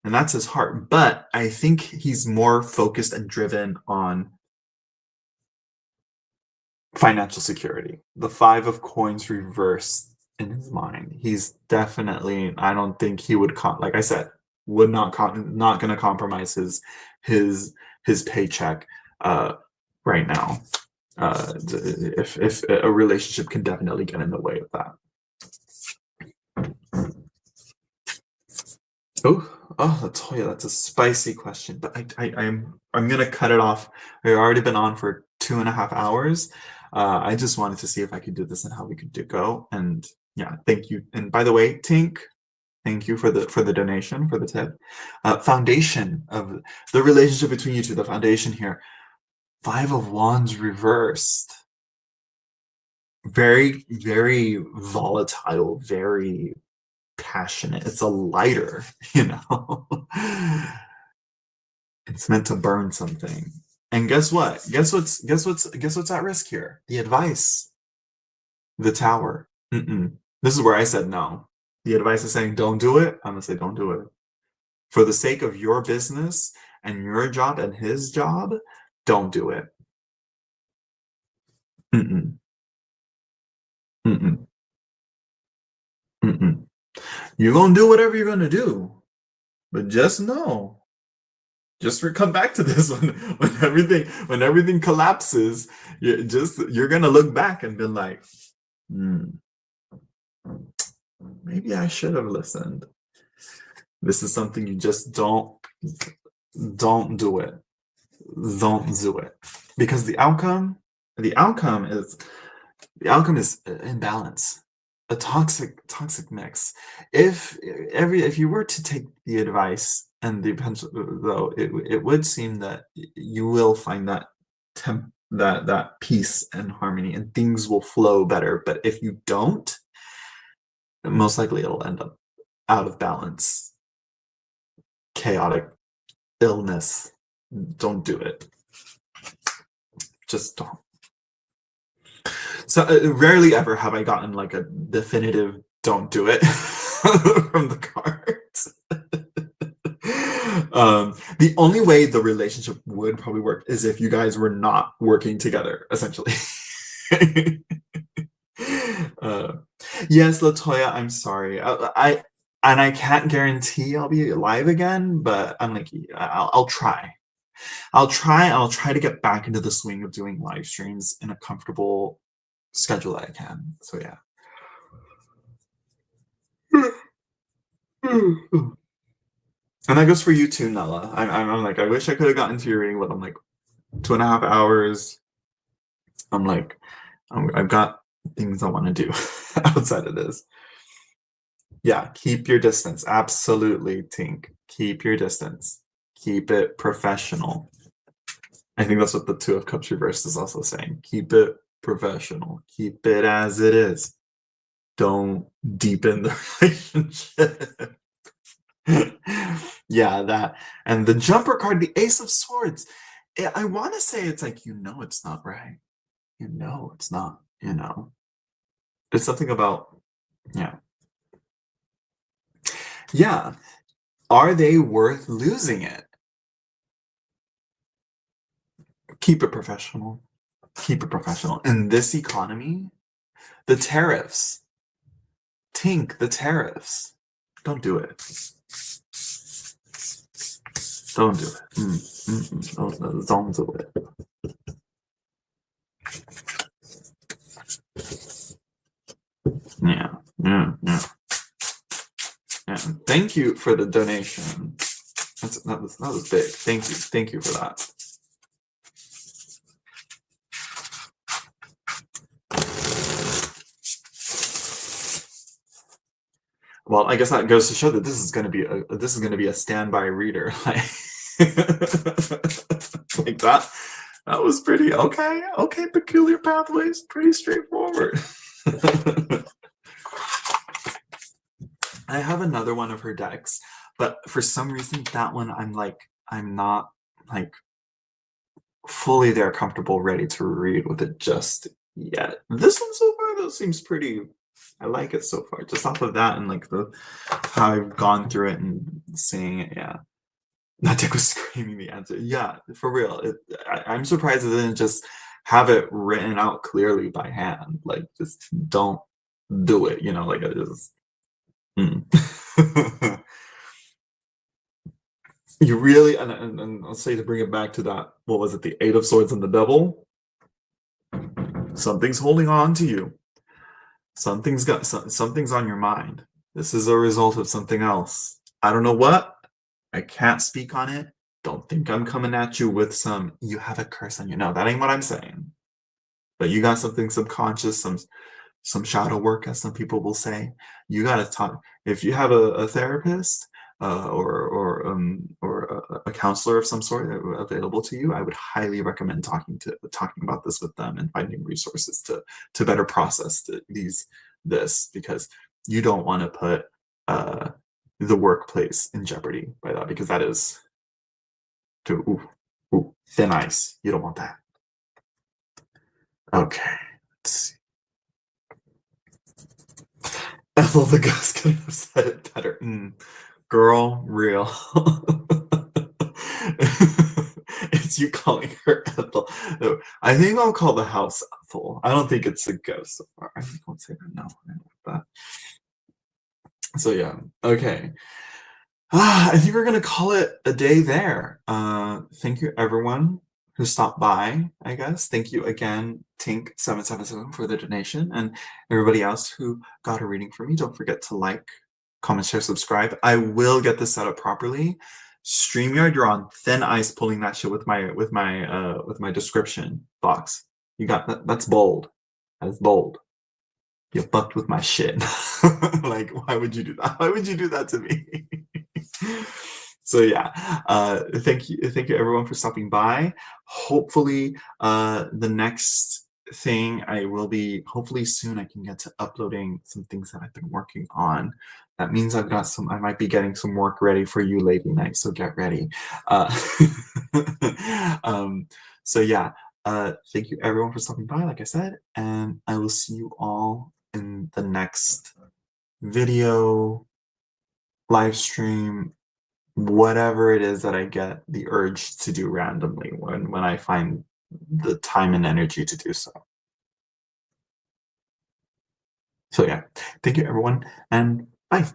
and that's his heart. But I think he's more focused and driven on financial security. The 5 of coins reversed in his mind. He's definitely, I don't think he would like I said, would not going to compromise his paycheck right now. If a relationship can definitely get in the way of that. Latoya, that's a spicy question, but I'm gonna cut it off. We've already been on for 2.5 hours. I just wanted to see if I could do this and how we could go. And yeah, thank you. And by the way, Tink, thank you for the donation, for the tip. Foundation of the relationship between you two, the foundation here. 5 of Wands reversed. Very, very volatile, very passionate. It's a lighter, you know. It's meant to burn something. And guess what? Guess what's at risk here? The advice. The Tower. This is where I said no. The advice is saying don't do it. I'm gonna say don't do it. For the sake of your business and your job and his job, don't do it. You're gonna do whatever you're gonna do, but just know, just come back to this when everything collapses, you're gonna look back and be like, maybe I should have listened. This is something you just don't do it. Don't do it, because the outcome is imbalance, a toxic mix. If you were to take the advice and the potential, though, it would seem that you will find that that peace and harmony, and things will flow better. But if you don't, most likely it'll end up out of balance, chaotic, illness. Don't do it. Just don't. So rarely ever have I gotten like a definitive don't do it from the cards. The only way the relationship would probably work is if you guys were not working together, essentially. Yes, Latoya, I'm sorry. I can't guarantee I'll be alive again, but I'm like, I'll try. I'll try to get back into the swing of doing live streams in a comfortable schedule that I can. So yeah. And that goes for you too, Nella. I'm like, I wish I could have gotten to your reading, but I'm like 2.5 hours. I'm like, I've got things I want to do outside of this. Yeah, keep your distance. Absolutely, Tink. Keep your distance. Keep it professional. I think that's what the 2 of Cups reversed is also saying. Keep it professional. Keep it as it is. Don't deepen the relationship. Yeah, that. And the jumper card, the Ace of Swords. I want to say it's like, it's not right. It's not. It's something about, yeah. Yeah. Are they worth losing it? Keep it professional. Keep it professional. In this economy, the tariffs. Tink, the tariffs. Don't do it. Don't do it. Don't do it. Yeah. Thank you for the donation. That was big. Thank you for that. Well, I guess that goes to show that this is going to be a standby reader, like that. That was pretty okay. Okay, peculiar pathways, pretty straightforward. I have another one of her decks, but for some reason that one I'm not like fully there, comfortable, ready to read with it just yet. This one so far though seems pretty. I like it so far, just off of that and like how I've gone through it and seeing it. Yeah, that deck was screaming the answer. Yeah, for real. I'm surprised it didn't just have it written out clearly by hand. Like, just don't do it. Like it just. You really, and I'll say, to bring it back to that, what was it, the Eight of Swords and the Devil? Something's holding on to you. Something's on your mind. This is a result of something else. I don't know what. I can't speak on it. Don't think I'm coming at you with you have a curse on you. No, that ain't what I'm saying. But you got something subconscious, some shadow work, as some people will say. You got to talk. If you have a therapist or a counselor of some sort available to you, I would highly recommend talking about this with them and finding resources to better process this, because you don't want to put the workplace in jeopardy by that, because that is thin ice. You don't want that. Okay, let's see. Ethel the ghost could have said it better. Girl, real. It's you calling her Ethel. No, I think I'll call the house Ethel. I don't think it's a ghost so far. I won't say that. No, I don't like that. So yeah, okay. I think we're gonna call it a day there. Thank you everyone who stopped by, I guess. Thank you again, Tink777, for the donation, and everybody else who got a reading from me. Don't forget to like, comment, share, subscribe. I will get this set up properly. StreamYard, you're on thin ice pulling that shit with my description box. You got that? That's bold. That's bold. You fucked with my shit. Like, why would you do that? Why would you do that to me? So yeah, thank you everyone for stopping by. Hopefully the next thing hopefully soon I can get to uploading some things that I've been working on. That means I might be getting some work ready for you lady night, so get ready. So yeah, thank you everyone for stopping by, like I said, and I will see you all in the next video, live stream, whatever it is that I get the urge to do randomly when I find the time and energy to do so. So yeah, thank you everyone, and bye.